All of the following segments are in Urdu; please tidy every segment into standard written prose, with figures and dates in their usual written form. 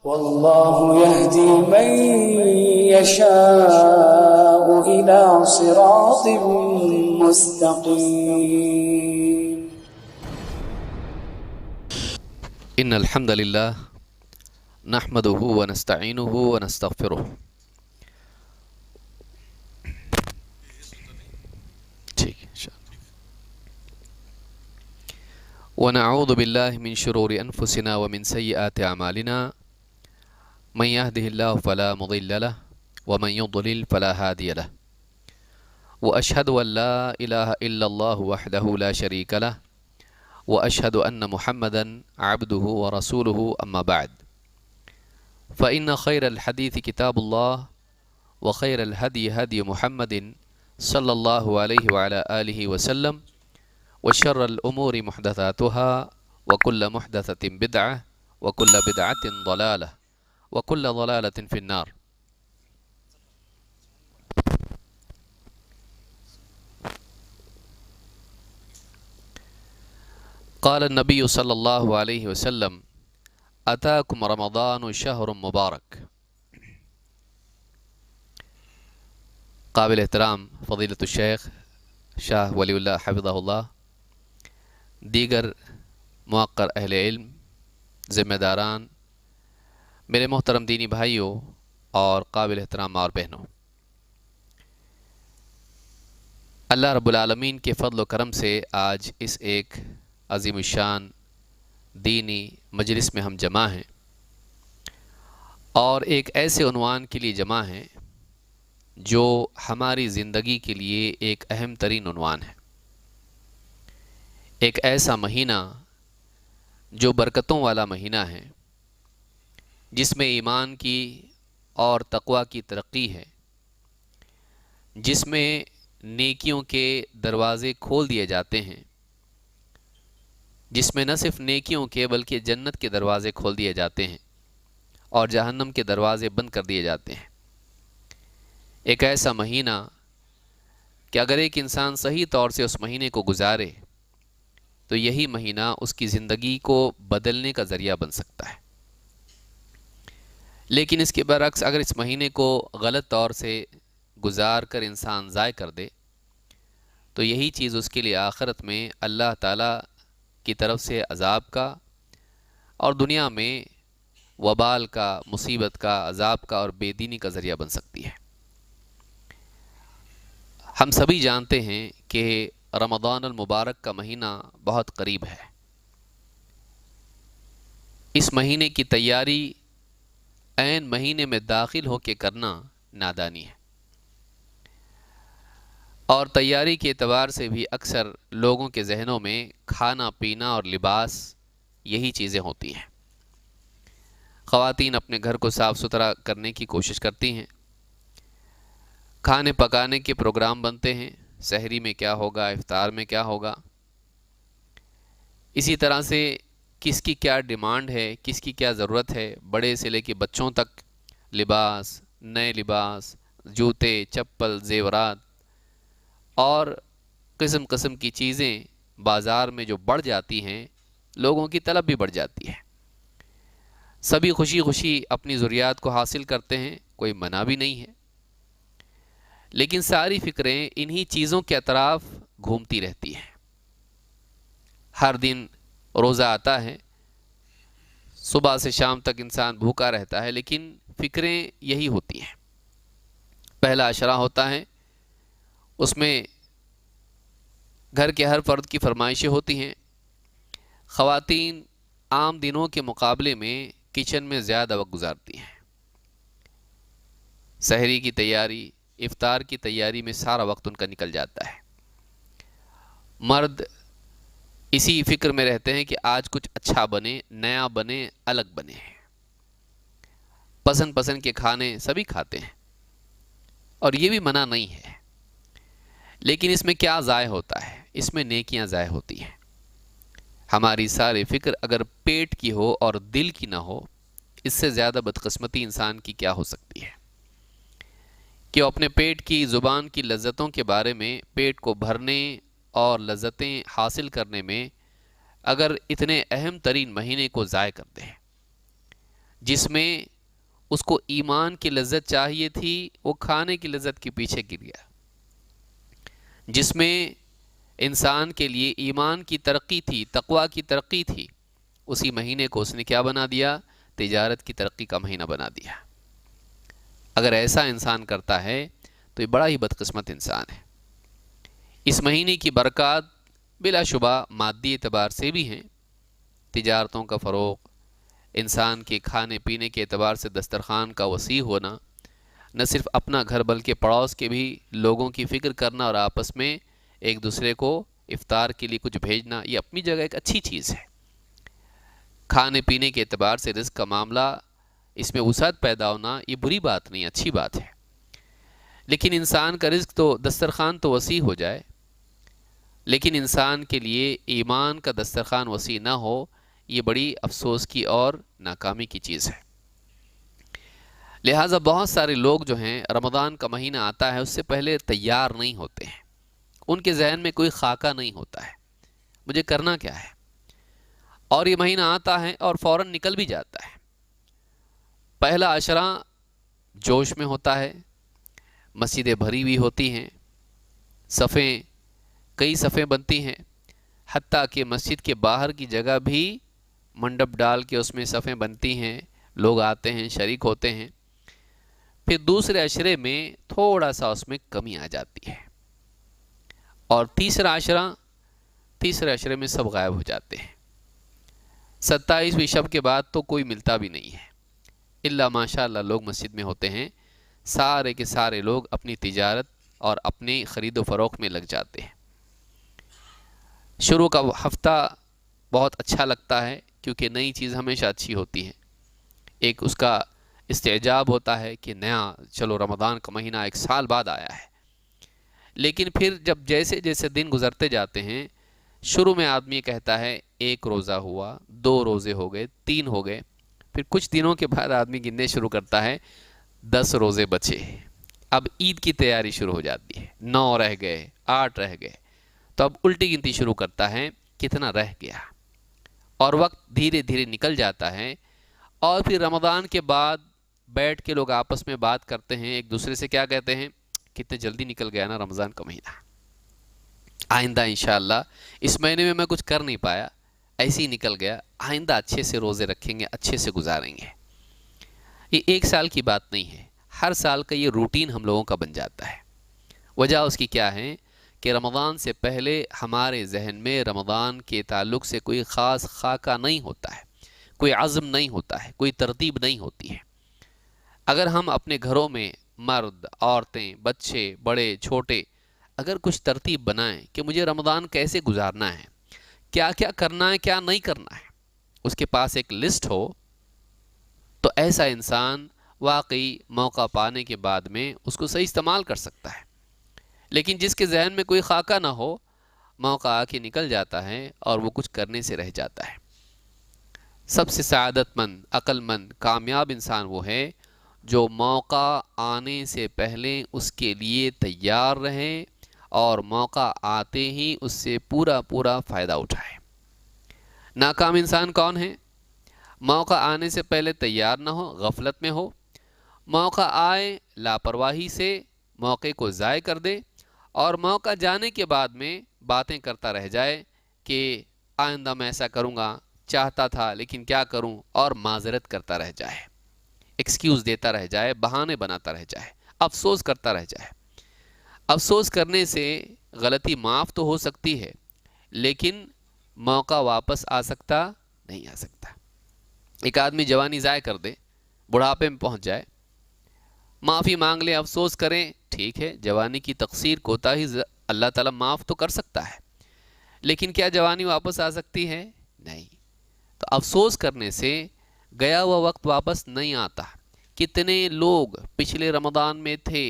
والله يهدي من يشاء إلى صراط مستقيم. ان الحمد لله نحمده ونستعينه ونستغفره ونعوذ بالله من شرور انفسنا ومن سيئات اعمالنا من يهده الله فلا مضل له ومن يضلل فلا هادي له واشهد ان لا اله الا الله وحده لا شريك له واشهد ان محمدا عبده ورسوله اما بعد فإن خير الحديث كتاب الله وخير الهدي هدي محمد صلى الله عليه وعلى آله وسلم وشر الأمور محدثاتها وكل محدثة بدعة وكل بدعة ضلالة وكل ضلالة في النار. قال النبي صلى الله عليه وسلم أتاكم رمضان شهر مبارك. قابل احترام فضیلۃ الشیخ شاہ ولی اللہ حفظہ اللہ، دیگر موقر اہل علم، ذمہ داران، میرے محترم دینی بھائیوں اور قابل احترام اور بہنوں، اللہ رب العالمین کے فضل و کرم سے آج اس ایک عظیم الشان دینی مجلس میں ہم جمع ہیں اور ایک ایسے عنوان کے لیے جمع ہیں جو ہماری زندگی کے لیے ایک اہم ترین عنوان ہے، ایک ایسا مہینہ جو برکتوں والا مہینہ ہے، جس میں ایمان کی اور تقوی کی ترقی ہے، جس میں نیکیوں کے دروازے کھول دیے جاتے ہیں، جس میں نہ صرف نیکیوں کے بلکہ جنت کے دروازے کھول دیے جاتے ہیں اور جہنم کے دروازے بند کر دیے جاتے ہیں۔ ایک ایسا مہینہ کہ اگر ایک انسان صحیح طور سے اس مہینے کو گزارے تو یہی مہینہ اس کی زندگی کو بدلنے کا ذریعہ بن سکتا ہے، لیکن اس کے برعکس اگر اس مہینے کو غلط طور سے گزار کر انسان ضائع کر دے تو یہی چیز اس کے لیے آخرت میں اللہ تعالیٰ کی طرف سے عذاب کا اور دنیا میں وبال کا، مصیبت کا، عذاب کا اور بے دینی کا ذریعہ بن سکتی ہے۔ ہم سبھی جانتے ہیں کہ رمضان المبارک کا مہینہ بہت قریب ہے۔ اس مہینے کی تیاری عین مہینے میں داخل ہو کے کرنا نادانی ہے، اور تیاری کے اعتبار سے بھی اکثر لوگوں کے ذہنوں میں کھانا پینا اور لباس یہی چیزیں ہوتی ہیں۔ خواتین اپنے گھر کو صاف ستھرا کرنے کی کوشش کرتی ہیں، کھانے پکانے کے پروگرام بنتے ہیں، سحری میں کیا ہوگا، افطار میں کیا ہوگا، اسی طرح سے کس کی کیا ڈیمانڈ ہے، کس کی کیا ضرورت ہے، بڑے سے لے کے بچوں تک لباس، نئے لباس، جوتے، چپل، زیورات اور قسم قسم کی چیزیں بازار میں جو بڑھ جاتی ہیں، لوگوں کی طلب بھی بڑھ جاتی ہے۔ سبھی خوشی خوشی اپنی ضروریات کو حاصل کرتے ہیں، کوئی منع بھی نہیں ہے، لیکن ساری فکریں انہی چیزوں کے اطراف گھومتی رہتی ہیں۔ ہر دن روزہ آتا ہے، صبح سے شام تک انسان بھوکا رہتا ہے، لیکن فکریں یہی ہوتی ہیں۔ پہلا عشرہ ہوتا ہے، اس میں گھر کے ہر فرد کی فرمائشیں ہوتی ہیں۔ خواتین عام دنوں کے مقابلے میں کچن میں زیادہ وقت گزارتی ہیں، سحری کی تیاری، افطار کی تیاری میں سارا وقت ان کا نکل جاتا ہے۔ مرد اسی فکر میں رہتے ہیں کہ آج کچھ اچھا بنے، نیا بنے، الگ بنے۔ پسند پسند کے کھانے سبھی کھاتے ہیں اور یہ بھی منع نہیں ہے، لیکن اس میں کیا ضائع ہوتا ہے؟ اس میں نیکیاں ضائع ہوتی ہیں۔ ہماری ساری فکر اگر پیٹ کی ہو اور دل کی نہ ہو، اس سے زیادہ بدقسمتی انسان کی کیا ہو سکتی ہے کہ وہ اپنے پیٹ کی، زبان کی لذتوں کے بارے میں، پیٹ کو بھرنے اور لذتیں حاصل کرنے میں اگر اتنے اہم ترین مہینے کو ضائع کرتے ہیں جس میں اس کو ایمان کی لذت چاہیے تھی وہ کھانے کی لذت کے پیچھے گر گیا، جس میں انسان کے لیے ایمان کی ترقی تھی، تقوی کی ترقی تھی، اسی مہینے کو اس نے کیا بنا دیا؟ تجارت کی ترقی کا مہینہ بنا دیا۔ اگر ایسا انسان کرتا ہے تو یہ بڑا ہی بدقسمت انسان ہے۔ اس مہینے کی برکات بلا شبہ مادی اعتبار سے بھی ہیں، تجارتوں کا فروغ، انسان کے کھانے پینے کے اعتبار سے دسترخوان کا وسیع ہونا، نہ صرف اپنا گھر بلکہ پڑوس کے بھی لوگوں کی فکر کرنا اور آپس میں ایک دوسرے کو افطار کے لیے کچھ بھیجنا، یہ اپنی جگہ ایک اچھی چیز ہے۔ کھانے پینے کے اعتبار سے رزق کا معاملہ، اس میں وسعت پیدا ہونا، یہ بری بات نہیں، اچھی بات ہے۔ لیکن انسان کا رزق تو دسترخوان تو وسیع ہو جائے، لیکن انسان کے لیے ایمان کا دسترخوان وسیع نہ ہو، یہ بڑی افسوس کی اور ناکامی کی چیز ہے۔ لہٰذا بہت سارے لوگ جو ہیں رمضان کا مہینہ آتا ہے اس سے پہلے تیار نہیں ہوتے ہیں، ان کے ذہن میں کوئی خاکہ نہیں ہوتا ہے مجھے کرنا کیا ہے، اور یہ مہینہ آتا ہے اور فوراً نکل بھی جاتا ہے۔ پہلا عشرہ جوش میں ہوتا ہے، مسجدیں بھری ہوئی ہوتی ہیں، صفیں کئی صفیں بنتی ہیں، حتیٰ کہ مسجد کے باہر کی جگہ بھی منڈپ ڈال کے اس میں صفیں بنتی ہیں، لوگ آتے ہیں، شریک ہوتے ہیں۔ پھر دوسرے عشرے میں تھوڑا سا اس میں کمی آ جاتی ہے، اور تیسرے عشرے میں سب غائب ہو جاتے ہیں۔ 27ویں شب کے بعد تو کوئی ملتا بھی نہیں ہے، الا ماشاء اللہ لوگ مسجد میں ہوتے ہیں، سارے کے سارے لوگ اپنی تجارت اور اپنی خرید و فروخت میں لگ جاتے ہیں۔ شروع کا ہفتہ بہت اچھا لگتا ہے کیونکہ نئی چیز ہمیشہ اچھی ہوتی ہے، ایک اس کا استعجاب ہوتا ہے کہ نیا، چلو رمضان کا مہینہ 1 سال بعد آیا ہے۔ لیکن پھر جب جیسے جیسے دن گزرتے جاتے ہیں، شروع میں آدمی کہتا ہے 1 روزہ ہوا، 2 روزے ہو گئے، 3 ہو گئے، پھر کچھ دنوں کے بعد آدمی گننے شروع کرتا ہے 10 روزے بچے، اب عید کی تیاری شروع ہو جاتی ہے، 9 رہ گئے، 8 رہ گئے، تو اب الٹی گنتی شروع کرتا ہے کتنا رہ گیا، اور وقت دھیرے دھیرے نکل جاتا ہے۔ اور پھر رمضان کے بعد بیٹھ کے لوگ آپس میں بات کرتے ہیں، ایک دوسرے سے کیا کہتے ہیں، کتنے جلدی نکل گیا نا رمضان کا مہینہ، آئندہ انشاءاللہ اس مہینے میں میں کچھ کر نہیں پایا، ایسے ہی نکل گیا، آئندہ اچھے سے روزے رکھیں گے، اچھے سے گزاریں گے۔ یہ 1 سال کی بات نہیں ہے، ہر سال کا یہ روٹین ہم لوگوں کا بن جاتا ہے۔ وجہ اس کی کیا ہے کہ رمضان سے پہلے ہمارے ذہن میں رمضان کے تعلق سے کوئی خاص خاکہ نہیں ہوتا ہے، کوئی عزم نہیں ہوتا ہے، کوئی ترتیب نہیں ہوتی ہے۔ اگر ہم اپنے گھروں میں مرد، عورتیں، بچے، بڑے، چھوٹے اگر کچھ ترتیب بنائیں کہ مجھے رمضان کیسے گزارنا ہے، کیا کیا کرنا ہے، کیا نہیں کرنا ہے، اس کے پاس ایک لسٹ ہو، تو ایسا انسان واقعی موقع پانے کے بعد میں اس کو صحیح استعمال کر سکتا ہے۔ لیکن جس کے ذہن میں کوئی خاکہ نہ ہو، موقع آ کے نکل جاتا ہے اور وہ کچھ کرنے سے رہ جاتا ہے۔ سب سے سعادت مند، عقل مند، کامیاب انسان وہ ہے جو موقع آنے سے پہلے اس کے لیے تیار رہے اور موقع آتے ہی اس سے پورا فائدہ اٹھائے۔ ناکام انسان کون ہے؟ موقع آنے سے پہلے تیار نہ ہو، غفلت میں ہو، موقع آئے لاپرواہی سے موقع کو ضائع کر دے، اور موقع جانے کے بعد میں باتیں کرتا رہ جائے کہ آئندہ میں ایسا کروں گا، چاہتا تھا لیکن کیا کروں، اور معذرت کرتا رہ جائے، ایکسکیوز دیتا رہ جائے، بہانے بناتا رہ جائے، افسوس کرتا رہ جائے۔ افسوس کرنے سے غلطی معاف تو ہو سکتی ہے، لیکن موقع واپس آ سکتا نہیں آ سکتا۔ ایک آدمی جوانی ضائع کر دے، بڑھاپے میں پہنچ جائے، معافی مانگ لے، افسوس کریں، ٹھیک ہے، جوانی کی تقصیر کوتاہی اللہ تعالیٰ معاف تو کر سکتا ہے، لیکن کیا جوانی واپس آ سکتی ہے؟ نہیں۔ تو افسوس کرنے سے گیا ہوا وقت واپس نہیں آتا۔ کتنے لوگ پچھلے رمضان میں تھے،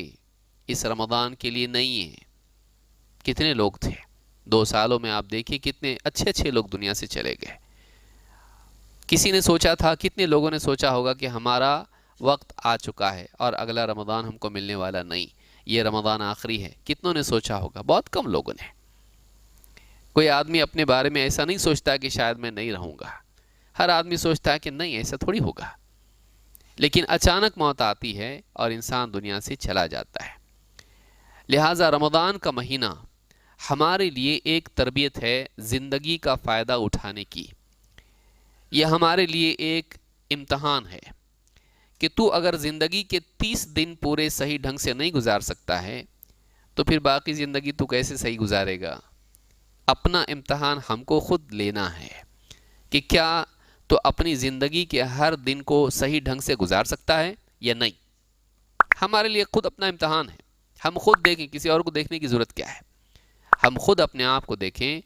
اس رمضان کے لیے نہیں ہیں، کتنے لوگ تھے 2 سالوں میں، آپ دیکھیے کتنے اچھے لوگ دنیا سے چلے گئے۔ کسی نے سوچا تھا، کتنے لوگوں نے سوچا ہوگا کہ ہمارا وقت آ چکا ہے اور اگلا رمضان ہم کو ملنے والا نہیں، یہ رمضان آخری ہے، کتنوں نے سوچا ہوگا؟ بہت کم لوگوں نے۔ کوئی آدمی اپنے بارے میں ایسا نہیں سوچتا کہ شاید میں نہیں رہوں گا، ہر آدمی سوچتا ہے کہ نہیں، ایسا تھوڑی ہوگا، لیکن اچانک موت آتی ہے اور انسان دنیا سے چلا جاتا ہے۔ لہٰذا رمضان کا مہینہ ہمارے لیے ایک تربیت ہے زندگی کا فائدہ اٹھانے کی۔ یہ ہمارے لیے ایک امتحان ہے کہ تو اگر زندگی کے 30 دن پورے صحیح ڈھنگ سے نہیں گزار سکتا ہے تو پھر باقی زندگی تو کیسے صحیح گزارے گا؟ اپنا امتحان ہم کو خود لینا ہے کہ کیا تو اپنی زندگی کے ہر دن کو صحیح ڈھنگ سے گزار سکتا ہے یا نہیں۔ ہمارے لیے خود اپنا امتحان ہے۔ ہم خود دیکھیں، کسی اور کو دیکھنے کی ضرورت کیا ہے؟ ہم خود اپنے آپ کو دیکھیں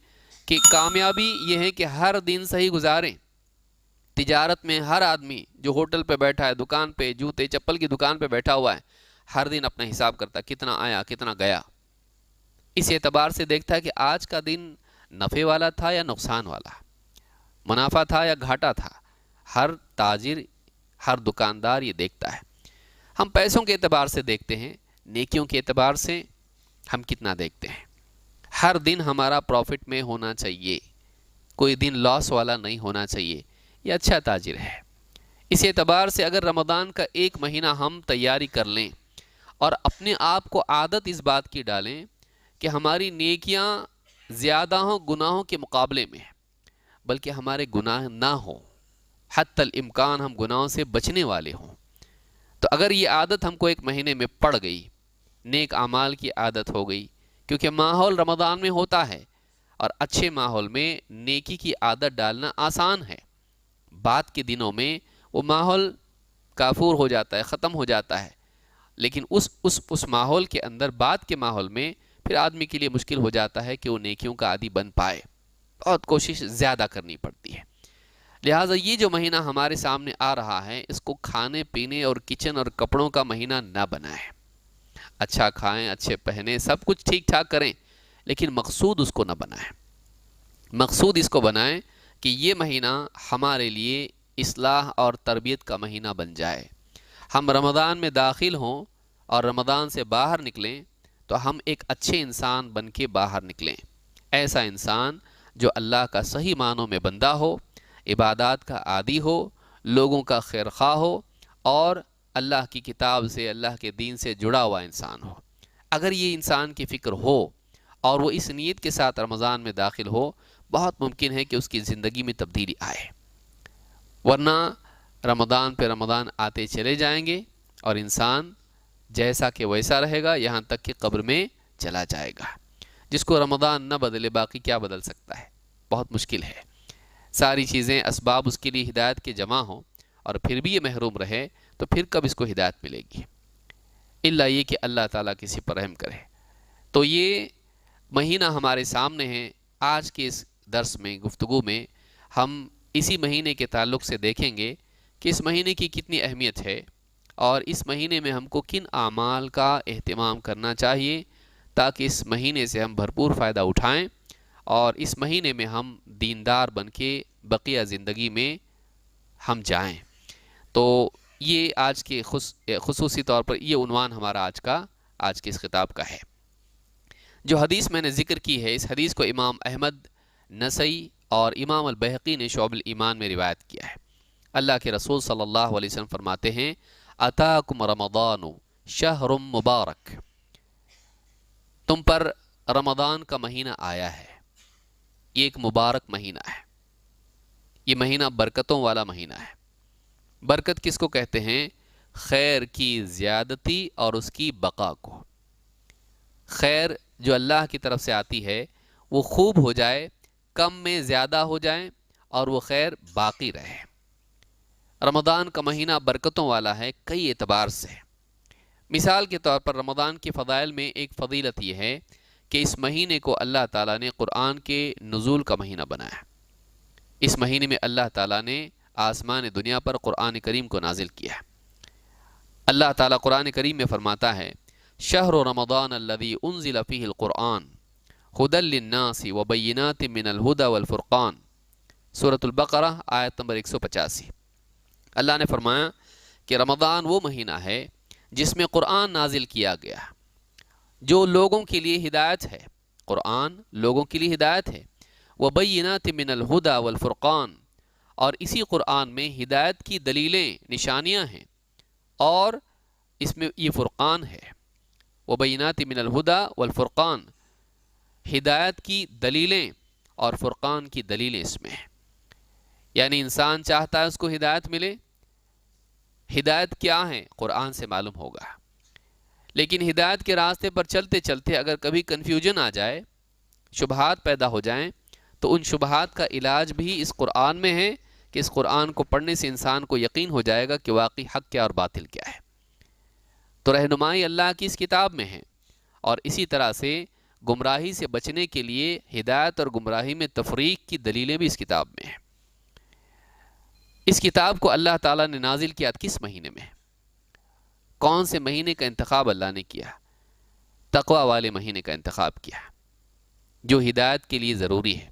کہ کامیابی یہ ہے کہ ہر دن صحیح گزاریں۔ تجارت میں ہر آدمی جو ہوٹل پہ بیٹھا ہے، دکان پہ، جوتے چپل کی دکان پہ بیٹھا ہوا ہے، ہر دن اپنا حساب کرتا ہے، کتنا آیا کتنا گیا۔ اس اعتبار سے دیکھتا ہے کہ آج کا دن نفع والا تھا یا نقصان والا، منافع تھا یا گھاٹا تھا۔ ہر تاجر، ہر دکاندار یہ دیکھتا ہے۔ ہم پیسوں کے اعتبار سے دیکھتے ہیں، نیکیوں کے اعتبار سے ہم کتنا دیکھتے ہیں۔ ہر دن ہمارا پروفٹ میں ہونا چاہیے، کوئی دن لاس والا نہیں ہونا چاہیے۔ یہ اچھا تاجر ہے۔ اس اعتبار سے اگر رمضان کا ایک مہینہ ہم تیاری کر لیں اور اپنے آپ کو عادت اس بات کی ڈالیں کہ ہماری نیکیاں زیادہ ہوں گناہوں کے مقابلے میں، بلکہ ہمارے گناہ نہ ہوں، حتی الامکان ہم گناہوں سے بچنے والے ہوں، تو اگر یہ عادت ہم کو ایک مہینے میں پڑ گئی، نیک اعمال کی عادت ہو گئی، کیونکہ ماحول رمضان میں ہوتا ہے اور اچھے ماحول میں نیکی کی عادت ڈالنا آسان ہے۔ بعد کے دنوں میں وہ ماحول کافور ہو جاتا ہے، ختم ہو جاتا ہے، لیکن اس ماحول کے اندر، بعد کے ماحول میں پھر آدمی کے لیے مشکل ہو جاتا ہے کہ وہ نیکیوں کا عادی بن پائے، بہت کوشش زیادہ کرنی پڑتی ہے۔ لہٰذا یہ جو مہینہ ہمارے سامنے آ رہا ہے، اس کو کھانے پینے اور کچن اور کپڑوں کا مہینہ نہ بنائیں۔ اچھا کھائیں، اچھے پہنیں، سب کچھ ٹھیک ٹھاک کریں، لیکن مقصود اس کو نہ بنائیں۔ مقصود اس کو بنائیں کہ یہ مہینہ ہمارے لیے اصلاح اور تربیت کا مہینہ بن جائے۔ ہم رمضان میں داخل ہوں اور رمضان سے باہر نکلیں تو ہم ایک اچھے انسان بن کے باہر نکلیں، ایسا انسان جو اللہ کا صحیح معنوں میں بندہ ہو، عبادات کا عادی ہو، لوگوں کا خیر خواہ ہو اور اللہ کی کتاب سے، اللہ کے دین سے جڑا ہوا انسان ہو۔ اگر یہ انسان کی فکر ہو اور وہ اس نیت کے ساتھ رمضان میں داخل ہو، بہت ممکن ہے کہ اس کی زندگی میں تبدیلی آئے، ورنہ رمضان پہ رمضان آتے چلے جائیں گے اور انسان جیسا کہ ویسا رہے گا، یہاں تک کہ قبر میں چلا جائے گا۔ جس کو رمضان نہ بدلے باقی کیا بدل سکتا ہے؟ بہت مشکل ہے۔ ساری چیزیں، اسباب اس کے لیے ہدایت کے جمع ہوں اور پھر بھی یہ محروم رہے تو پھر کب اس کو ہدایت ملے گی؟ الا یہ کہ اللہ تعالیٰ کسی پر رحم کرے۔ تو یہ مہینہ ہمارے سامنے ہے۔ آج کے اس درس میں، گفتگو میں، ہم اسی مہینے کے تعلق سے دیکھیں گے کہ اس مہینے کی کتنی اہمیت ہے اور اس مہینے میں ہم کو کن اعمال کا اہتمام کرنا چاہیے تاکہ اس مہینے سے ہم بھرپور فائدہ اٹھائیں اور اس مہینے میں ہم دیندار بن کے بقیہ زندگی میں ہم جائیں۔ تو یہ آج کے خصوصی طور پر یہ عنوان ہمارا آج کے اس خطاب کا ہے۔ جو حدیث میں نے ذکر کی ہے، اس حدیث کو امام احمد، نسائی اور امام البیہقی نے شعب الایمان میں روایت کیا ہے۔ اللہ کے رسول صلی اللہ علیہ وسلم فرماتے ہیں، اتاکم رمضان شہر مبارک، تم پر رمضان کا مہینہ آیا ہے، یہ ایک مبارک مہینہ ہے، یہ مہینہ برکتوں والا مہینہ ہے۔ برکت کس کو کہتے ہیں؟ خیر کی زیادتی اور اس کی بقا کو۔ خیر جو اللہ کی طرف سے آتی ہے وہ خوب ہو جائے، کم میں زیادہ ہو جائیں اور وہ خیر باقی رہے۔ رمضان کا مہینہ برکتوں والا ہے کئی اعتبار سے۔ مثال کے طور پر رمضان کے فضائل میں ایک فضیلت یہ ہے کہ اس مہینے کو اللہ تعالیٰ نے قرآن کے نزول کا مہینہ بنایا۔ اس مہینے میں اللہ تعالیٰ نے آسمان دنیا پر قرآن کریم کو نازل کیا ہے۔ اللہ تعالیٰ قرآن کریم میں فرماتا ہے، شہر رمضان الذی انزل فیہ القرآن ھدی للناس وبینات من الھدی والفرقان، سورۃ البقرہ آیت نمبر 185۔ اللہ نے فرمایا کہ رمضان وہ مہینہ ہے جس میں قرآن نازل کیا گیا، جو لوگوں کے لیے ہدایت ہے۔ قرآن لوگوں کے لیے ہدایت ہے۔ وبینات من الھدی والفرقان، اور اسی قرآن میں ہدایت کی دلیلیں، نشانیاں ہیں اور اس میں یہ فرقان ہے، وبینات من الہدی والفرقان، ہدایت کی دلیلیں اور فرقان کی دلیلیں اس میں ہیں۔ یعنی انسان چاہتا ہے اس کو ہدایت ملے، ہدایت کیا ہے قرآن سے معلوم ہوگا، لیکن ہدایت کے راستے پر چلتے چلتے اگر کبھی کنفیوژن آ جائے، شبہات پیدا ہو جائیں، تو ان شبہات کا علاج بھی اس قرآن میں ہے کہ اس قرآن کو پڑھنے سے انسان کو یقین ہو جائے گا کہ واقعی حق کیا اور باطل کیا ہے۔ تو رہنمائی اللہ کی اس کتاب میں ہے، اور اسی طرح سے گمراہی سے بچنے کے لیے ہدایت اور گمراہی میں تفریق کی دلیلیں بھی اس کتاب میں ہیں۔ اس کتاب کو اللہ تعالیٰ نے نازل کیا کس مہینے میں؟ کون سے مہینے کا انتخاب اللہ نے کیا؟ تقوی والے مہینے کا انتخاب کیا، جو ہدایت کے لیے ضروری ہے۔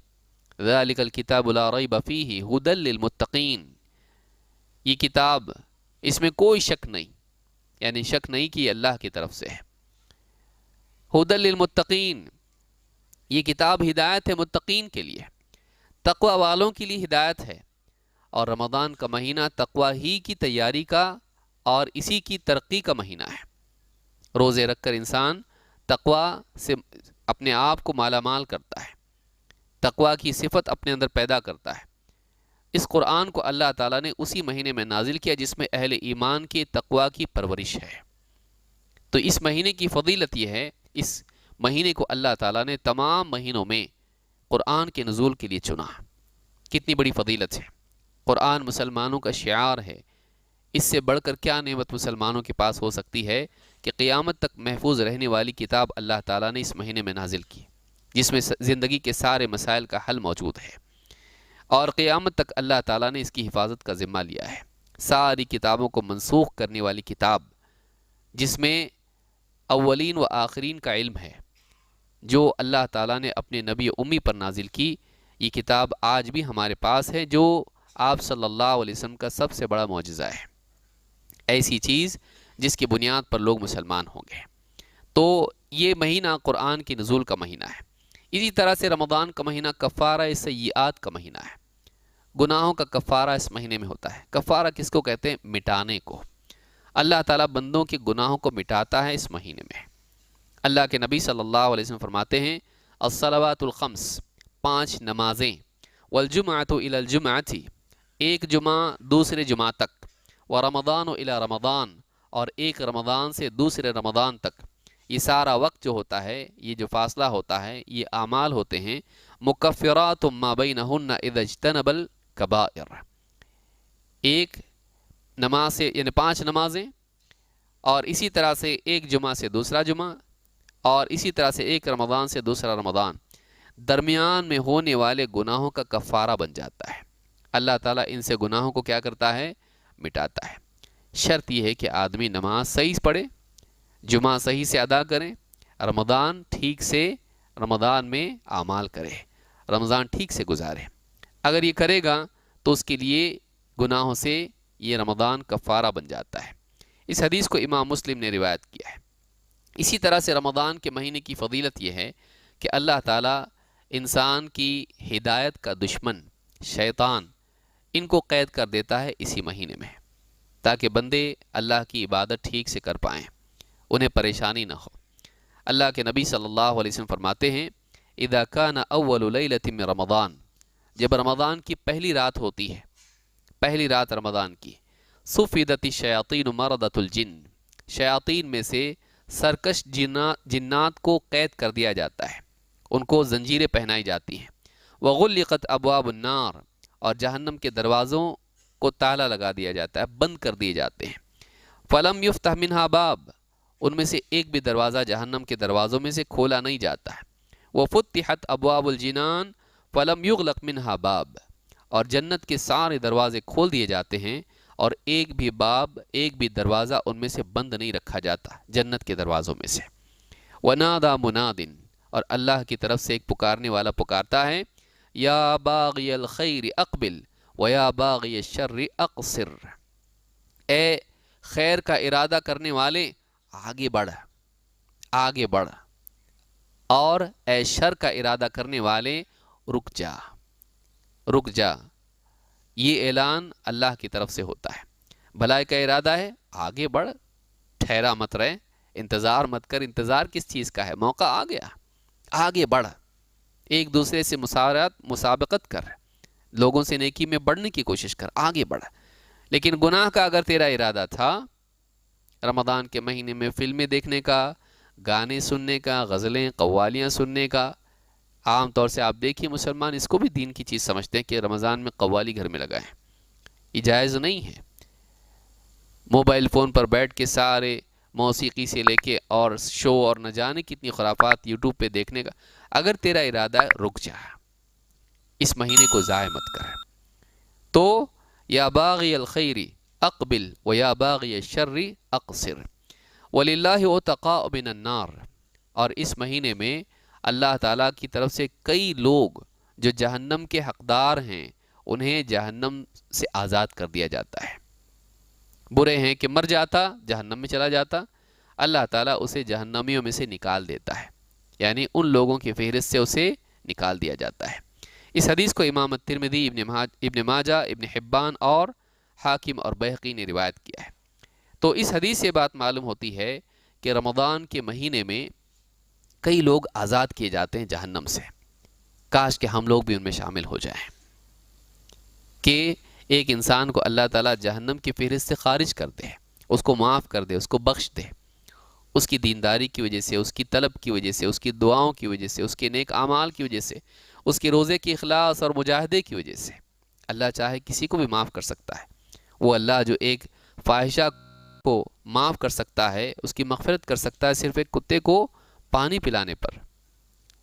ذالک الکتاب لا ریب فیہ ھدی للمتقین، یہ کتاب اس میں کوئی شک نہیں، یعنی شک نہیں کہ یہ اللہ کی طرف سے ہے۔ ھدی للمتقین، یہ کتاب ہدایت ہے متقین کے لیے، تقوی والوں کے لیے ہدایت ہے۔ اور رمضان کا مہینہ تقوی ہی کی تیاری کا اور اسی کی ترقی کا مہینہ ہے۔ روزے رکھ کر انسان تقوی سے اپنے آپ کو مالا مال کرتا ہے، تقوی کی صفت اپنے اندر پیدا کرتا ہے۔ اس قرآن کو اللہ تعالیٰ نے اسی مہینے میں نازل کیا جس میں اہل ایمان کے تقوی کی پرورش ہے۔ تو اس مہینے کی فضیلت یہ ہے، اس مہینے کو اللہ تعالیٰ نے تمام مہینوں میں قرآن کے نزول کے لیے چنا۔ کتنی بڑی فضیلت ہے! قرآن مسلمانوں کا شعار ہے، اس سے بڑھ کر کیا نعمت مسلمانوں کے پاس ہو سکتی ہے کہ قیامت تک محفوظ رہنے والی کتاب اللہ تعالیٰ نے اس مہینے میں نازل کی، جس میں زندگی کے سارے مسائل کا حل موجود ہے، اور قیامت تک اللہ تعالیٰ نے اس کی حفاظت کا ذمہ لیا ہے۔ ساری کتابوں کو منسوخ کرنے والی کتاب، جس میں اولین و آخرین کا علم ہے، جو اللہ تعالیٰ نے اپنے نبی امی پر نازل کی، یہ کتاب آج بھی ہمارے پاس ہے، جو آپ صلی اللہ علیہ وسلم کا سب سے بڑا معجزہ ہے، ایسی چیز جس کی بنیاد پر لوگ مسلمان ہوں گے۔ تو یہ مہینہ قرآن کی نزول کا مہینہ ہے۔ اسی طرح سے رمضان کا مہینہ کفارہ سیئات کا مہینہ ہے، گناہوں کا کفارہ اس مہینے میں ہوتا ہے۔ کفارہ کس کو کہتے ہیں؟ مٹانے کو۔ اللہ تعالیٰ بندوں کے گناہوں کو مٹاتا ہے اس مہینے میں۔ اللہ کے نبی صلی اللہ علیہ وسلم فرماتے ہیں، الصلوات الخمس، 5 نمازیں، والجمعۃ الی الجمعۃ، ایک جمعہ دوسرے جمعہ تک، ورمضان الی رمضان، اور ایک رمضان سے دوسرے رمضان تک، یہ سارا وقت جو ہوتا ہے، یہ جو فاصلہ ہوتا ہے، یہ اعمال ہوتے ہیں مکفرات ما بینہن اذا اجتنب الکبائر۔ ایک نماز سے، یعنی 5 نمازیں، اور اسی طرح سے ایک جمعہ سے دوسرا جمعہ، اور اسی طرح سے ایک رمضان سے دوسرا رمضان، درمیان میں ہونے والے گناہوں کا کفارہ بن جاتا ہے۔ اللہ تعالیٰ ان سے گناہوں کو کیا کرتا ہے؟ مٹاتا ہے۔ شرط یہ ہے کہ آدمی نماز صحیح پڑھے، جمعہ صحیح سے ادا کریں، رمضان ٹھیک سے رمضان میں اعمال کرے، رمضان ٹھیک سے گزارے۔ اگر یہ کرے گا تو اس کے لیے گناہوں سے یہ رمضان کفارہ بن جاتا ہے۔ اس حدیث کو امام مسلم نے روایت کیا ہے۔ اسی طرح سے رمضان کے مہینے کی فضیلت یہ ہے کہ اللہ تعالیٰ انسان کی ہدایت کا دشمن شیطان، ان کو قید کر دیتا ہے اسی مہینے میں، تاکہ بندے اللہ کی عبادت ٹھیک سے کر پائیں، انہیں پریشانی نہ ہو۔ اللہ کے نبی صلی اللہ علیہ وسلم فرماتے ہیں، اذا کان اول لیلۃ من رمضان، جب رمضان کی پہلی رات ہوتی ہے، پہلی رات رمضان کی، صفدت الشیاطین مردۃ الجن، شیاطین میں سے سرکش جنات کو قید کر دیا جاتا ہے، ان کو زنجیریں پہنائی جاتی ہیں۔ وغلقت ابواب النار، اور جہنم کے دروازوں کو تالا لگا دیا جاتا ہے، بند کر دیے جاتے ہیں۔ فلم یفتح منہا باب، ان میں سے ایک بھی دروازہ جہنم کے دروازوں میں سے کھولا نہیں جاتا ہے۔ وفتحت ابواب الجنان فلم یغلق منہا باب، اور جنت کے سارے دروازے کھول دیے جاتے ہیں، اور ایک بھی باب، ایک بھی دروازہ ان میں سے بند نہیں رکھا جاتا جنت کے دروازوں میں سے۔ ونادى مناد، اور اللہ کی طرف سے ایک پکارنے والا پکارتا ہے، یا باغی الخیر اقبل ویا باغی الشر اقصر، اے خیر کا ارادہ کرنے والے آگے بڑھ، آگے بڑھ، اور اے شر کا ارادہ کرنے والے رک جا، رک جا۔ یہ اعلان اللہ کی طرف سے ہوتا ہے۔ بھلائی کا ارادہ ہے آگے بڑھ، ٹھہرا مت رہے، انتظار مت کر، انتظار کس چیز کا ہے، موقع آ گیا، آگے بڑھ، ایک دوسرے سے مسابقت کر، لوگوں سے نیکی میں بڑھنے کی کوشش کر، آگے بڑھ۔ لیکن گناہ کا اگر تیرا ارادہ تھا رمضان کے مہینے میں فلمیں دیکھنے کا، گانے سننے کا، غزلیں قوالیاں سننے کا، عام طور سے آپ دیکھیے مسلمان اس کو بھی دین کی چیز سمجھتے ہیں کہ رمضان میں قوالی گھر میں لگائیں، یہ جائز نہیں ہے۔ موبائل فون پر بیٹھ کے سارے موسیقی سے لے کے اور شو اور نہ جانے کتنی خرافات یوٹیوب پہ دیکھنے کا، اگر تیرا ارادہ ہے رک جا، اس مہینے کو ضائع مت کر۔ تو یا باغی الخیر اقبل و یا باغی الشر اقصر وللہ اتقاء من النار، اور اس مہینے میں اللہ تعالیٰ کی طرف سے کئی لوگ جو جہنم کے حقدار ہیں انہیں جہنم سے آزاد کر دیا جاتا ہے۔ برے ہیں کہ مر جاتا جہنم میں چلا جاتا، اللہ تعالیٰ اسے جہنمیوں میں سے نکال دیتا ہے، یعنی ان لوگوں کی فہرست سے اسے نکال دیا جاتا ہے۔ اس حدیث کو امام الترمذی، ابن ماجہ، ابن حبان اور حاکم اور بہقی نے روایت کیا ہے۔ تو اس حدیث سے بات معلوم ہوتی ہے کہ رمضان کے مہینے میں کئی لوگ آزاد کیے جاتے ہیں جہنم سے، کاش کہ ہم لوگ بھی ان میں شامل ہو جائیں، کہ ایک انسان کو اللہ تعالیٰ جہنم کی فہرست سے خارج کر دے، اس کو معاف کر دے، اس کو بخش دے، اس کی دینداری کی وجہ سے، اس کی طلب کی وجہ سے، اس کی دعاؤں کی وجہ سے، اس کے نیک اعمال کی وجہ سے، اس کے روزے کی اخلاص اور مجاہدے کی وجہ سے اللہ چاہے کسی کو بھی معاف کر سکتا ہے۔ وہ اللہ جو ایک فاحشہ کو معاف کر سکتا ہے، اس کی مغفرت کر سکتا ہے صرف ایک کتے کو پانی پلانے پر،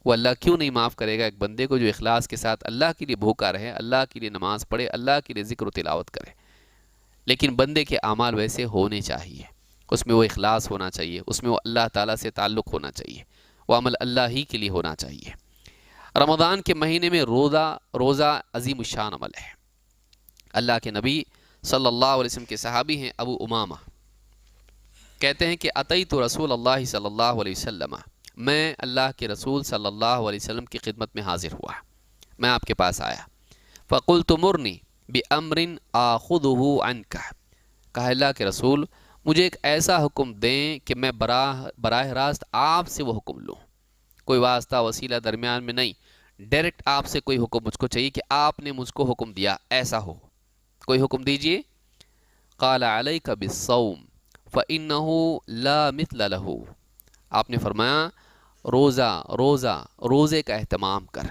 وہ اللہ کیوں نہیں معاف کرے گا ایک بندے کو جو اخلاص کے ساتھ اللہ کے لیے بھوکا رہے، اللہ کے لیے نماز پڑھے، اللہ کے لیے ذکر و تلاوت کرے۔ لیکن بندے کے اعمال ویسے ہونے چاہیے، اس میں وہ اخلاص ہونا چاہیے، اس میں وہ اللہ تعالیٰ سے تعلق ہونا چاہیے، وہ عمل اللہ ہی کے لیے ہونا چاہیے۔ رمضان کے مہینے میں روزہ عظیم الشان عمل ہے۔ اللہ کے نبی صلی اللہ علیہ وسلم کے صحابی ہیں ابو امامہ، کہتے ہیں کہ اتیت رسول اللہ صلی اللہ علیہ وسلم، میں اللہ کے رسول صلی اللہ علیہ وسلم کی خدمت میں حاضر ہوا، میں آپ کے پاس آیا، فقلت مرنی بأمر آخذہ عنک، کہا اللہ کے رسول مجھے ایک ایسا حکم دیں کہ میں براہ راست آپ سے وہ حکم لوں، کوئی واسطہ وسیلہ درمیان میں نہیں، ڈائریکٹ آپ سے کوئی حکم مجھ کو چاہیے کہ آپ نے مجھ کو حکم دیا ایسا ہو، کوئی حکم دیجئے۔ قال علیک بالصوم فإنہ لا مثل لہ، آپ نے فرمایا روزے کا اہتمام کر،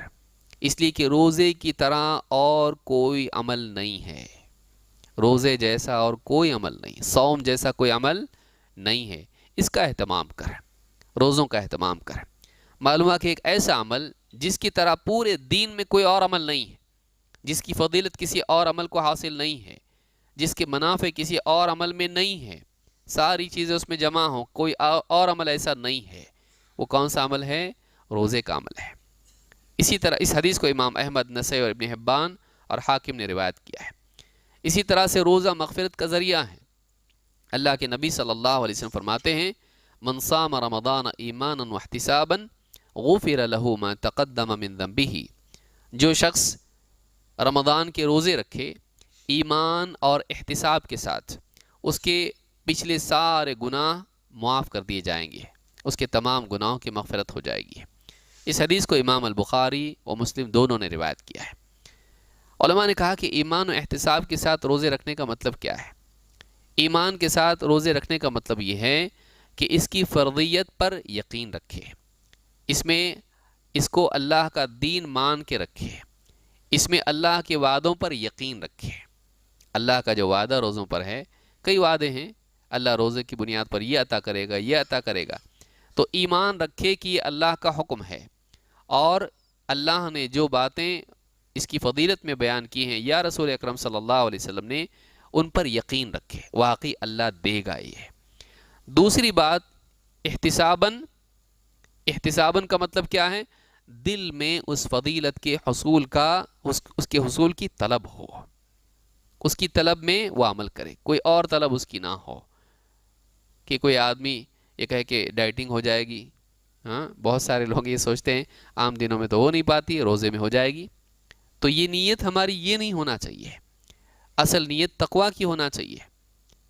اس لیے کہ روزے کی طرح اور کوئی عمل نہیں ہے، روزے جیسا اور کوئی عمل نہیں، صوم جیسا کوئی عمل نہیں ہے، اس کا اہتمام کر، روزوں کا اہتمام کر۔ معلوم ہے کہ ایک ایسا عمل جس کی طرح پورے دین میں کوئی اور عمل نہیں ہے، جس کی فضیلت کسی اور عمل کو حاصل نہیں ہے، جس کے منافع کسی اور عمل میں نہیں ہے، ساری چیزیں اس میں جمع ہوں، کوئی اور عمل ایسا نہیں ہے، وہ کون سا عمل ہے؟ روزے کا عمل ہے۔ اسی طرح اس حدیث کو امام احمد، نسائی اور ابن حبان اور حاکم نے روایت کیا ہے۔ اسی طرح سے روزہ مغفرت کا ذریعہ ہے۔ اللہ کے نبی صلی اللہ علیہ وسلم فرماتے ہیں من صام رمضان ایمانا واحتسابا غفر له ما تقدم من ذنبه، جو شخص رمضان کے روزے رکھے ایمان اور احتساب کے ساتھ، اس کے پچھلے سارے گناہ معاف کر دیے جائیں گے، اس کے تمام گناہوں کی مغفرت ہو جائے گی۔ اس حدیث کو امام البخاری و مسلم دونوں نے روایت کیا ہے۔ علماء نے کہا کہ ایمان و احتساب کے ساتھ روزے رکھنے کا مطلب کیا ہے؟ ایمان کے ساتھ روزے رکھنے کا مطلب یہ ہے کہ اس کی فرضیت پر یقین رکھے، اس میں اس کو اللہ کا دین مان کے رکھے، اس میں اللہ کے وعدوں پر یقین رکھے۔ اللہ کا جو وعدہ روزوں پر ہے، کئی وعدے ہیں، اللہ روزے کی بنیاد پر یہ عطا کرے گا، یہ عطا کرے گا، تو ایمان رکھے کہ یہ اللہ کا حکم ہے، اور اللہ نے جو باتیں اس کی فضیلت میں بیان کی ہیں یا رسول اکرم صلی اللہ علیہ وسلم نے، ان پر یقین رکھے، واقعی اللہ دے گا یہ۔ دوسری بات احتساباً کا مطلب کیا ہے؟ دل میں اس فضیلت کے حصول کا، اس کے حصول کی طلب ہو، اس کی طلب میں وہ عمل کرے، کوئی اور طلب اس کی نہ ہو، کہ کوئی آدمی یہ کہے کہ ڈائٹنگ ہو جائے گی، ہاں بہت سارے لوگ یہ سوچتے ہیں عام دنوں میں تو ہو نہیں پاتی، روزے میں ہو جائے گی، تو یہ نیت ہماری یہ نہیں ہونا چاہیے، اصل نیت تقویٰ کی ہونا چاہیے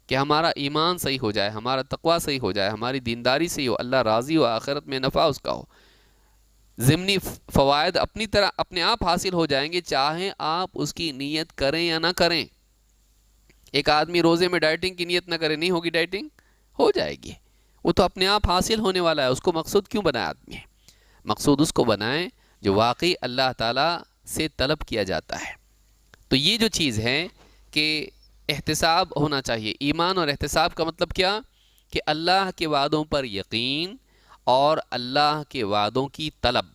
کہ ہمارا ایمان صحیح ہو جائے، ہمارا تقوی صحیح ہو جائے، ہماری دینداری صحیح ہو، اللہ راضی ہو، آخرت میں نفع اس کا ہو، ضمنی فوائد اپنی طرح اپنے آپ حاصل ہو جائیں گے، چاہیں آپ اس کی نیت کریں یا نہ کریں۔ ایک آدمی روزے میں ڈائٹنگ کی نیت نہ کرے، نہیں ہوگی ڈائٹنگ؟ ہو جائے گی، وہ تو اپنے آپ حاصل ہونے والا ہے۔ اس کو مقصود کیوں بنایا آدمی؟ مقصود اس کو بنائیں جو واقعی اللہ تعالیٰ سے طلب کیا جاتا ہے۔ تو یہ جو چیز ہے کہ احتساب ہونا چاہیے۔ ایمان اور احتساب کا مطلب کیا؟ کہ اللہ کے وعدوں پر یقین اور اللہ کے وعدوں کی طلب،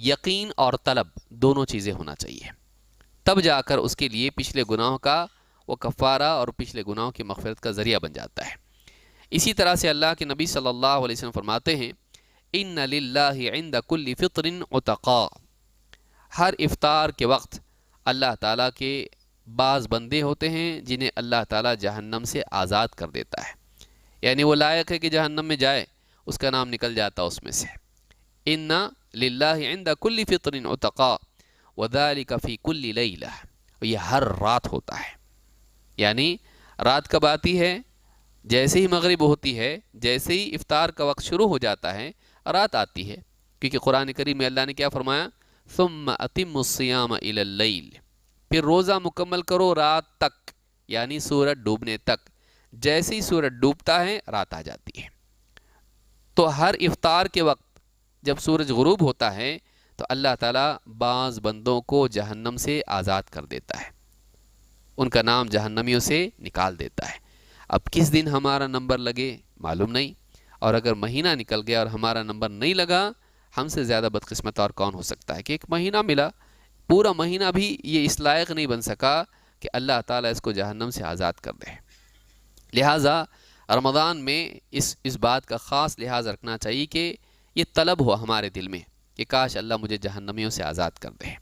یقین اور طلب دونوں چیزیں ہونا چاہیے، تب جا کر اس کے لیے پچھلے گناہوں کا وہ کفارہ اور پچھلے گناہوں کی مغفرت کا ذریعہ بن جاتا ہے۔ اسی طرح سے اللہ کے نبی صلی اللہ علیہ وسلم فرماتے ہیں ان للہ عند کل فطر عتقاء، ہر افطار کے وقت اللہ تعالیٰ کے بعض بندے ہوتے ہیں جنہیں اللہ تعالیٰ جہنم سے آزاد کر دیتا ہے، یعنی وہ لائق ہے کہ جہنم میں جائے، اس کا نام نکل جاتا اس میں سے۔ ان للہ عند کل فطر عتقاء وذلک فی کل لیلہ، یہ ہر رات ہوتا ہے، یعنی رات کب آتی ہے؟ جیسے ہی مغرب ہوتی ہے، جیسے ہی افطار کا وقت شروع ہو جاتا ہے رات آتی ہے، کیونکہ قرآن کریم میں اللہ نے کیا فرمایا؟ ثم اتم الصیام الی اللیل، پھر روزہ مکمل کرو رات تک، یعنی سورج ڈوبنے تک۔ جیسے ہی سورج ڈوبتا ہے رات آ جاتی ہے۔ تو ہر افطار کے وقت جب سورج غروب ہوتا ہے تو اللہ تعالیٰ بعض بندوں کو جہنم سے آزاد کر دیتا ہے، ان کا نام جہنمیوں سے نکال دیتا ہے۔ اب کس دن ہمارا نمبر لگے معلوم نہیں، اور اگر مہینہ نکل گیا اور ہمارا نمبر نہیں لگا، ہم سے زیادہ بدقسمت اور کون ہو سکتا ہے کہ ایک مہینہ ملا، پورا مہینہ بھی یہ اس لائق نہیں بن سکا کہ اللہ تعالیٰ اس کو جہنم سے آزاد کر دے۔ لہٰذا رمضان میں اس بات کا خاص لحاظ رکھنا چاہیے کہ یہ طلب ہوا ہمارے دل میں کہ کاش اللہ مجھے جہنمیوں سے آزاد کر دے۔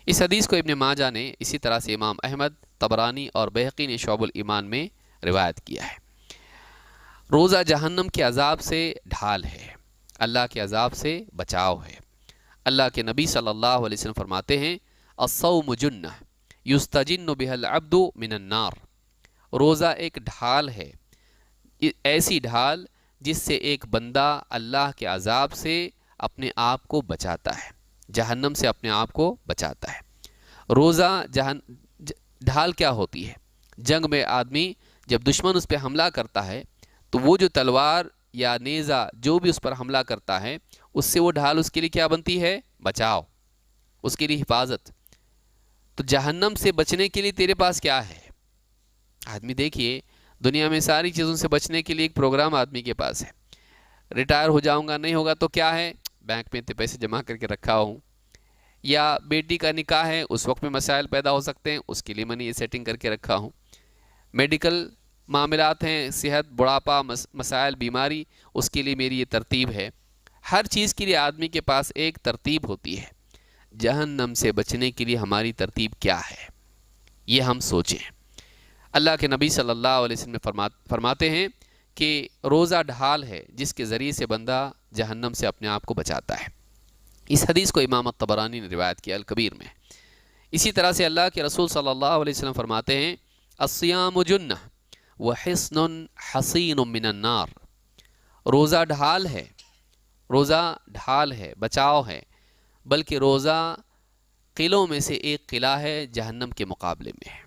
اس حدیث کو ابن ماجہ نے، اسی طرح سے امام احمد، طبرانی اور بہقی نے شعب الایمان میں روایت کیا ہے۔ روزہ جہنم کے عذاب سے ڈھال ہے، اللہ کے عذاب سے بچاؤ ہے۔ اللہ کے نبی صلی اللہ علیہ وسلم فرماتے ہیں الصوم جنہ یستجن بها العبد من النار، روزہ ایک ڈھال ہے، ایسی ڈھال جس سے ایک بندہ اللہ کے عذاب سے اپنے آپ کو بچاتا ہے، جہنم سے اپنے آپ کو بچاتا ہے۔ روزہ ڈھال کیا ہوتی ہے؟ جنگ میں آدمی جب دشمن اس پہ حملہ کرتا ہے تو وہ جو تلوار یا نیزہ جو بھی اس پر حملہ کرتا ہے، اس سے وہ ڈھال اس کے لیے کیا بنتی ہے؟ بچاؤ، اس کے لیے حفاظت۔ تو جہنم سے بچنے کے لیے تیرے پاس کیا ہے؟ آدمی دیکھیے دنیا میں ساری چیزوں سے بچنے کے لیے ایک پروگرام آدمی کے پاس ہے۔ ریٹائر ہو جاؤں گا، نہیں ہوگا تو کیا ہے؟ بینک میں اتنے پیسے جمع کر کے رکھا ہوں، یا بیٹی کا نکاح ہے اس وقت میں مسائل پیدا ہو سکتے ہیں، اس کے لیے میں نے یہ سیٹنگ کر کے رکھا ہوں۔ میڈیکل معاملات ہیں، صحت، بڑھاپا، مسائل، بیماری، اس کے لیے میری یہ ترتیب ہے۔ ہر چیز کے لیے آدمی کے پاس ایک ترتیب ہوتی ہے۔ جہنم سے بچنے کے لیے ہماری ترتیب کیا ہے؟ یہ ہم سوچیں۔ اللہ کے نبی صلی اللہ علیہ وسلم فرماتے ہیں کہ روزہ ڈھال ہے جس کے ذریعے سے بندہ جہنم سے اپنے آپ کو بچاتا ہے۔ اس حدیث کو امام طبرانی نے روایت کیا الکبیر میں۔ اسی طرح سے اللہ کے رسول صلی اللہ علیہ وسلم فرماتے ہیں الصیام جنہ وحصن حصین من النار، روزہ ڈھال ہے، روزہ ڈھال ہے، بچاؤ ہے، بلکہ روزہ قلعوں میں سے ایک قلعہ ہے جہنم کے مقابلے میں۔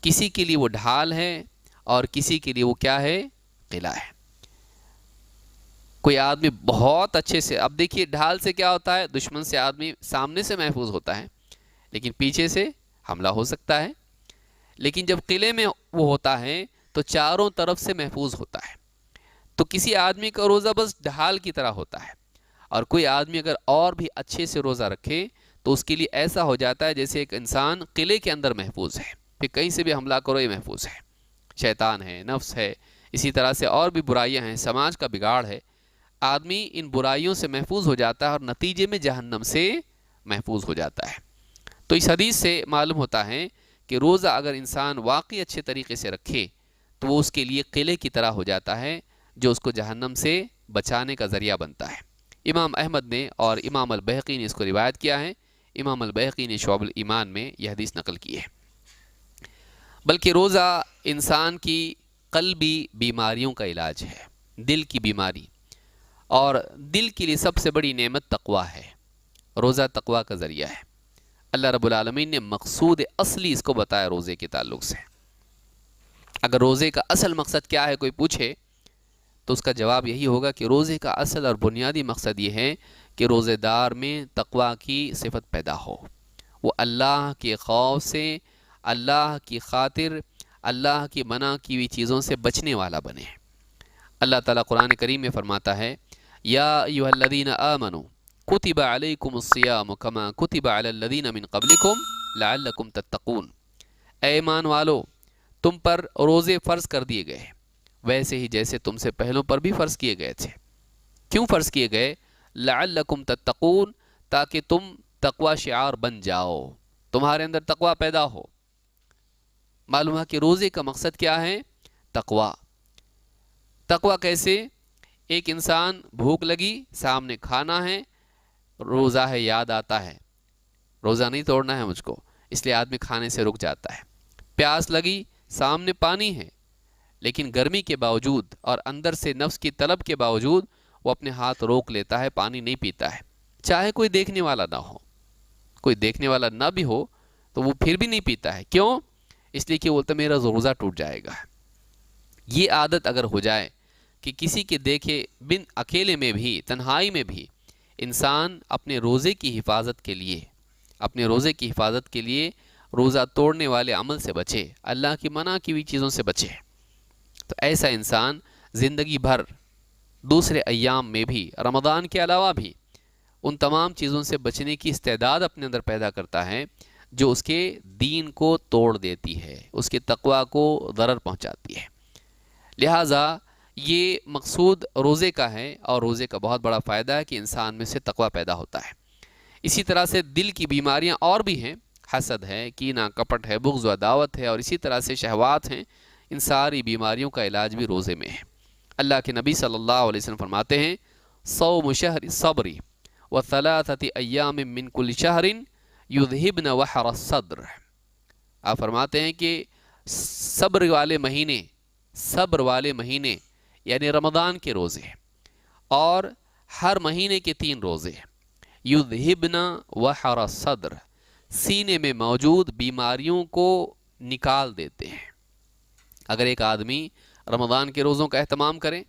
کسی کے لیے وہ ڈھال ہے اور کسی کے لیے وہ کیا ہے؟ قلعہ ہے۔ کوئی آدمی بہت اچھے سے، اب دیکھیے ڈھال سے کیا ہوتا ہے؟ دشمن سے آدمی سامنے سے محفوظ ہوتا ہے لیکن پیچھے سے حملہ ہو سکتا ہے، لیکن جب قلعے میں وہ ہوتا ہے تو چاروں طرف سے محفوظ ہوتا ہے۔ تو کسی آدمی کا روزہ بس ڈھال کی طرح ہوتا ہے، اور کوئی آدمی اگر اور بھی اچھے سے روزہ رکھے تو اس کے لیے ایسا ہو جاتا ہے جیسے ایک انسان قلعے کے اندر محفوظ ہے، پھر کہیں سے بھی حملہ کرو یہ محفوظ ہے۔ شیطان ہے، نفس ہے، اسی طرح سے اور بھی برائیاں ہیں، سماج کا بگاڑ ہے، آدمی ان برائیوں سے محفوظ ہو جاتا ہے اور نتیجے میں جہنم سے محفوظ ہو جاتا ہے۔ تو اس حدیث سے معلوم ہوتا ہے کہ روزہ اگر انسان واقعی اچھے طریقے سے رکھے تو وہ اس کے لیے قلعے کی طرح ہو جاتا ہے جو اس کو جہنم سے بچانے کا ذریعہ بنتا ہے۔ امام احمد نے اور امام البہقی نے اس کو روایت کیا ہے، امام البہقی نے شعب الایمان میں یہ حدیث نقل کی ہے۔ بلکہ روزہ انسان کی قلبی بیماریوں کا علاج ہے، دل کی بیماری، اور دل کے لیے سب سے بڑی نعمت تقویٰ ہے۔ روزہ تقویٰ کا ذریعہ ہے۔ اللہ رب العالمین نے مقصود اصلی اس کو بتایا روزے کے تعلق سے۔ اگر روزے کا اصل مقصد کیا ہے کوئی پوچھے تو اس کا جواب یہی ہوگا کہ روزے کا اصل اور بنیادی مقصد یہ ہے کہ روزے دار میں تقویٰ کی صفت پیدا ہو، وہ اللہ کے خوف سے، اللہ کی خاطر، اللہ کی منع کی ہوئی چیزوں سے بچنے والا بنے۔ اللہ تعالیٰ قرآن کریم میں فرماتا ہے یا ایھا الذین آمنوا کتب علیکم الصیام کما کتب علی الذین من قبلکم لعلکم تتقون، اے ایمان والو تم پر روزے فرض کر دیے گئے ویسے ہی جیسے تم سے پہلوں پر بھی فرض کیے گئے تھے۔ کیوں فرض کیے گئے؟ لعلکم تتقون، تاکہ تم تقوی شعار بن جاؤ، تمہارے اندر تقوی پیدا ہو۔ معلوم ہے کہ روزے کا مقصد کیا ہے؟ تقوی۔ تقوی کیسے؟ ایک انسان بھوک لگی، سامنے کھانا ہے، روزہ ہے، یاد آتا ہے روزہ نہیں توڑنا ہے مجھ کو، اس لیے آدمی کھانے سے رک جاتا ہے۔ پیاس لگی، سامنے پانی ہے، لیکن گرمی کے باوجود اور اندر سے نفس کی طلب کے باوجود وہ اپنے ہاتھ روک لیتا ہے، پانی نہیں پیتا ہے، چاہے کوئی دیکھنے والا نہ ہو۔ کوئی دیکھنے والا نہ بھی ہو تو وہ پھر بھی نہیں پیتا ہے۔ کیوں؟ اس لیے کہ وہ بولتا میرا روزہ ٹوٹ جائے گا۔ یہ عادت اگر ہو جائے کہ کسی کے دیکھے بن اکیلے میں بھی، تنہائی میں بھی انسان اپنے روزے کی حفاظت کے لیے، اپنے روزے کی حفاظت کے لیے روزہ توڑنے والے عمل سے بچے، اللہ کی منع کی ہوئی چیزوں سے بچے، تو ایسا انسان زندگی بھر دوسرے ایام میں بھی، رمضان کے علاوہ بھی، ان تمام چیزوں سے بچنے کی استعداد اپنے اندر پیدا کرتا ہے جو اس کے دین کو توڑ دیتی ہے، اس کے تقویٰ کو ضرر پہنچاتی ہے۔ لہٰذا یہ مقصود روزے کا ہے، اور روزے کا بہت بڑا فائدہ ہے کہ انسان میں سے تقویٰ پیدا ہوتا ہے۔ اسی طرح سے دل کی بیماریاں اور بھی ہیں، حسد ہے، کینہ کپٹ ہے، بغض و عداوت ہے، اور اسی طرح سے شہوات ہیں۔ ان ساری بیماریوں کا علاج بھی روزے میں ہے۔ اللہ کے نبی صلی اللہ علیہ وسلم فرماتے ہیں صوم شہر الصبر وثلاثة ایام من کل شہر یذہبن وحر الصدر۔ آپ فرماتے ہیں کہ صبر والے مہینے یعنی رمضان کے روزے اور ہر مہینے کے 3 روزے، یذہبن وحر الصدر، سینے میں موجود بیماریوں کو نکال دیتے ہیں۔ اگر ایک آدمی رمضان کے روزوں کا اہتمام کرے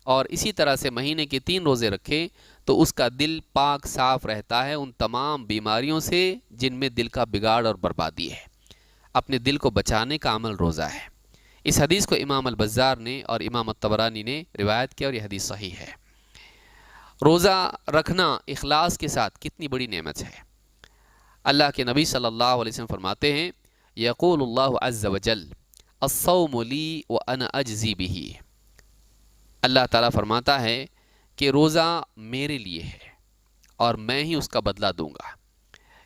اور اسی طرح سے مہینے کے 3 روزے رکھے تو اس کا دل پاک صاف رہتا ہے ان تمام بیماریوں سے جن میں دل کا بگاڑ اور بربادی ہے۔ اپنے دل کو بچانے کا عمل روزہ ہے۔ اس حدیث کو امام البزار نے اور امام الطبرانی نے روایت کیا، اور یہ حدیث صحیح ہے۔ روزہ رکھنا اخلاص کے ساتھ کتنی بڑی نعمت ہے۔ اللہ کے نبی صلی اللہ علیہ وسلم فرماتے ہیں یقول اللہ عز وجل الصوم لی وانا اجزی بہ، اللہ تعالیٰ فرماتا ہے کہ روزہ میرے لیے ہے اور میں ہی اس کا بدلہ دوں گا۔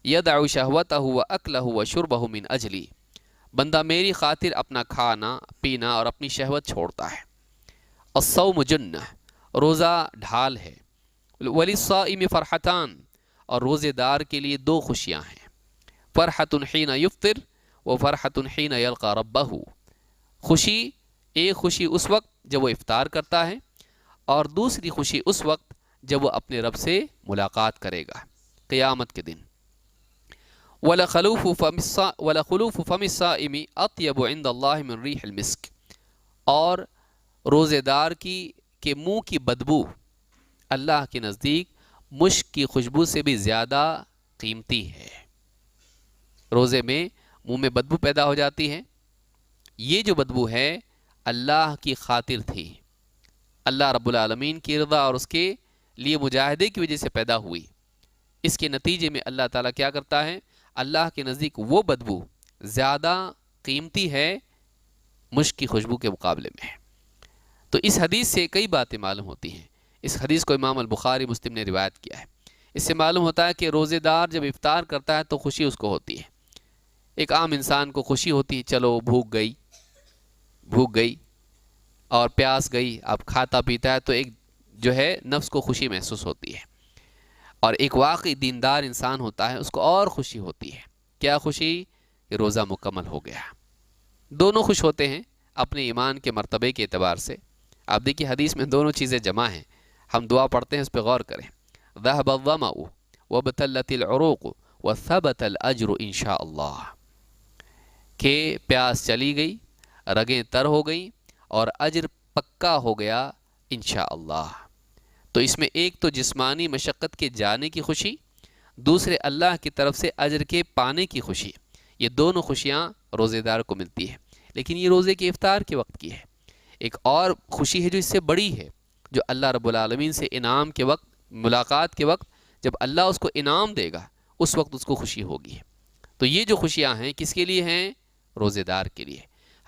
یدع شہوتہ واکلہ وشربہ من اجلی، بندہ میری خاطر اپنا کھانا پینا اور اپنی شہوت چھوڑتا ہے۔ الصوم جنہ، روزہ ڈھال ہے۔ وللصائم فرحتان، اور روزے دار کے لیے 2 خوشیاں ہیں، فرحۃ حین یفطر و فرحۃ حین یلقی ربہ، ایک خوشی اس وقت جب وہ افطار کرتا ہے، اور دوسری خوشی اس وقت جب وہ اپنے رب سے ملاقات کرے گا قیامت کے دن۔ وَلَخُلُوفُ فَمِ الصَّائِمِ أَطْيَبُ عِنْدَ اللَّهِ مِنْ رِيحِ الْمِسْكِ، اور روزے دار کے منہ کی بدبو اللہ کے نزدیک مشک کی خوشبو سے بھی زیادہ قیمتی ہے۔ روزے میں منہ میں بدبو پیدا ہو جاتی ہے، یہ جو بدبو ہے اللہ کی خاطر تھی، اللہ رب العالمین کی رضا اور اس کے لیے مجاہدے کی وجہ سے پیدا ہوئی۔ اس کے نتیجے میں اللہ تعالیٰ کیا کرتا ہے؟ اللہ کے نزدیک وہ بدبو زیادہ قیمتی ہے مشک کی خوشبو کے مقابلے میں۔ تو اس حدیث سے کئی باتیں معلوم ہوتی ہیں۔ اس حدیث کو امام البخاری مسلم نے روایت کیا ہے۔ اس سے معلوم ہوتا ہے کہ روزے دار جب افطار کرتا ہے تو خوشی اس کو ہوتی ہے۔ ایک عام انسان کو خوشی ہوتی ہے چلو بھوک گئی اور پیاس گئی، اب کھاتا پیتا ہے تو ایک جو ہے نفس کو خوشی محسوس ہوتی ہے، اور ایک واقعی دیندار انسان ہوتا ہے اس کو اور خوشی ہوتی ہے۔ کیا خوشی؟ کہ روزہ مکمل ہو گیا، دونوں خوش ہوتے ہیں اپنے ایمان کے مرتبے کے اعتبار سے۔ آپ دیکھیے حدیث میں دونوں چیزیں جمع ہیں، ہم دعا پڑھتے ہیں اس پہ غور کریں۔ ذهب الظمأ وابتلت العروق وثبت الاجر ان شاء اللہ، کہ پیاس چلی گئی، رگیں تر ہو گئیں اور اجر پکا ہو گیا انشاءاللہ۔ تو اس میں ایک تو جسمانی مشقت کے جانے کی خوشی، دوسرے اللہ کی طرف سے اجر کے پانے کی خوشی، یہ دونوں خوشیاں روزے دار کو ملتی ہے۔ لیکن یہ روزے کے افطار کے وقت کی ہے۔ ایک اور خوشی ہے جو اس سے بڑی ہے، جو اللہ رب العالمین سے انعام کے وقت، ملاقات کے وقت، جب اللہ اس کو انعام دے گا اس وقت اس کو خوشی ہوگی۔ تو یہ جو خوشیاں ہیں کس کے لیے ہیں؟ روزے دار کے لیے۔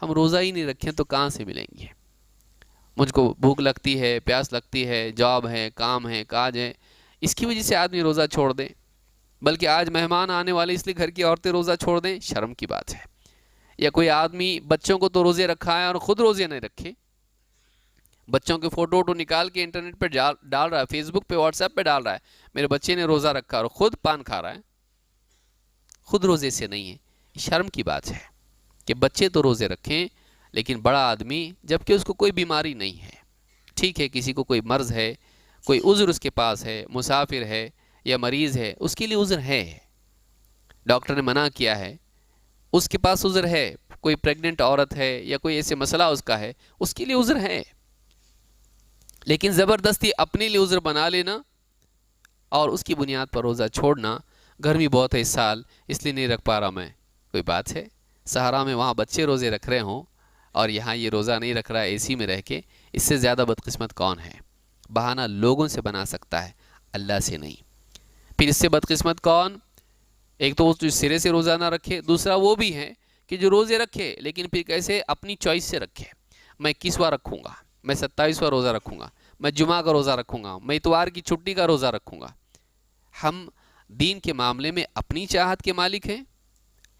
ہم روزہ ہی نہیں رکھیں تو کہاں سے ملیں گے؟ مجھ کو بھوک لگتی ہے، پیاس لگتی ہے، جاب ہے، کام ہے، کاج ہے، اس کی وجہ سے آدمی روزہ چھوڑ دیں، بلکہ آج مہمان آنے والے اس لیے گھر کی عورتیں روزہ چھوڑ دیں، شرم کی بات ہے۔ یا کوئی آدمی بچوں کو تو روزے رکھا ہے اور خود روزے نہیں رکھے، بچوں کے فوٹو ووٹو نکال کے انٹرنیٹ پہ ڈال رہا ہے، فیس بک پہ، واٹس ایپ پہ ڈال رہا ہے میرے بچے نے روزہ رکھا، اور خود پان کھا رہا ہے، خود روزے سے نہیں ہے۔ شرم کی بات ہے کہ بچے تو روزے رکھیں لیکن بڑا آدمی جبکہ اس کو کوئی بیماری نہیں ہے، ٹھیک ہے کسی کو کوئی مرض ہے، کوئی عذر اس کے پاس ہے، مسافر ہے یا مریض ہے، اس کے لیے عذر ہے، ڈاکٹر نے منع کیا ہے، اس کے پاس عذر ہے، کوئی پریگننٹ عورت ہے یا کوئی ایسے مسئلہ اس کا ہے، اس کے لیے عذر ہے۔ لیکن زبردستی اپنے لیے عذر بنا لینا اور اس کی بنیاد پر روزہ چھوڑنا، گرمی بہت ہے اس سال اس لیے نہیں رکھ پا رہا میں، کوئی بات ہے؟ صحرا میں وہاں بچے روزے رکھ رہے ہوں اور یہاں یہ روزہ نہیں رکھ رہا ہے اے سی میں رہ کے، اس سے زیادہ بدقسمت کون ہے؟ بہانہ لوگوں سے بنا سکتا ہے، اللہ سے نہیں۔ پھر اس سے بدقسمت کون؟ ایک تو وہ جو سرے سے روزہ نہ رکھے، دوسرا وہ بھی ہے کہ جو روزے رکھے لیکن پھر کیسے اپنی چوائس سے رکھے، میں 21واں رکھوں گا، میں 27واں روزہ رکھوں گا، میں جمعہ کا روزہ رکھوں گا، میں اتوار کی چھٹی کا روزہ رکھوں گا۔ ہم دین کے معاملے میں اپنی چاہت کے مالک ہیں،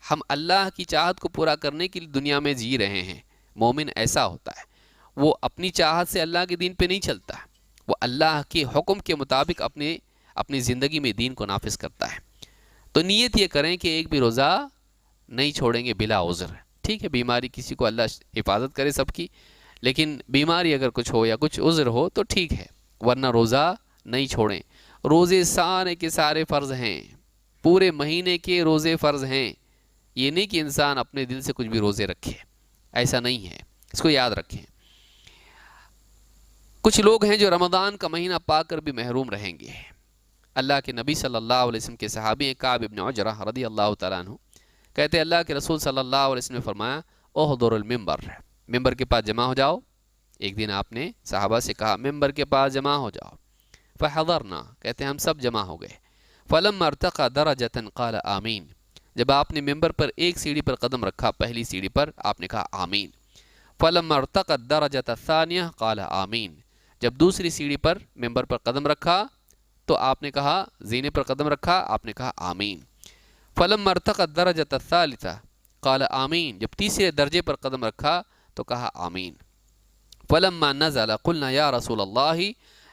ہم اللہ کی چاہت کو پورا کرنے کے لیے دنیا میں جی رہے ہیں۔ مومن ایسا ہوتا ہے، وہ اپنی چاہت سے اللہ کے دین پہ نہیں چلتا، وہ اللہ کے حکم کے مطابق اپنی زندگی میں دین کو نافذ کرتا ہے۔ تو نیت یہ کریں کہ ایک بھی روزہ نہیں چھوڑیں گے بلا عذر، ٹھیک ہے بیماری کسی کو اللہ حفاظت کرے سب کی، لیکن بیماری اگر کچھ ہو یا کچھ عذر ہو تو ٹھیک ہے، ورنہ روزہ نہیں چھوڑیں۔ روزے سارے کے سارے فرض ہیں، پورے مہینے کے روزے فرض ہیں، یہ نہیں کہ انسان اپنے دل سے کچھ بھی روزے رکھے، ایسا نہیں ہے، اس کو یاد رکھیں۔ کچھ لوگ ہیں جو رمضان کا مہینہ پا کر بھی محروم رہیں گے۔ اللہ کے نبی صلی اللہ علیہ وسلم کے صحابی کعب بن عجرہ رضی اللہ تعالیٰ عنہ کہتے ہیں اللہ کے رسول صلی اللہ علیہ وسلم نے فرمایا احضر المنبر، ممبر کے پاس جمع ہو جاؤ۔ ایک دن آپ نے صحابہ سے کہا ممبر کے پاس جمع ہو جاؤ، فحضرنا، کہتے ہیں ہم سب جمع ہو گئے۔ فلما ارتقى درجة قال آمین، جب آپ نے ممبر پر ایک سیڑھی پر قدم رکھا، پہلی سیڑھی پر آپ نے کہا آمین۔ فلما ارتقى الدرجة الثانية قال آمین، جب دوسری سیڑھی پر ممبر پر قدم رکھا تو آپ نے کہا، زینے پر قدم رکھا آپ نے کہا آمین۔ فلما ارتقى الدرجة الثالثة قال آمین، جب تیسرے درجے پر قدم رکھا تو کہا آمین۔ فلما نزل قلنا یا رسول اللہ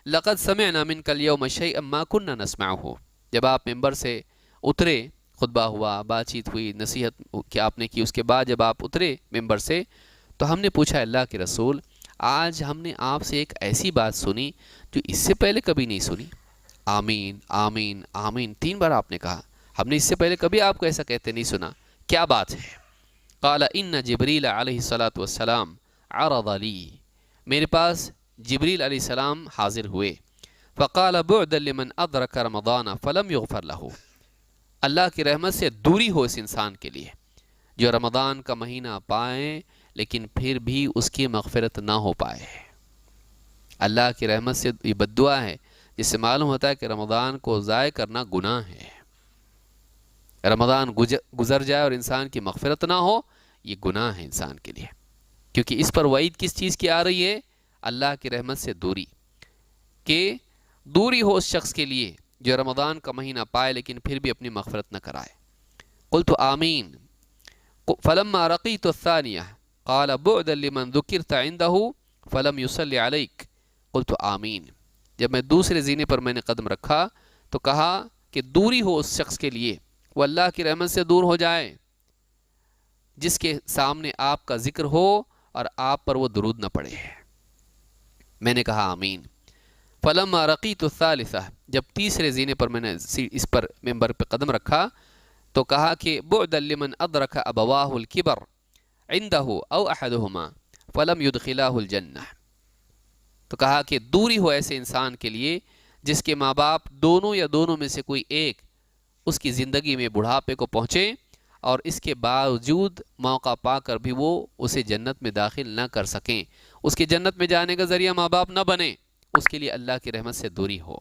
لقد سمعنا منك اليوم شيئا ما كنا نسمعه، جب آپ ممبر سے اترے، خطبہ ہوا، بات چیت ہوئی، نصیحت کہ آپ نے کی، اس کے بعد جب آپ اترے ممبر سے تو ہم نے پوچھا اللہ کے رسول آج ہم نے آپ سے ایک ایسی بات سنی جو اس سے پہلے کبھی نہیں سنی۔ آمین آمین آمین 3 بار آپ نے کہا، ہم نے اس سے پہلے کبھی آپ کو ایسا کہتے نہیں سنا، کیا بات ہے؟ قال ان جبریل علیہ الصلاۃ والسلام عرض لی، میرے پاس جبریل علیہ السلام حاضر ہوئے، فقال بعدا لمن ادرک رمضان فلم یغفر له، اللہ کی رحمت سے دوری ہو اس انسان کے لیے جو رمضان کا مہینہ پائیں لیکن پھر بھی اس کی مغفرت نہ ہو پائے۔ اللہ کی رحمت سے یہ بد دعا ہے، جس سے معلوم ہوتا ہے کہ رمضان کو ضائع کرنا گناہ ہے۔ رمضان گزر جائے اور انسان کی مغفرت نہ ہو، یہ گناہ ہے انسان کے لیے، کیونکہ اس پر وعید کس چیز کی آ رہی ہے؟ اللہ کی رحمت سے دوری، کہ دوری ہو اس شخص کے لیے جو رمضان کا مہینہ پائے لیکن پھر بھی اپنی مغفرت نہ کرائے۔ قلت آمین فلما رقیت الثانیہ قال بعدا لمن ذکرت عنده فلم يصلی علیک، قلت آمین، جب میں دوسرے زینے پر میں نے قدم رکھا تو کہا کہ دوری ہو اس شخص کے لیے وہ اللہ کی رحمت سے دور ہو جائے جس کے سامنے آپ کا ذکر ہو اور آپ پر وہ درود نہ پڑے۔ میں نے کہا آمین۔ فلما رقیت الثالثہ، جب تیسرے زینے پر میں نے اس پر ممبر پہ قدم رکھا تو کہا کہ بعدا لمن ادرک ابواہ الکبر عنده او احدهما فلم يدخلاه الجنہ، تو کہا کہ دوری ہو ایسے انسان کے لیے جس کے ماں باپ دونوں یا دونوں میں سے کوئی ایک اس کی زندگی میں بڑھاپے کو پہنچے اور اس کے باوجود موقع پا کر بھی وہ اسے جنت میں داخل نہ کر سکیں، اس کے جنت میں جانے کا ذریعہ ماں باپ نہ بنے، اس کے لیے اللہ کی رحمت سے دوری ہو۔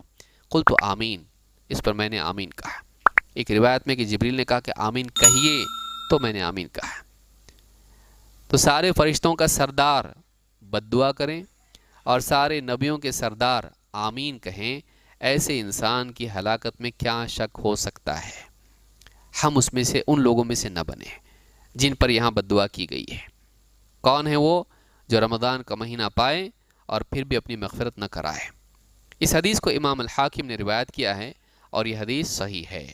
قلت آمین، اس پر میں نے آمین کہا۔ ایک روایت میں کہ جبریل نے کہا کہ آمین کہیے، تو میں نے آمین کہا۔ تو سارے فرشتوں کا سردار بد دعا کریں اور سارے نبیوں کے سردار آمین کہیں، ایسے انسان کی ہلاکت میں کیا شک ہو سکتا ہے؟ ہم اس میں سے، ان لوگوں میں سے نہ بنیں جن پر یہاں بد دعا کی گئی ہے۔ کون ہے وہ؟ جو رمضان کا مہینہ پائے اور پھر بھی اپنی مغفرت نہ کرائے۔ اس حدیث کو امام الحاکم نے روایت کیا ہے اور یہ حدیث صحیح ہے۔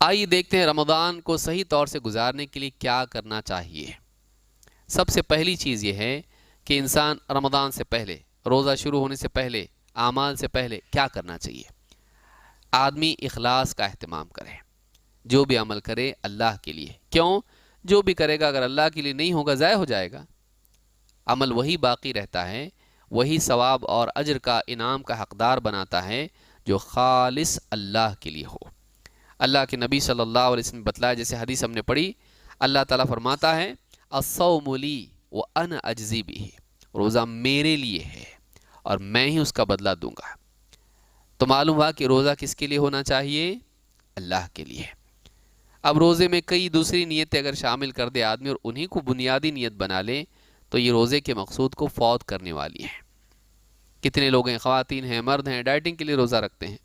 آئیے دیکھتے ہیں رمضان کو صحیح طور سے گزارنے کے لیے کیا کرنا چاہیے۔ سب سے پہلی چیز یہ ہے کہ انسان رمضان سے پہلے، روزہ شروع ہونے سے پہلے، اعمال سے پہلے کیا کرنا چاہیے؟ آدمی اخلاص کا اہتمام کرے، جو بھی عمل کرے اللہ کے لیے۔ کیوں؟ جو بھی کرے گا اگر اللہ کے لیے نہیں ہوگا ضائع ہو جائے گا۔ عمل وہی باقی رہتا ہے، وہی ثواب اور اجر کا انعام کا حقدار بناتا ہے جو خالص اللہ کے لیے ہو۔ اللہ کے نبی صلی اللہ علیہ وسلم نے بتلایا، جیسے حدیث ہم نے پڑھی، اللہ تعالیٰ فرماتا ہے الصوم لی وانا اجزی بہ، روزہ میرے لیے ہے اور میں ہی اس کا بدلہ دوں گا۔ تو معلوم ہوا کہ روزہ کس کے لیے ہونا چاہیے؟ اللہ کے لیے۔ اب روزے میں کئی دوسری نیتیں اگر شامل کر دے آدمی اور انہی کو بنیادی نیت بنا لے تو یہ روزے کے مقصود کو فوت کرنے والی ہے۔ کتنے لوگ ہیں، خواتین ہیں، مرد ہیں، ڈائٹنگ کے لیے روزہ رکھتے ہیں،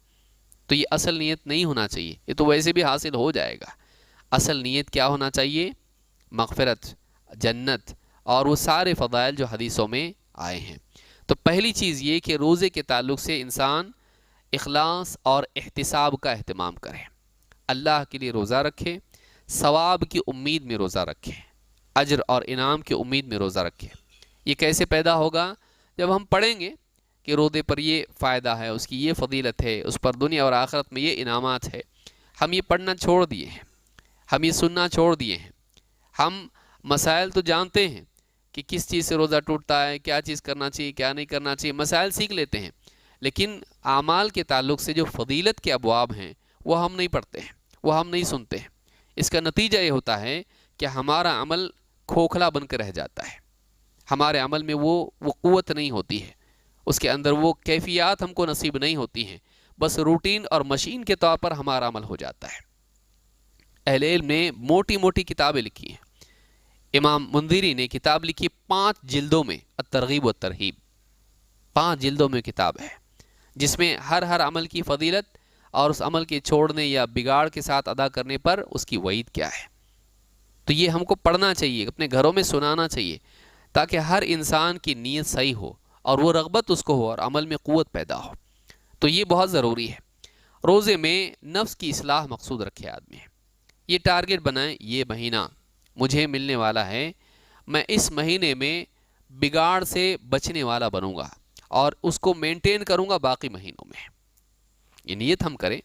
تو یہ اصل نیت نہیں ہونا چاہیے، یہ تو ویسے بھی حاصل ہو جائے گا۔ اصل نیت کیا ہونا چاہیے؟ مغفرت، جنت اور وہ سارے فضائل جو حدیثوں میں آئے ہیں۔ تو پہلی چیز یہ کہ روزے کے تعلق سے انسان اخلاص اور احتساب کا اہتمام کرے، اللہ کے لیے روزہ رکھے، ثواب کی امید میں روزہ رکھے، اجر اور انعام کی امید میں روزہ رکھے۔ یہ کیسے پیدا ہوگا؟ جب ہم پڑھیں گے کہ روزے پر یہ فائدہ ہے، اس کی یہ فضیلت ہے، اس پر دنیا اور آخرت میں یہ انعامات ہے۔ ہم یہ پڑھنا چھوڑ دیے ہیں، ہم یہ سننا چھوڑ دیے ہیں۔ ہم مسائل تو جانتے ہیں کہ کس چیز سے روزہ ٹوٹتا ہے، کیا چیز کرنا چاہیے، کیا نہیں کرنا چاہیے، مسائل سیکھ لیتے ہیں، لیکن اعمال کے تعلق سے جو فضیلت کے ابواب ہیں وہ ہم نہیں پڑھتے ہیں، وہ ہم نہیں سنتے ہیں۔ اس کا نتیجہ یہ ہوتا ہے کہ ہمارا عمل کھوکھلا بن کر رہ جاتا ہے، ہمارے عمل میں وہ قوت نہیں ہوتی ہے، اس کے اندر وہ کیفیات ہم کو نصیب نہیں ہوتی ہیں، بس روٹین اور مشین کے طور پر ہمارا عمل ہو جاتا ہے۔ اہل علم نے موٹی موٹی کتابیں لکھی ہیں۔ امام منذری نے کتاب لکھی 5 جلدوں میں، الترغیب والترہیب، 5 جلدوں میں کتاب ہے جس میں ہر عمل کی فضیلت اور اس عمل کے چھوڑنے یا بگاڑ کے ساتھ ادا کرنے پر اس کی وعید کیا ہے۔ تو یہ ہم کو پڑھنا چاہیے، اپنے گھروں میں سنانا چاہیے، تاکہ ہر انسان کی نیت صحیح ہو اور وہ رغبت اس کو ہو اور عمل میں قوت پیدا ہو۔ تو یہ بہت ضروری ہے۔ روزے میں نفس کی اصلاح مقصود رکھے آدمی، یہ ٹارگٹ بنائیں، یہ مہینہ مجھے ملنے والا ہے، میں اس مہینے میں بگاڑ سے بچنے والا بنوں گا اور اس کو مینٹین کروں گا باقی مہینوں میں۔ یہ نیت ہم کریں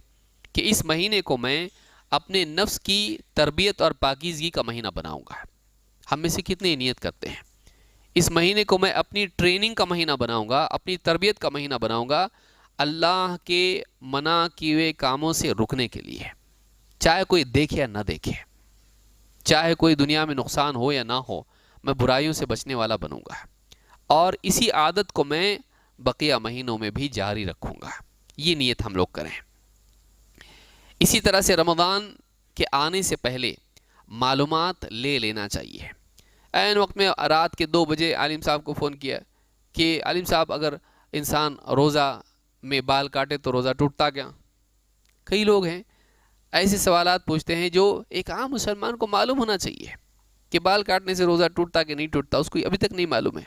کہ اس مہینے کو میں اپنے نفس کی تربیت اور پاکیزگی کا مہینہ بناؤں گا۔ ہم میں سے کتنے نیت کرتے ہیں اس مہینے کو میں اپنی ٹریننگ کا مہینہ بناؤں گا، اپنی تربیت کا مہینہ بناؤں گا، اللہ کے منع کیے ہوئے کاموں سے رکنے کے لیے، چاہے کوئی دیکھے یا نہ دیکھے، چاہے کوئی دنیا میں نقصان ہو یا نہ ہو، میں برائیوں سے بچنے والا بنوں گا، اور اسی عادت کو میں بقیہ مہینوں میں بھی جاری رکھوں گا۔ یہ نیت ہم لوگ کریں۔ اسی طرح سے رمضان کے آنے سے پہلے معلومات لے لینا چاہیے۔ عین وقت میں رات کے 2 بجے عالم صاحب کو فون کیا کہ عالم صاحب اگر انسان روزہ میں بال کاٹے تو روزہ ٹوٹتا کیا؟ کئی لوگ ہیں ایسے سوالات پوچھتے ہیں جو ایک عام مسلمان کو معلوم ہونا چاہیے کہ بال کاٹنے سے روزہ ٹوٹتا کہ نہیں ٹوٹتا، اس کو ابھی تک نہیں معلوم ہے۔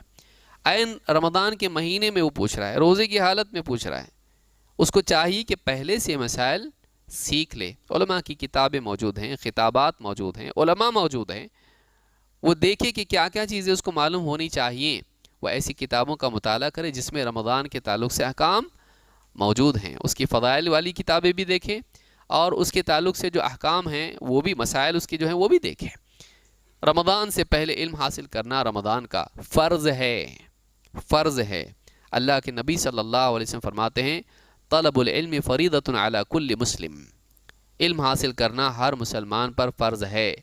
عین رمضان کے مہینے میں وہ پوچھ رہا ہے، روزے کی حالت میں پوچھ رہا ہے۔ اس کو چاہیے کہ پہلے سے مسائل سیکھ لے. علماء کی کتابیں موجود ہیں، خطابات موجود ہیں، علماء موجود ہیں، وہ دیکھے کہ کیا کیا چیزیں اس کو معلوم ہونی چاہیے. وہ ایسی کتابوں کا مطالعہ کرے جس میں رمضان کے تعلق سے احکام موجود ہیں. اس کی فضائل والی کتابیں بھی دیکھیں اور اس کے تعلق سے جو احکام ہیں وہ بھی، مسائل اس کے جو ہیں وہ بھی دیکھیں. رمضان سے پہلے علم حاصل کرنا رمضان کا فرض ہے، فرض ہے. اللہ کے نبی صلی اللہ علیہ وسلم فرماتے ہیں طلب العلم فریضۃ علی کل مسلم. علم حاصل کرنا ہر مسلمان پر فرض ہے.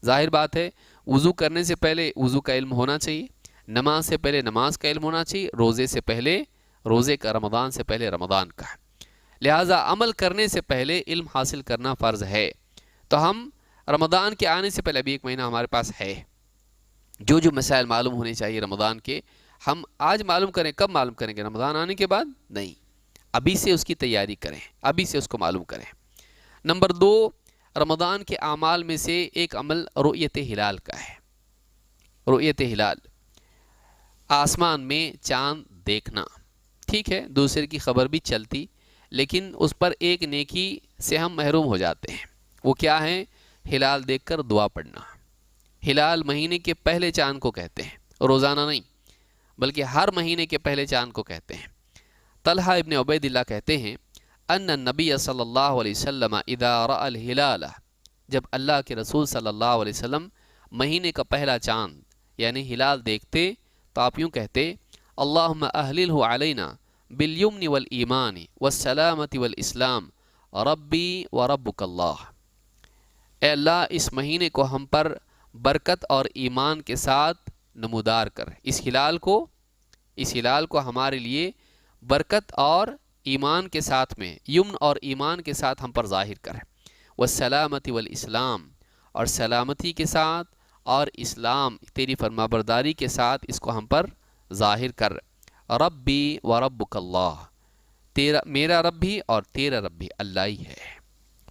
ظاہر بات ہے وضو کرنے سے پہلے وضو کا علم ہونا چاہیے، نماز سے پہلے نماز کا علم ہونا چاہیے، روزے سے پہلے روزے کا، رمضان سے پہلے رمضان کا. لہٰذا عمل کرنے سے پہلے علم حاصل کرنا فرض ہے. تو ہم رمضان کے آنے سے پہلے ابھی ایک مہینہ ہمارے پاس ہے، جو جو مسائل معلوم ہونے چاہیے رمضان کے ہم آج معلوم کریں. کب معلوم کریں گے؟ رمضان آنے کے بعد نہیں، ابھی سے اس کی تیاری کریں، ابھی سے اس کو معلوم کریں. نمبر 2، رمضان کے اعمال میں سے ایک عمل رؤیت ہلال کا ہے. رؤیت ہلال، آسمان میں چاند دیکھنا. ٹھیک ہے، دوسرے کی خبر بھی چلتی، لیکن اس پر ایک نیکی سے ہم محروم ہو جاتے ہیں. وہ کیا ہے؟ ہلال دیکھ کر دعا پڑھنا. ہلال مہینے کے پہلے چاند کو کہتے ہیں، روزانہ نہیں بلکہ ہر مہینے کے پہلے چاند کو کہتے ہیں. طلحہ ابن عبید اللہ کہتے ہیں ان النبی صلی اللہ علیہ وسلم اذا رأى الہلال، جب اللہ کے رسول صلی اللہ علیہ وسلم مہینے کا پہلا چاند یعنی ہلال دیکھتے تو آپ یوں کہتے اللہم اہللہ علینا بالیمن والایمان والسلامت والاسلام ربی وربک اللہ. اے اللہ اس مہینے کو ہم پر برکت اور ایمان کے ساتھ نمودار کر. اس ہلال کو ہمارے لیے برکت اور ایمان کے ساتھ میں، یمن اور ایمان کے ساتھ ہم پر ظاہر کر. والسلامت والاسلام، اور سلامتی کے ساتھ اور اسلام تیری فرمانبرداری کے ساتھ اس کو ہم پر ظاہر کر. ربی وربک اللہ، تیرا میرا رب بھی اور تیرا رب بھی اللہ ہی ہے.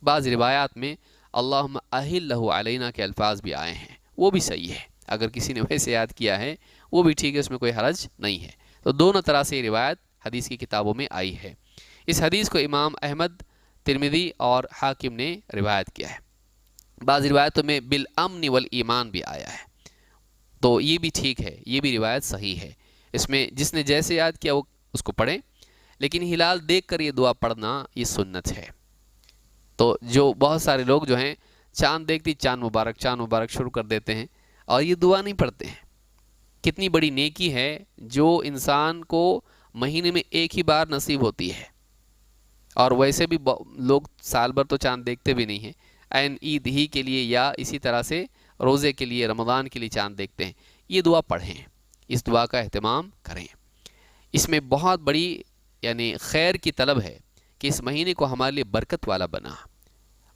بعض روایات میں اللہم اہلہ علینا کے الفاظ بھی آئے ہیں، وہ بھی صحیح ہے. اگر کسی نے ویسے یاد کیا ہے وہ بھی ٹھیک ہے، اس میں کوئی حرج نہیں ہے. تو دونوں طرح سے یہ روایت حدیث کی کتابوں میں آئی ہے. اس حدیث کو امام احمد، ترمذی اور حاکم نے روایت کیا ہے. بعض روایتوں میں بالامن والایمان بھی آیا ہے، تو یہ بھی ٹھیک ہے، یہ بھی روایت صحیح ہے. اس میں جس نے جیسے یاد کیا وہ اس کو پڑھیں، لیکن ہلال دیکھ کر یہ دعا پڑھنا یہ سنت ہے. تو جو بہت سارے لوگ جو ہیں چاند دیکھتی چاند مبارک شروع کر دیتے ہیں اور یہ دعا نہیں پڑھتے ہیں. کتنی بڑی نیکی ہے جو انسان کو مہینے میں ایک ہی بار نصیب ہوتی ہے. اور ویسے بھی لوگ سال بھر تو چاند دیکھتے بھی نہیں ہیں، عین عید ہی کے لیے یا اسی طرح سے روزے کے لیے، رمضان کے لیے چاند دیکھتے ہیں. یہ دعا پڑھیں، اس دعا کا اہتمام کریں. اس میں بہت بڑی یعنی خیر کی طلب ہے کہ اس مہینے کو ہمارے لیے برکت والا بنا،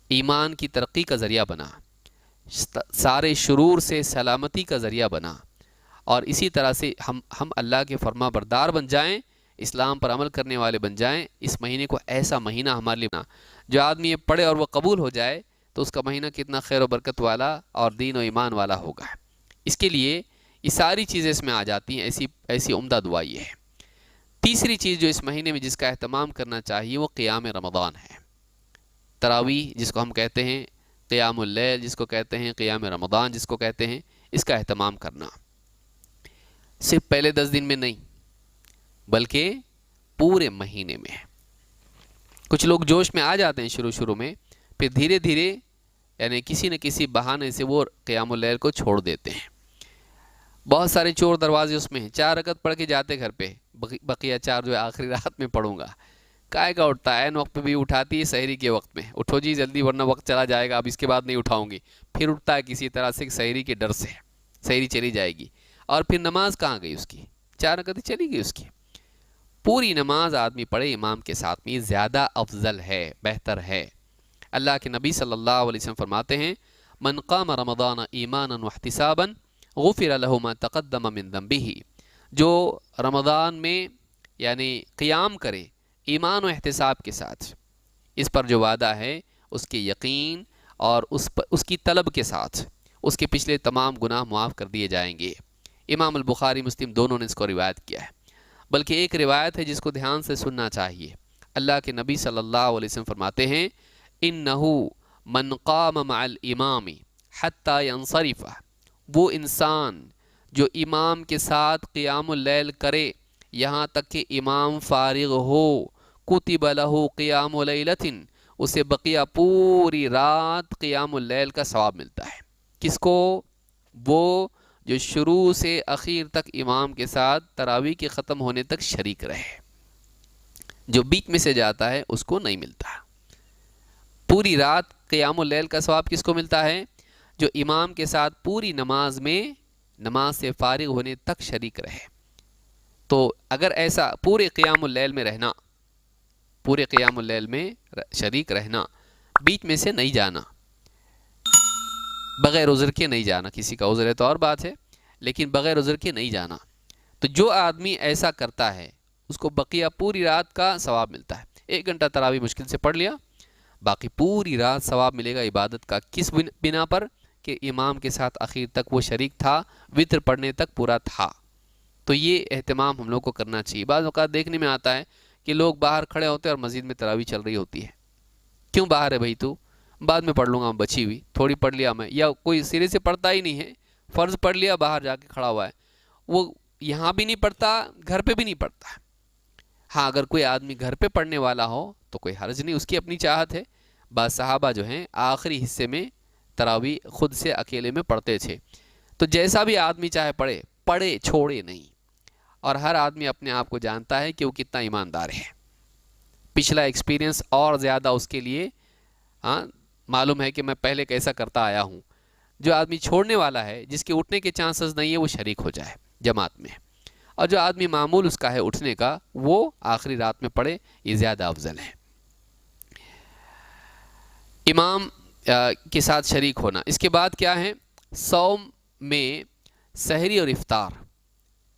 ایمان کی ترقی کا ذریعہ بنا، سارے شرور سے سلامتی کا ذریعہ بنا، اور اسی طرح سے ہم اللہ کے فرما بردار بن جائیں، اسلام پر عمل کرنے والے بن جائیں. اس مہینے کو ایسا مہینہ ہمارے لیے بنا جو آدمی یہ پڑھے اور وہ قبول ہو جائے تو اس کا مہینہ کتنا خیر و برکت والا اور دین و ایمان والا ہوگا. اس کے لیے یہ ساری چیزیں اس میں آ جاتی ہیں. ایسی عمدہ دعا یہ ہے. تیسری چیز جو اس مہینے میں جس کا اہتمام کرنا چاہیے وہ قیام رمضان ہے. تراویح جس کو ہم کہتے ہیں، قیام اللیل جس کو کہتے ہیں، قیام رمضان جس کو کہتے ہیں، اس کا اہتمام کرنا. صرف پہلے 10 دن میں نہیں بلکہ پورے مہینے میں. کچھ لوگ جوش میں آ جاتے ہیں شروع میں، پھر دھیرے دھیرے یعنی کسی نہ کسی بہانے سے وہ قیام اللیل کو چھوڑ دیتے ہیں. بہت سارے چور دروازے اس میں ہیں، 4 رکعت پڑھ کے جاتے گھر پہ، بقیہ 4 جو ہے آخری رات میں پڑھوں گا. کائے کا اٹھتا ہے، عین وقت پہ بھی اٹھاتی ہے، سحری کے وقت میں اٹھو جی جلدی ورنہ وقت چلا جائے گا، اب اس کے بعد نہیں اٹھاؤں گی. پھر اٹھتا ہے کسی طرح سے سحری کے ڈر سے، سحری چلی جائے گی. اور پھر نماز کہاں گئی اس کی؟ 4 رکعتیں چلی گئی اس کی. پوری نماز آدمی پڑھے امام کے ساتھ میں، یہ زیادہ افضل ہے، بہتر ہے. اللہ کے نبی صلی اللہ علیہ وسلم فرماتے ہیں من قام رمضان ایمانا واحتسابا غفر له ما تقدم من ذنبه. جو رمضان میں یعنی قیام کرے ایمان و احتساب کے ساتھ، اس پر جو وعدہ ہے اس کے یقین اور اس کی طلب کے ساتھ اس کے پچھلے تمام گناہ معاف کر دیے جائیں گے. امام البخاری مسلم دونوں نے اس کو روایت کیا ہے. بلکہ ایک روایت ہے جس کو دھیان سے سننا چاہیے. اللہ کے نبی صلی اللہ علیہ وسلم فرماتے ہیں انہو من قام مع الامام حتی ینصرف، وہ انسان جو امام کے ساتھ قیام اللیل کرے یہاں تک کہ امام فارغ ہو، کتب لہ قیام لیلۃ، اسے بقیہ پوری رات قیام اللیل کا ثواب ملتا ہے۔ کس کو؟ وہ جو شروع سے اخیر تک امام کے ساتھ تراویح کے ختم ہونے تک شریک رہے۔ جو بیچ میں سے جاتا ہے اس کو نہیں ملتا۔ پوری رات قیام اللیل کا ثواب کس کو ملتا ہے؟ جو امام کے ساتھ پوری نماز میں، نماز سے فارغ ہونے تک شریک رہے۔ تو اگر ایسا پورے قیام اللیل میں رہنا، پورے قیام اللیل میں شریک رہنا، بیچ میں سے نہیں جانا، بغیر عذر کے نہیں جانا، کسی کا عذر ہے تو اور بات ہے، لیکن بغیر عذر کے نہیں جانا، تو جو آدمی ایسا کرتا ہے اس کو بقیہ پوری رات کا ثواب ملتا ہے۔ 1 گھنٹہ تراویح مشکل سے پڑھ لیا، باقی پوری رات ثواب ملے گا عبادت کا۔ کس بنا پر؟ کہ امام کے ساتھ اخیر تک وہ شریک تھا، وتر پڑھنے تک پورا تھا۔ تو یہ اہتمام ہم لوگ کو کرنا چاہیے۔ بعض اوقات دیکھنے میں آتا ہے کہ لوگ باہر کھڑے ہوتے ہیں اور مسجد میں تراویح چل رہی ہوتی ہے۔ کیوں باہر ہے بھائی؟ تو بعد میں پڑھ لوں گا، بچی ہوئی تھوڑی پڑھ لیا میں، یا کوئی سرے سے پڑھتا ہی نہیں ہے، فرض پڑھ لیا، باہر جا کے کھڑا ہوا ہے، وہ یہاں بھی نہیں پڑھتا، گھر پہ بھی نہیں پڑھتا۔ ہاں اگر کوئی آدمی گھر پہ پڑھنے والا ہو تو کوئی حرج نہیں، اس کی اپنی چاہت ہے۔ بعض صحابہ جو ہیں آخری حصے میں تراویح خود سے اکیلے میں پڑھتے تھے۔ تو جیسا بھی آدمی چاہے پڑھے چھوڑے نہیں، اور ہر آدمی اپنے آپ کو جانتا ہے کہ وہ کتنا ایماندار ہے۔ پچھلا ایکسپیرینس اور زیادہ اس کے لیے معلوم ہے کہ میں پہلے کیسا کرتا آیا ہوں۔ جو آدمی چھوڑنے والا ہے، جس کے اٹھنے کے چانسز نہیں ہے، وہ شریک ہو جائے جماعت میں، اور جو آدمی معمول اس کا ہے اٹھنے کا، وہ آخری رات میں پڑھے، یہ زیادہ افضل ہے۔ امام کے ساتھ شریک ہونا۔ اس کے بعد کیا ہے؟ صوم میں سحری اور افطار۔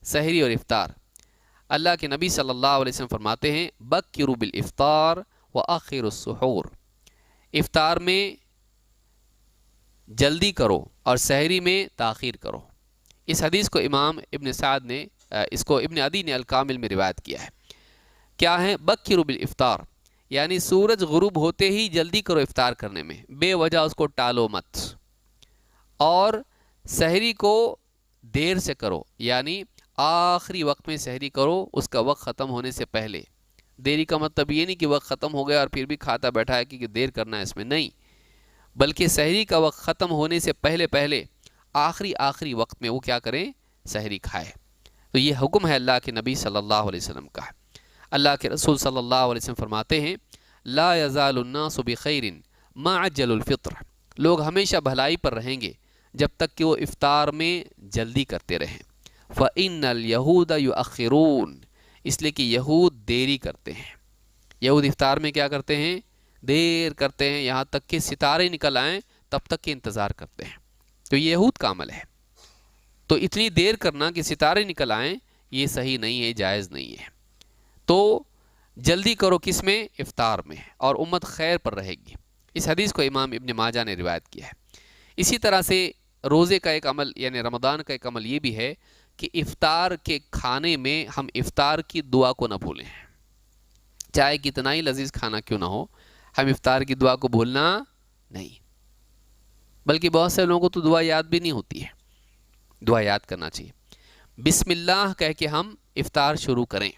سحری اور افطار، اللہ کے نبی صلی اللہ علیہ وسلم فرماتے ہیں بکروا بالافطار واخروا السحور، افطار میں جلدی کرو اور سحری میں تاخیر کرو۔ اس حدیث کو امام ابن سعد نے، اس کو ابن عدی نے الکامل میں روایت کیا ہے۔ کیا ہے؟ بکروا بالافطار، یعنی سورج غروب ہوتے ہی جلدی کرو افطار کرنے میں، بے وجہ اس کو ٹالو مت، اور سحری کو دیر سے کرو، یعنی آخری وقت میں سحری کرو، اس کا وقت ختم ہونے سے پہلے۔ دیری کا مطلب یہ نہیں کہ وقت ختم ہو گیا اور پھر بھی کھاتا بیٹھا ہے کہ دیر کرنا ہے، اس میں نہیں، بلکہ سحری کا وقت ختم ہونے سے پہلے پہلے آخری وقت میں وہ کیا کریں؟ سحری کھائے۔ تو یہ حکم ہے اللہ کے نبی صلی اللہ علیہ وسلم کا۔ اللہ کے رسول صلی اللہ علیہ وسلم فرماتے ہیں لا یزال الناس بخیر ما عجل الفطر، لوگ ہمیشہ بھلائی پر رہیں گے جب تک کہ وہ افطار میں جلدی کرتے رہیں۔ فَإِنَّ الْيَهُودَ يُؤَخِّرُونَ، اس لیے کہ یہود دیری کرتے ہیں۔ یہود افطار میں کیا کرتے ہیں؟ دیر کرتے ہیں، یہاں تک کہ ستارے نکل آئیں تب تک کہ انتظار کرتے ہیں۔ تو یہ یہود کا عمل ہے۔ تو اتنی دیر کرنا کہ ستارے نکل آئیں، یہ صحیح نہیں ہے، جائز نہیں ہے۔ تو جلدی کرو کس میں؟ افطار میں، اور امت خیر پر رہے گی۔ اس حدیث کو امام ابن ماجہ نے روایت کیا ہے۔ اسی طرح سے روزے کا ایک عمل، یعنی رمضان کا ایک عمل یہ بھی ہے کہ افطار کے کھانے میں ہم افطار کی دعا کو نہ بھولیں، چاہے کتنا ہی لذیذ کھانا کیوں نہ ہو، ہم افطار کی دعا کو بھولنا نہیں۔ بلکہ بہت سے لوگوں کو تو دعا یاد بھی نہیں ہوتی ہے، دعا یاد کرنا چاہیے۔ بسم اللہ کہہ کے ہم افطار شروع کریں،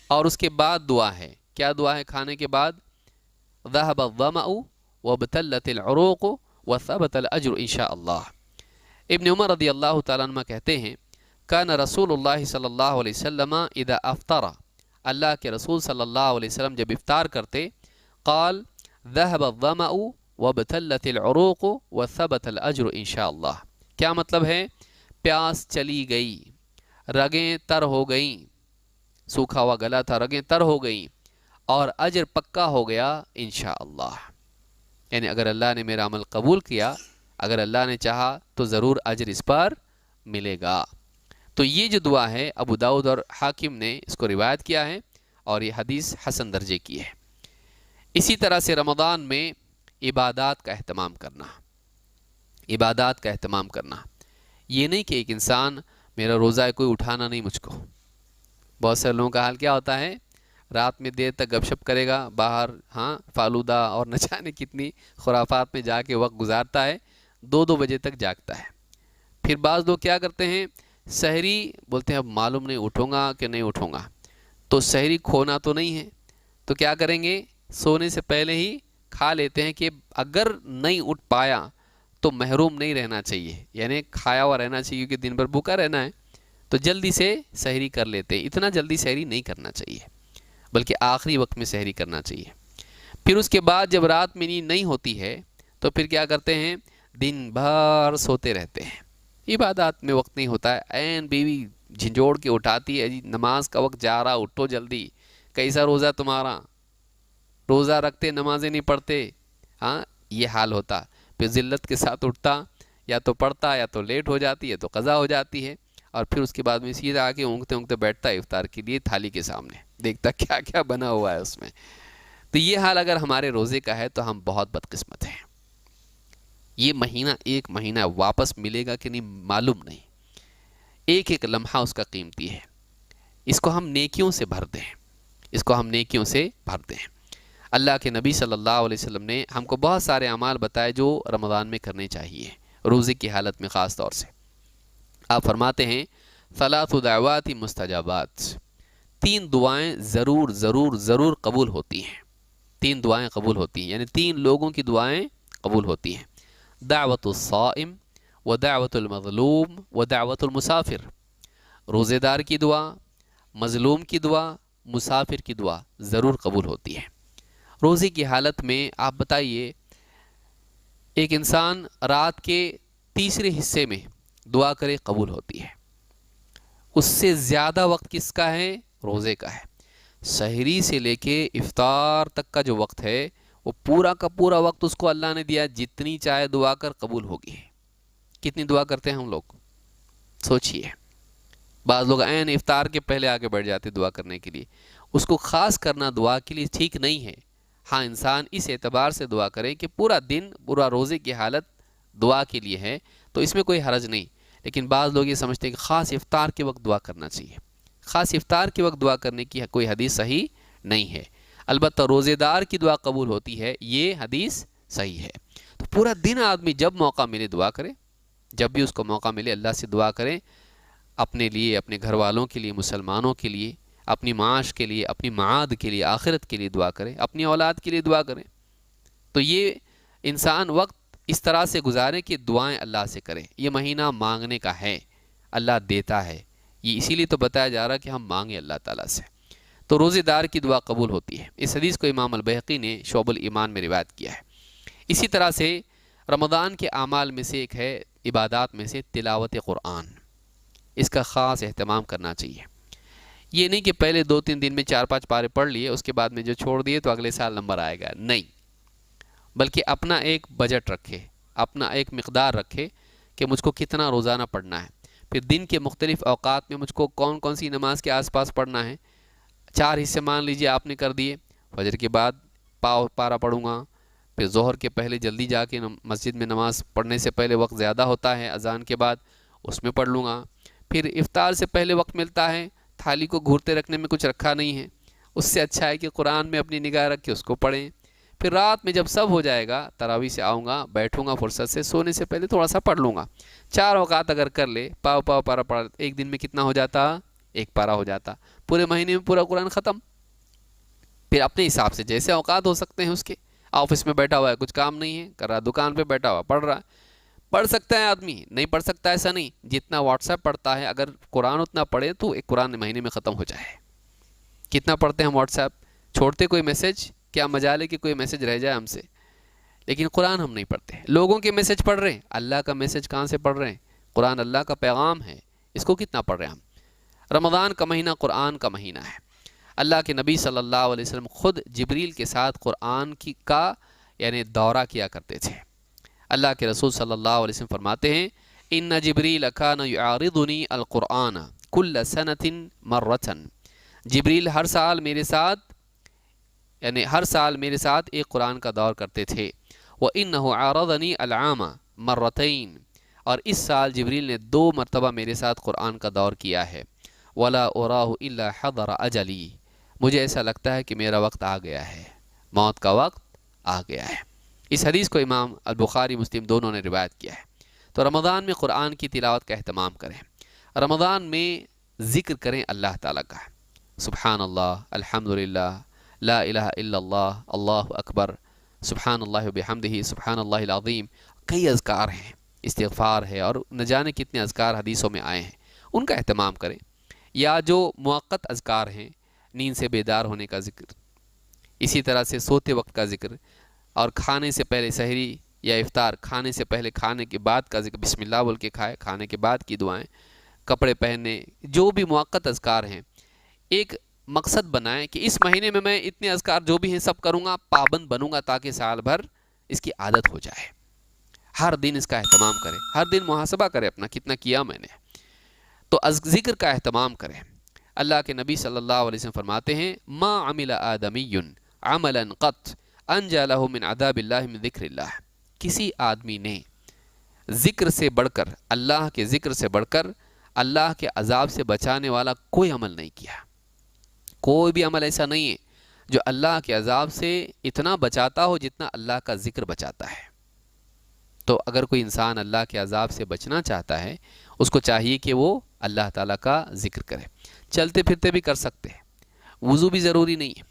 اور اس کے بعد دعا ہے۔ کیا دعا ہے کھانے کے بعد؟ ذهب الظمأ وابتلت العروق وثبت الاجر انشاء اللہ۔ ابن عمر رضی اللہ تعالیٰ عنہ کہتے ہیں کان رسول اللہ صلی اللہ علیہ وسلم اذا افطر، اللہ کے رسول صلی اللہ علیہ وسلم جب افطار کرتے، قال ذهب الظمأ وابتلت العروق وثبت الاجر انشاء اللہ۔ کیا مطلب ہے؟ پیاس چلی گئی، رگیں تر ہو گئیں، سوکھا ہوا گلا تھا، رگیں تر ہو گئیں، اور اجر پکا ہو گیا انشاءاللہ۔ یعنی اگر اللہ نے میرا عمل قبول کیا، اگر اللہ نے چاہا تو ضرور اجر اس پر ملے گا۔ تو یہ جو دعا ہے ابو داؤد اور حاکم نے اس کو روایت کیا ہے، اور یہ حدیث حسن درجے کی ہے۔ اسی طرح سے رمضان میں عبادات کا اہتمام کرنا، عبادات کا اہتمام کرنا، یہ نہیں کہ ایک انسان میرا روزہ ہے کوئی اٹھانا نہیں مجھ کو۔ بہت سے لوگوں کا حال کیا ہوتا ہے؟ رات میں دیر تک گپ شپ کرے گا باہر، ہاں فالودہ اور نہ جانے کتنی خرافات میں جا کے وقت گزارتا ہے، 2 بجے تک جاگتا ہے۔ پھر بعض لوگ کیا کرتے ہیں، سحری بولتے ہیں اب معلوم نہیں اٹھوں گا کہ نہیں اٹھوں گا، تو سحری کھونا تو نہیں ہے، تو کیا کریں گے، سونے سے پہلے ہی کھا لیتے ہیں کہ اگر نہیں اٹھ پایا تو محروم نہیں رہنا چاہیے، یعنی کھایا ہوا رہنا چاہیے کیونکہ دن بھر بھوکا رہنا ہے، تو جلدی سے سحری کر لیتے ہیں۔ اتنا جلدی سحری نہیں کرنا چاہیے، بلکہ آخری وقت میں سحری کرنا چاہیے۔ پھر اس کے بعد جب رات میں نیند نہیں ہوتی ہے تو پھر کیا کرتے ہیں، دن بھر سوتے رہتے ہیں، عبادات میں وقت نہیں ہوتا ہے، عین بیوی جھنجھوڑ کے اٹھاتی ہے، جی نماز کا وقت جا رہا، اٹھو جلدی، کیسا روزہ تمہارا، روزہ رکھتے نمازیں نہیں پڑھتے، ہاں یہ حال ہوتا۔ پھر ذلت کے ساتھ اٹھتا، یا تو پڑھتا یا تو لیٹ ہو جاتی ہے تو قضا ہو جاتی ہے، اور پھر اس کے بعد میں سیدھا آ کے اونگتے اونگتے بیٹھتا ہے افطار کے لیے تھالی کے سامنے، دیکھتا کیا کیا بنا ہوا ہے اس میں۔ تو یہ حال اگر ہمارے روزے کا ہے تو ہم بہت بدقسمت ہیں۔ یہ مہینہ، ایک مہینہ واپس ملے گا کہ نہیں معلوم نہیں، ایک ایک لمحہ اس کا قیمتی ہے، اس کو ہم نیکیوں سے بھر دیں، اس کو ہم نیکیوں سے بھر دیں۔ اللہ کے نبی صلی اللہ علیہ وسلم نے ہم کو بہت سارے اعمال بتائے جو رمضان میں کرنے چاہیے، روزے کی حالت میں خاص طور سے۔ آپ فرماتے ہیں ثلاث دعوات مستجابات، 3 دعائیں ضرور ضرور ضرور قبول ہوتی ہیں، 3 دعائیں قبول ہوتی ہیں، یعنی 3 لوگوں کی دعائیں قبول ہوتی ہیں، دعوت الصائم و دعوت المظلوم و دعوت المسافر، روزے دار کی دعا، مظلوم کی دعا، مسافر کی دعا ضرور قبول ہوتی ہے۔ روزے کی حالت میں آپ بتائیے، ایک انسان رات کے تیسرے حصے میں دعا کرے قبول ہوتی ہے، اس سے زیادہ وقت کس کا ہے، روزے کا ہے۔ سحری سے لے کے افطار تک کا جو وقت ہے وہ پورا کا پورا وقت اس کو اللہ نے دیا، جتنی چاہے دعا کر قبول ہوگی۔ کتنی دعا کرتے ہیں ہم لوگ، سوچئے۔ بعض لوگ عین افطار کے پہلے آگے بڑھ جاتے دعا کرنے کے لیے، اس کو خاص کرنا دعا کے لیے ٹھیک نہیں ہے۔ ہاں انسان اس اعتبار سے دعا کرے کہ پورا دن، پورا روزے کی حالت دعا کے لیے ہے تو اس میں کوئی حرج نہیں، لیکن بعض لوگ یہ سمجھتے ہیں کہ خاص افطار کے وقت دعا کرنا چاہیے۔ خاص افطار کے وقت دعا کرنے کی کوئی حدیث صحیح نہیں ہے، البتہ روزے دار کی دعا قبول ہوتی ہے، یہ حدیث صحیح ہے۔ تو پورا دن آدمی جب موقع ملے دعا کرے، جب بھی اس کو موقع ملے اللہ سے دعا کرے، اپنے لیے، اپنے گھر والوں کے لیے، مسلمانوں کے لیے، اپنی معاش کے لیے، اپنی معاد کے لیے، آخرت کے لیے دعا کریں، اپنی اولاد کے لیے دعا کریں۔ تو یہ انسان وقت اس طرح سے گزارے کہ دعائیں اللہ سے کرے۔ یہ مہینہ مانگنے کا ہے، اللہ دیتا ہے، یہ اسی لیے تو بتایا جا رہا ہے کہ ہم مانگیں اللہ تعالیٰ سے۔ تو روزے دار کی دعا قبول ہوتی ہے، اس حدیث کو امام البیہقی نے شعب الایمان میں روایت کیا ہے۔ اسی طرح سے رمضان کے اعمال میں سے ایک ہے، عبادات میں سے تلاوت قرآن، اس کا خاص اہتمام کرنا چاہیے۔ یہ نہیں کہ پہلے 2-3 دن میں 4-5 پارے پڑھ لیے، اس کے بعد میں جو چھوڑ دیے تو اگلے سال نمبر آئے گا، نہیں، بلکہ اپنا ایک بجٹ رکھے، اپنا ایک مقدار رکھے کہ مجھ کو کتنا روزانہ پڑھنا ہے، پھر دن کے مختلف اوقات میں مجھ کو کون کون سی نماز کے آس پاس پڑھنا ہے۔ 4 حصے مان لیجئے آپ نے کر دیے، فجر کے بعد پارا پڑھوں گا، پھر ظہر کے پہلے جلدی جا کے مسجد میں نماز پڑھنے سے پہلے وقت زیادہ ہوتا ہے اذان کے بعد، اس میں پڑھ لوں گا، پھر افطار سے پہلے وقت ملتا ہے، تھالی کو گھورتے رکھنے میں کچھ رکھا نہیں ہے، اس سے اچھا ہے کہ قرآن میں اپنی نگاہ رکھ کے اس کو پڑھیں۔ پھر رات میں جب سب ہو جائے گا، تراویح سے آؤں گا، بیٹھوں گا فرصت سے، سونے سے پہلے تھوڑا سا پڑھ لوں گا۔ 4 اوقات اگر کر لے، پاؤ پارا پڑھ، ایک دن میں کتنا ہو جاتا، 1 پارا ہو جاتا، پورے مہینے میں پورا قرآن ختم۔ پھر اپنے حساب سے جیسے اوقات ہو سکتے ہیں اس کے، آفس میں بیٹھا ہوا ہے، کچھ کام نہیں ہے کر رہا، دکان پہ بیٹھا ہوا پڑھ رہا ہے، پڑھ سکتا ہے آدمی، نہیں پڑھ سکتا ایسا نہیں، جتنا واٹس ایپ پڑھتا ہے اگر قرآن اتنا پڑھے تو ایک قرآن مہینے میں ختم ہو جائے۔ کتنا پڑھتے ہیں ہم واٹس ایپ، چھوڑتے کوئی میسج، کیا مجال ہے کہ کوئی میسج رہ جائے ہم سے، لیکن قرآن ہم نہیں پڑھتے۔ لوگوں کے میسج پڑھ رہے ہیں، اللہ کا میسج کہاں سے پڑھ رہے ہیں، قرآن اللہ کا پیغام ہے، اس کو کتنا پڑھ رہے ہیں ہم۔ رمضان کا مہینہ قرآن کا مہینہ ہے، اللہ کے نبی صلی اللہ علیہ وسلم خود جبریل کے ساتھ قرآن کا یعنی دورہ کیا کرتے تھے۔ اللہ کے رسول صلی اللہ علیہ وسلم فرماتے ہیں، ان جبریل کان یعارضنی القرآن کل سنۃ مرۃ، جبریل ہر سال میرے ساتھ ایک قرآن کا دور کرتے تھے۔ وَإِنَّهُ عَارَضَنِي الْعَامَ مَرَّتَيْن، اور اس سال جبریل نے 2 مرتبہ میرے ساتھ قرآن کا دور کیا ہے۔ وَلَا أُرَاهُ إِلَّا حَضَرَ أَجَلِي، مجھے ایسا لگتا ہے کہ میرا وقت آ گیا ہے، موت کا وقت آ گیا ہے۔ اس حدیث کو امام البخاری مسلم دونوں نے روایت کیا ہے۔ تو رمضان میں قرآن کی تلاوت کا اہتمام کریں، رمضان میں ذکر کریں اللہ تعالیٰ کا، سبحان اللہ، الحمدللہ، لا الہ الا اللہ، اللہ اکبر، سبحان اللہ وبحمدہ، سبحان اللہ العظیم۔ کئی اذکار ہیں، استغفار ہے، اور نہ جانے کتنے اذکار حدیثوں میں آئے ہیں، ان کا اہتمام کریں۔ یا جو موقت اذکار ہیں، نیند سے بیدار ہونے کا ذکر، اسی طرح سے سوتے وقت کا ذکر، اور کھانے سے پہلے سحری یا افطار، کھانے سے پہلے، کھانے کے بعد کا ذکر، بسم اللہ بول کے کھائے، کھانے کے بعد کی دعائیں، کپڑے پہننے، جو بھی موقت اذکار ہیں، ایک مقصد بنائیں کہ اس مہینے میں میں اتنے اذکار جو بھی ہیں سب کروں گا، پابند بنوں گا، تاکہ سال بھر اس کی عادت ہو جائے۔ ہر دن اس کا اہتمام کریں، ہر دن محاسبہ کریں اپنا، کتنا کیا میں نے۔ تو ذکر کا اہتمام کریں۔ اللہ کے نبی صلی اللہ علیہ وسلم فرماتے ہیں، ما عمل آدمی عملا قط انجا له من عذاب اللہ من ذکر اللہ۔ کسی آدمی نے ذکر سے بڑھ کر، اللہ کے ذکر سے بڑھ کر اللہ کے عذاب سے بچانے والا کوئی عمل نہیں کیا۔ کوئی بھی عمل ایسا نہیں ہے جو اللہ کے عذاب سے اتنا بچاتا ہو جتنا اللہ کا ذکر بچاتا ہے۔ تو اگر کوئی انسان اللہ کے عذاب سے بچنا چاہتا ہے، اس کو چاہیے کہ وہ اللہ تعالیٰ کا ذکر کرے۔ چلتے پھرتے بھی کر سکتے ہیں، وضو بھی ضروری نہیں ہے۔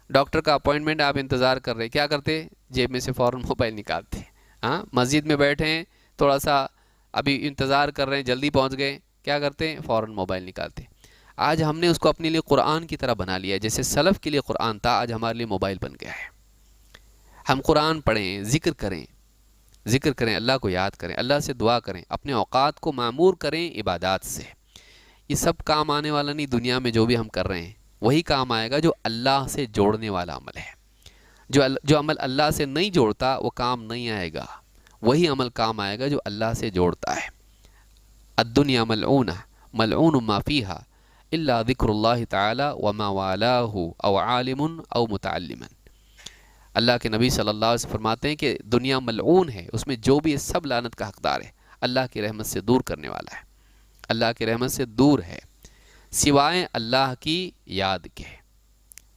ڈاکٹر کا اپوائنٹمنٹ آپ انتظار کر رہے، کیا کرتے؟ جیب میں سے فوراً موبائل نکالتے۔ ہاں، مسجد میں بیٹھے ہیں، تھوڑا سا ابھی انتظار کر رہے ہیں، جلدی پہنچ گئے، کیا کرتے ہیں؟ فوراً موبائل نکالتے۔ آج ہم نے اس کو اپنے لیے قرآن کی طرح بنا لیا ہے، جیسے سلف کے لیے قرآن تھا، آج ہمارے لیے موبائل بن گیا ہے۔ ہم قرآن پڑھیں، ذکر کریں، ذکر کریں، اللہ کو یاد کریں، اللہ سے دعا کریں، اپنے اوقات کو معمور کریں عبادات سے۔ یہ سب کام آنے والا نہیں، دنیا میں جو بھی ہم کر رہے ہیں وہی کام آئے گا جو اللہ سے جوڑنے والا عمل ہے۔ جو عمل اللہ سے نہیں جوڑتا وہ کام نہیں آئے گا، وہی عمل کام آئے گا جو اللہ سے جوڑتا ہے۔ الدنیا ملعونہ ملعون ما فیہا الا ذکر اللہ تعالی وما والاہ او عالم او متعلم۔ اللہ کے نبی صلی اللہ علیہ وسلم فرماتے ہیں کہ دنیا ملعون ہے، اس میں جو بھی ہے سب لعنت کا حقدار ہے، اللہ کی رحمت سے دور کرنے والا ہے، اللہ کی رحمت سے دور ہے، سوائے اللہ کی یاد کے،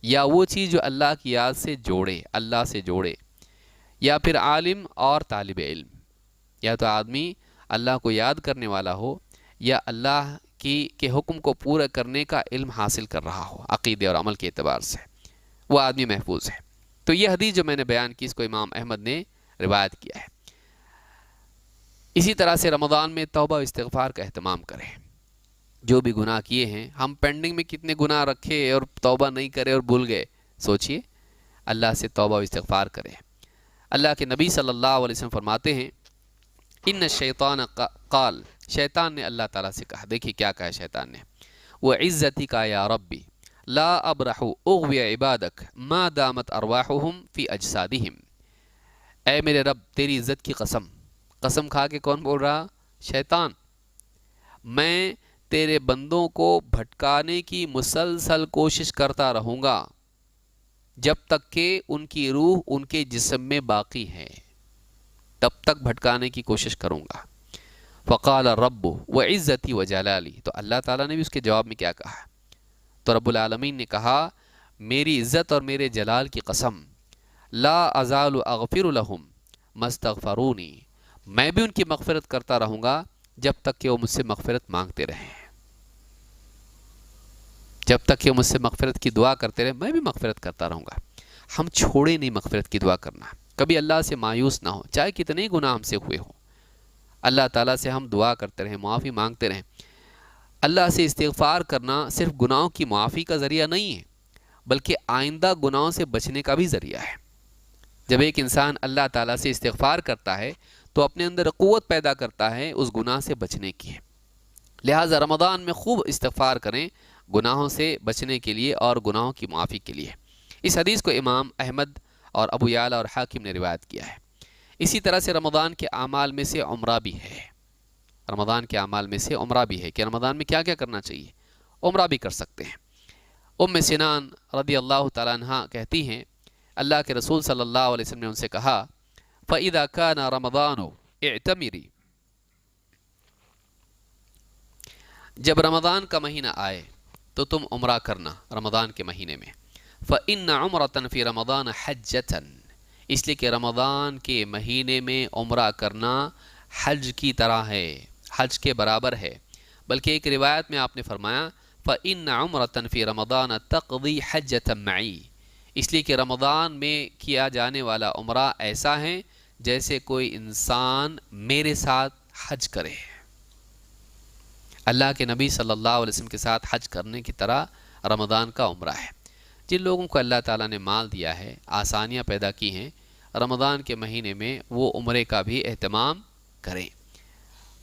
یا وہ چیز جو اللہ کی یاد سے جوڑے، اللہ سے جوڑے، یا پھر عالم اور طالب علم۔ یا تو آدمی اللہ کو یاد کرنے والا ہو، یا اللہ کے حکم کو پورا کرنے کا علم حاصل کر رہا ہو عقیدے اور عمل کے اعتبار سے، وہ آدمی محفوظ ہے۔ تو یہ حدیث جو میں نے بیان کی، اس کو امام احمد نے روایت کیا ہے۔ اسی طرح سے رمضان میں توبہ و استغفار کا اہتمام کریں۔ جو بھی گناہ کیے ہیں، ہم پینڈنگ میں کتنے گناہ رکھے اور توبہ نہیں کرے اور بھول گئے، سوچئے، اللہ سے توبہ و استغفار کریں۔ اللہ کے نبی صلی اللہ علیہ وسلم فرماتے ہیں، ان الشیطان قال، شیطان نے اللہ تعالیٰ سے کہا، دیکھیے کیا کہا شیطان نے، وعزتی کا یا ربی لا ابرح اغوی عبادک ما دامت ارواحهم فی اجسادہم۔ اے میرے رب، تیری عزت کی قسم، قسم کھا کے کون بول رہا؟ شیطان۔ میں تیرے بندوں کو بھٹکانے کی مسلسل کوشش کرتا رہوں گا جب تک کہ ان کی روح ان کے جسم میں باقی ہے، تب تک بھٹکانے کی کوشش کروں گا۔ فقال الرب وعزتی وجلالی، تو اللہ تعالیٰ نے بھی اس کے جواب میں کیا کہا؟ تو رب العالمین نے کہا، میری عزت اور میرے جلال کی قسم، لا ازال اغفر لهم ما استغفرونی، میں بھی ان کی مغفرت کرتا رہوں گا جب تک کہ وہ مجھ سے مغفرت مانگتے رہیں، جب تک کہ وہ مجھ سے مغفرت کی دعا کرتے رہے، میں بھی مغفرت کرتا رہوں گا۔ ہم چھوڑے نہیں مغفرت کی دعا کرنا، کبھی اللہ سے مایوس نہ ہو، چاہے کتنے گناہ ہم سے ہوئے ہوں، اللہ تعالیٰ سے ہم دعا کرتے رہیں، معافی مانگتے رہیں۔ اللہ سے استغفار کرنا صرف گناہوں کی معافی کا ذریعہ نہیں ہے، بلکہ آئندہ گناہوں سے بچنے کا بھی ذریعہ ہے۔ جب ایک انسان اللہ تعالیٰ سے استغفار کرتا ہے تو اپنے اندر قوت پیدا کرتا ہے اس گناہ سے بچنے کی۔ لہٰذا رمضان میں خوب استغفار کریں گناہوں سے بچنے کے لیے اور گناہوں کی معافی کے لیے۔ اس حدیث کو امام احمد اور ابو یعلا اور حاکم نے روایت کیا ہے۔ اسی طرح سے رمضان کے اعمال میں سے عمرہ بھی ہے، رمضان کے اعمال میں سے عمرہ بھی ہے کہ رمضان میں کیا کیا کرنا چاہیے، عمرہ بھی کر سکتے ہیں۔ ام سنان رضی اللہ تعالیٰ عنہ کہتی ہیں، اللہ کے رسول صلی اللہ علیہ وسلم نے ان سے کہا، فَإِذَا كَانَ رَمَضَانُ اعْتَمِرِي، جب رمضان کا مہینہ آئے تو تم عمرہ کرنا رمضان کے مہینے میں۔ فَإِنَّ عُمْرَةً فِي رَمَضَانَ حَجَّةً، اس لیے کہ رمضان کے مہینے میں عمرہ کرنا حج کی طرح ہے، حج کے برابر ہے۔ بلکہ ایک روایت میں آپ نے فرمایا فَإِنَّ عُمْرَةً فِي رَمَضَانَ تَقْضِي حَجَّةً مَعِي، اس لیے کہ رمضان میں کیا جانے والا عمرہ ایسا ہے جیسے کوئی انسان میرے ساتھ حج کرے، اللہ کے نبی صلی اللہ علیہ وسلم کے ساتھ حج کرنے کی طرح رمضان کا عمرہ ہے۔ جن لوگوں کو اللہ تعالیٰ نے مال دیا ہے، آسانیاں پیدا کی ہیں، رمضان کے مہینے میں وہ عمرے کا بھی اہتمام کریں،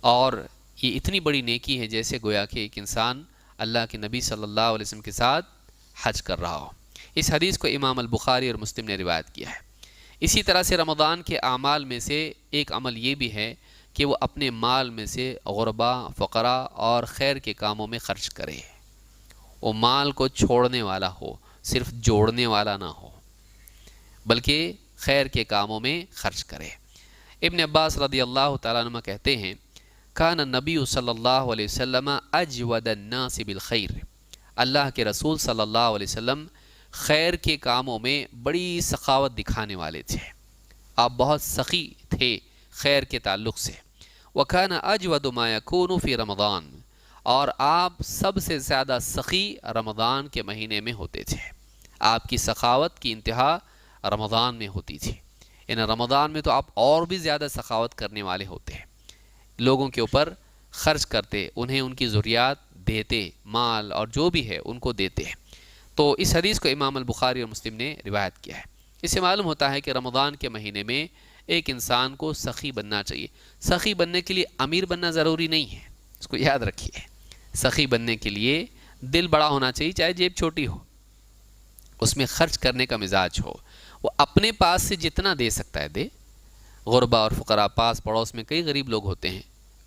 اور یہ اتنی بڑی نیکی ہے جیسے گویا کہ ایک انسان اللہ کے نبی صلی اللہ علیہ وسلم کے ساتھ حج کر رہا ہو۔ اس حدیث کو امام البخاری اور مسلم نے روایت کیا ہے۔ اسی طرح سے رمضان کے اعمال میں سے ایک عمل یہ بھی ہے کہ وہ اپنے مال میں سے غربا، فقراء اور خیر کے کاموں میں خرچ کرے، وہ مال کو چھوڑنے والا ہو، صرف جوڑنے والا نہ ہو، بلکہ خیر کے کاموں میں خرچ کرے۔ ابن عباس رضی اللہ تعالیٰ عنہ کہتے ہیں کان النبی صلی اللہ علیہ وسلم اجود الناس بالخیر، اللہ کے رسول صلی اللہ علیہ وسلم خیر کے کاموں میں بڑی سخاوت دکھانے والے تھے، آپ بہت سخی تھے خیر کے تعلق سے۔ وَكَانَ أَجْوَدُ مَا يَكُونُ فِي رمضان، اور آپ سب سے زیادہ سخی رمضان کے مہینے میں ہوتے تھے، آپ کی سخاوت کی انتہا رمضان میں ہوتی تھی۔ یعنی رمضان میں تو آپ اور بھی زیادہ سخاوت کرنے والے ہوتے ہیں، لوگوں کے اوپر خرچ کرتے، انہیں ان کی ضروریات دیتے، مال اور جو بھی ہے ان کو دیتے ہیں۔ تو اس حدیث کو امام البخاری اور مسلم نے روایت کیا ہے۔ اس سے معلوم ہوتا ہے کہ رمضان کے مہینے میں ایک انسان کو سخی بننا چاہیے۔ سخی بننے کے لیے امیر بننا ضروری نہیں ہے، اس کو یاد رکھیے۔ سخی بننے کے لیے دل بڑا ہونا چاہیے، چاہے جیب چھوٹی ہو، اس میں خرچ کرنے کا مزاج ہو، وہ اپنے پاس سے جتنا دے سکتا ہے دے۔ غربا اور فقراء، پاس پڑوس میں کئی غریب لوگ ہوتے ہیں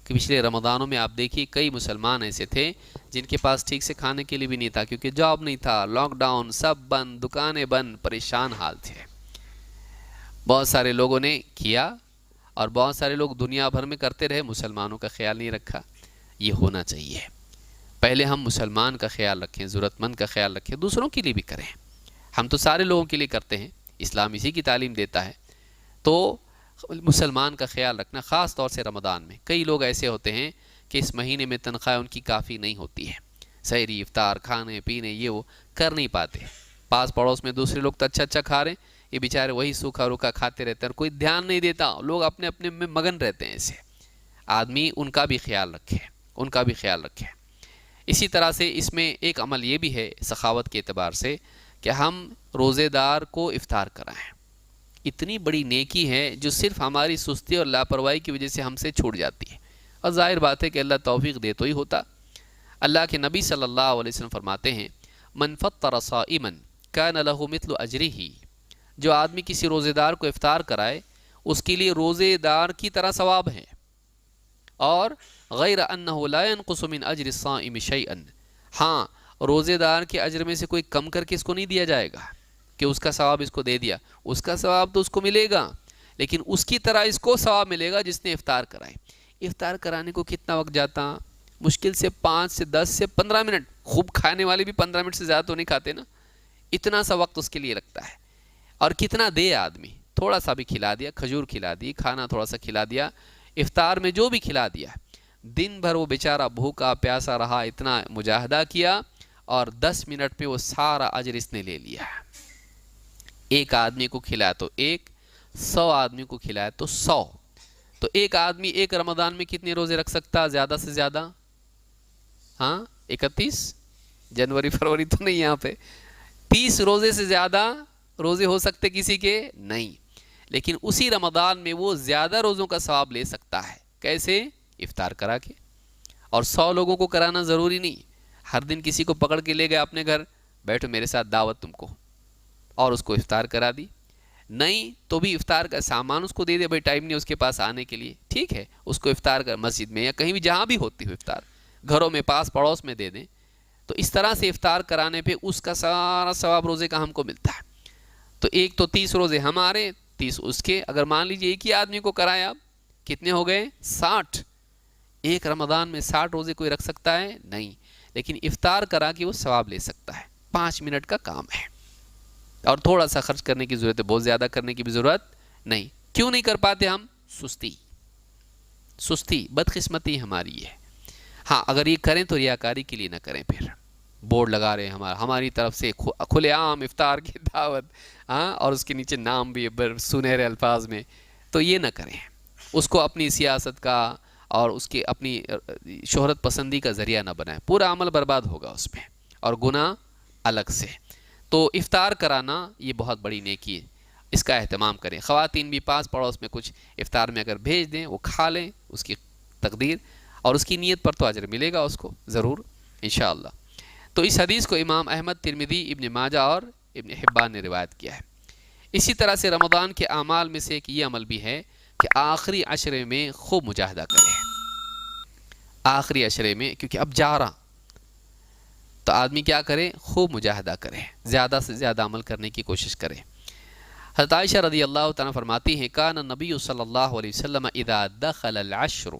کہ پچھلے رمضانوں میں آپ دیکھیے کئی مسلمان ایسے تھے جن کے پاس ٹھیک سے کھانے کے لیے بھی نہیں تھا، کیونکہ جاب نہیں تھا، لاک ڈاؤن، سب بند، دکانیں بند، پریشان حال تھے۔ بہت سارے لوگوں نے کیا اور بہت سارے لوگ دنیا بھر میں کرتے رہے، مسلمانوں کا خیال نہیں رکھا۔ یہ ہونا چاہیے، پہلے ہم مسلمان کا خیال رکھیں، ضرورت مند کا خیال رکھیں، دوسروں کے لیے بھی کریں۔ ہم تو سارے لوگوں کے لیے کرتے ہیں، اسلام اسی کی تعلیم دیتا ہے۔ تو مسلمان کا خیال رکھنا، خاص طور سے رمضان میں۔ کئی لوگ ایسے ہوتے ہیں کہ اس مہینے میں تنخواہ ان کی کافی نہیں ہوتی ہے، سحری، افطار، کھانے پینے یہ وہ کر نہیں پاتے۔ پاس پڑوس میں دوسرے لوگ تو اچھا اچھا کھا رہے ہیں، یہ بیچارے وہی سوکھا روکھا کھاتے رہتے ہیں، کوئی دھیان نہیں دیتا، لوگ اپنے اپنے میں مگن رہتے ہیں۔ ایسے آدمی ان کا بھی خیال رکھے، ان کا بھی خیال رکھے۔ اسی طرح سے اس میں ایک عمل یہ بھی ہے سخاوت کے اعتبار سے کہ ہم روزے دار کو افطار کرائیں۔ اتنی بڑی نیکی ہے جو صرف ہماری سستی اور لاپرواہی کی وجہ سے ہم سے چھوٹ جاتی ہے، اور ظاہر بات ہے کہ اللہ توفیق دے تو ہی ہوتا۔ اللہ کے نبی صلی اللہ علیہ وسلم فرماتے ہیں من فطر صائما کان لہ مثل اجرہ، جو آدمی کسی روزے دار کو افطار کرائے اس کے لیے روزے دار کی طرح ثواب ہے، اور غیر انہ لا ينقص من اجر الصائم شیئا، ہاں روزے دار کے اجر میں سے کوئی کم کر کے اس کو نہیں دیا جائے گا کہ اس کا ثواب اس کو دے دیا، اس کا ثواب تو اس کو ملے گا، لیکن اس کی طرح اس کو ثواب ملے گا جس نے افطار کرائی۔ افطار کرانے کو کتنا وقت جاتا؟ مشکل سے 5 سے 10 سے 15 منٹ، خوب کھانے والے بھی 15 منٹ سے زیادہ تو نہیں کھاتے نا، اتنا سا وقت اس کے لیے لگتا ہے۔ اور کتنا دے آدمی، تھوڑا سا بھی کھلا دیا، کھجور کھلا دی، کھانا تھوڑا سا کھلا دیا، افطار میں جو بھی کھلا دیا، دن بھر وہ بیچارہ بھوکا پیاسا رہا، اتنا مجاہدہ کیا، اور 10 منٹ پہ وہ سارا اجر اس نے لے لیا۔ ایک آدمی کو کھلایا تو 100 آدمی کو کھلایا تو 100، تو ایک آدمی ایک رمضان میں کتنے روزے رکھ سکتا زیادہ سے زیادہ؟ ہاں 31 جنوری فروری تو نہیں، یہاں پہ 30 روزے سے زیادہ روزے ہو سکتے کسی کے نہیں، لیکن اسی رمضان میں وہ زیادہ روزوں کا ثواب لے سکتا ہے۔ کیسے؟ افطار کرا کے۔ اور 100 لوگوں کو کرانا ضروری نہیں، ہر دن کسی کو پکڑ کے لے گئے اپنے گھر، بیٹھو میرے ساتھ دعوت تم کو، اور اس کو افطار کرا دی۔ نہیں تو بھی افطار کا سامان اس کو دے دے، بھائی ٹائم نہیں اس کے پاس آنے کے لیے، ٹھیک ہے، اس کو افطار کر مسجد میں یا کہیں بھی جہاں بھی ہوتی ہو افطار، گھروں میں پاس پڑوس میں دے دیں، تو اس طرح سے افطار کرانے پہ اس کا سارا ثواب روزے کا ہم کو ملتا ہے۔ تو ایک تو 30 روزے ہمارے، 30 اس کے، اگر مان لیجئے ایک ہی آدمی کو کرایا، اب کتنے ہو گئے؟ 60۔ ایک رمضان میں 60 روزے کوئی رکھ سکتا ہے؟ نہیں، لیکن افطار کرا کہ وہ ثواب لے سکتا ہے، 5 منٹ کا کام ہے، اور تھوڑا سا خرچ کرنے کی ضرورت ہے، بہت زیادہ کرنے کی بھی ضرورت نہیں۔ کیوں نہیں کر پاتے ہم؟ سستی بدقسمتی ہماری ہے۔ ہاں اگر یہ کریں تو ریاکاری کے لیے نہ کریں، پھر بورڈ لگا رہے ہیں ہماری طرف سے کھلے عام افطار کی دعوت، ہاں، اور اس کے نیچے نام بھی سنہرے الفاظ میں، تو یہ نہ کریں، اس کو اپنی سیاست کا اور اس کی اپنی شہرت پسندی کا ذریعہ نہ بنائیں، پورا عمل برباد ہوگا اس میں، اور گناہ الگ سے۔ تو افطار کرانا یہ بہت بڑی نیکی ہے، اس کا اہتمام کریں۔ خواتین بھی پاس پڑوس میں کچھ افطار میں اگر بھیج دیں، وہ کھا لیں، اس کی تقدیر اور اس کی نیت پر تو اجر ملے گا اس کو ضرور انشاءاللہ۔ تو اس حدیث کو امام احمد، ترمذی، ابن ماجہ اور ابن حبان نے روایت کیا ہے۔ اسی طرح سے رمضان کے اعمال میں سے ایک یہ عمل بھی ہے کہ آخری عشرے میں خوب مجاہدہ کرے، آخری عشرے میں، کیونکہ اب جا رہا، تو آدمی کیا کرے؟ خوب مجاہدہ کرے، زیادہ سے زیادہ عمل کرنے کی کوشش کرے۔ حضرت عائشہ رضی اللہ تعالیٰ فرماتی ہیں کان النبی صلی اللہ علیہ وسلم اذا دخل العشر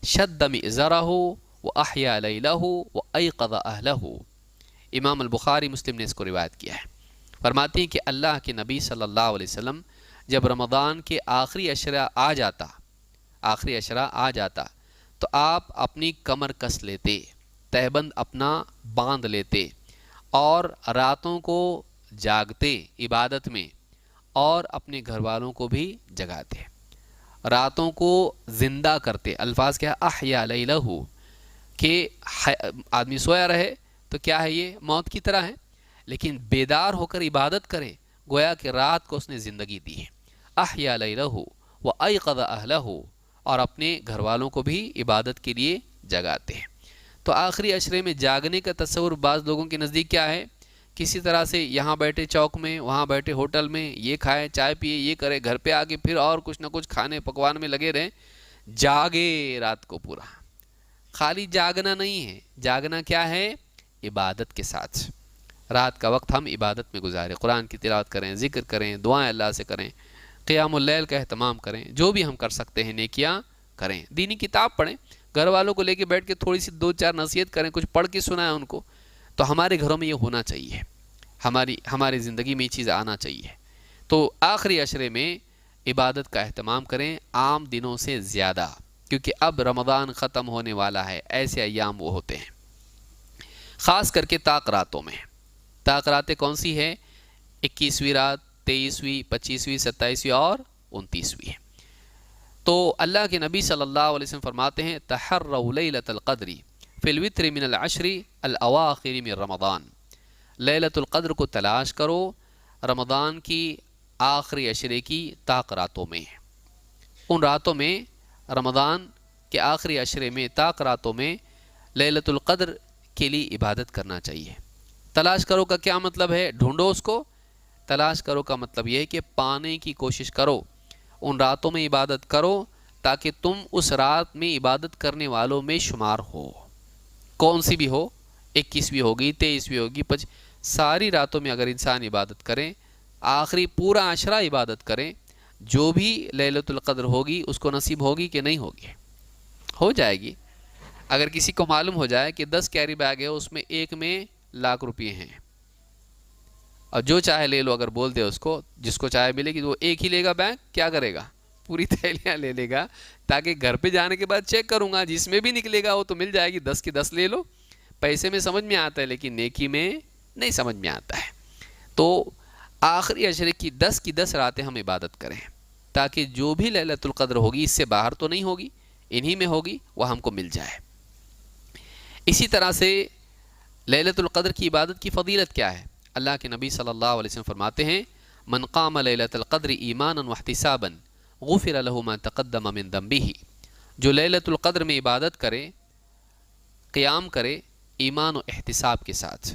شد مئزرہ واحیا لیلہ وایقظ اہلہ۔ امام البخاری، مسلم نے اس کو روایت کیا ہے۔ فرماتی ہیں کہ اللہ کے نبی صلی اللہ علیہ وسلم جب رمضان کے آخری عشرہ آ جاتا تو آپ اپنی کمر کس لیتے، تہبند اپنا باندھ لیتے، اور راتوں کو جاگتے عبادت میں، اور اپنے گھر والوں کو بھی جگاتے، راتوں کو زندہ کرتے۔ الفاظ کیا؟ احیا لیلہ، کہ آدمی سویا رہے تو کیا ہے، یہ موت کی طرح ہے، لیکن بیدار ہو کر عبادت کرے، گویا کہ رات کو اس نے زندگی دی ہے۔ احیا لیلہ وایقظ اہلہ، اور اپنے گھر والوں کو بھی عبادت کے لیے جگاتے ہیں۔ تو آخری عشرے میں جاگنے کا تصور بعض لوگوں کے نزدیک کیا ہے؟ کسی طرح سے یہاں بیٹھے چوک میں، وہاں بیٹھے ہوٹل میں، یہ کھائے، چائے پیے، یہ کرے، گھر پہ آ کے پھر اور کچھ نہ کچھ کھانے پکوان میں لگے رہیں، جاگے رات کو پورا۔ خالی جاگنا نہیں ہے، جاگنا کیا ہے؟ عبادت کے ساتھ۔ رات کا وقت ہم عبادت میں گزاریں، قرآن کی تلاوت کریں، ذکر کریں، دعائیں اللہ سے کریں، قیام اللیل کا اہتمام کریں، جو بھی ہم کر سکتے ہیں نیکیاں کریں، دینی کتاب پڑھیں، گھر والوں کو لے کے بیٹھ کے تھوڑی سی 2-4 نصیحت کریں، کچھ پڑھ کے سنائیں ان کو۔ تو ہمارے گھروں میں یہ ہونا چاہیے، ہماری زندگی میں یہ چیز آنا چاہیے۔ تو آخری عشرے میں عبادت کا اہتمام کریں، عام دنوں سے زیادہ، کیونکہ اب رمضان ختم ہونے والا ہے، ایسے ایام وہ ہوتے ہیں، خاص کر کے طاق راتوں میں۔ طاق راتیں کون سی ہے؟ 21ویں رات، 23ویں، 25ویں، 27ویں اور 29ویں۔ تو اللہ کے نبی صلی اللہ علیہ وسلم فرماتے ہیں تحروا لیلۃ القدر فی الوتر من العشر الاواخر من رمضان، لیلۃ القدر کو تلاش کرو رمضان کی آخری عشرے کی طاق راتوں میں، ان راتوں میں، رمضان کے آخری عشرے میں، طاق راتوں میں لیلۃ القدر کے لیے عبادت کرنا چاہیے۔ تلاش کرو کا کیا مطلب ہے؟ ڈھونڈو اس کو۔ تلاش کرو کا مطلب یہ ہے کہ پانے کی کوشش کرو، ان راتوں میں عبادت کرو، تاکہ تم اس رات میں عبادت کرنے والوں میں شمار ہو، کون سی بھی ہو، 21ویں ہوگی، 23ویں ہوگی، ساری راتوں میں اگر انسان عبادت کریں، آخری پورا عشرہ عبادت کریں، جو بھی لیلۃ القدر ہوگی اس کو نصیب ہوگی کہ نہیں ہوگی؟ ہو جائے گی۔ اگر کسی کو معلوم ہو جائے کہ 10 کیری بیگ ہے، اس میں ایک میں ₹1,00,000 ہیں، اور جو چاہے لے لو، اگر بول دے اس کو، جس کو چاہے ملے گی، وہ ایک ہی لے گا بیگ، کیا کرے گا؟ پوری تھیلیاں لے لے گا، تاکہ گھر پہ جانے کے بعد چیک کروں گا، جس میں بھی نکلے گا وہ تو مل جائے گی، 10 کی 10 لے لو۔ پیسے میں سمجھ میں آتا ہے، لیکن نیکی میں نہیں سمجھ میں آتا ہے۔ تو آخری عشرے کی 10 راتیں ہم عبادت کریں، تاکہ جو بھی لیلۃ القدر ہوگی، اس سے باہر تو نہیں ہوگی، انہی میں ہوگی، وہ ہم کو مل جائے۔ اسی طرح سے لیلۃ القدر کی عبادت کی فضیلت کیا ہے؟ اللہ کے نبی صلی اللہ علیہ وسلم فرماتے ہیں من قام لیلۃ القدر ایمانا واحتسابا غفر له ما تقدم من ذنبه، جو لیلۃ القدر میں عبادت کرے، قیام کرے، ایمان و احتساب کے ساتھ،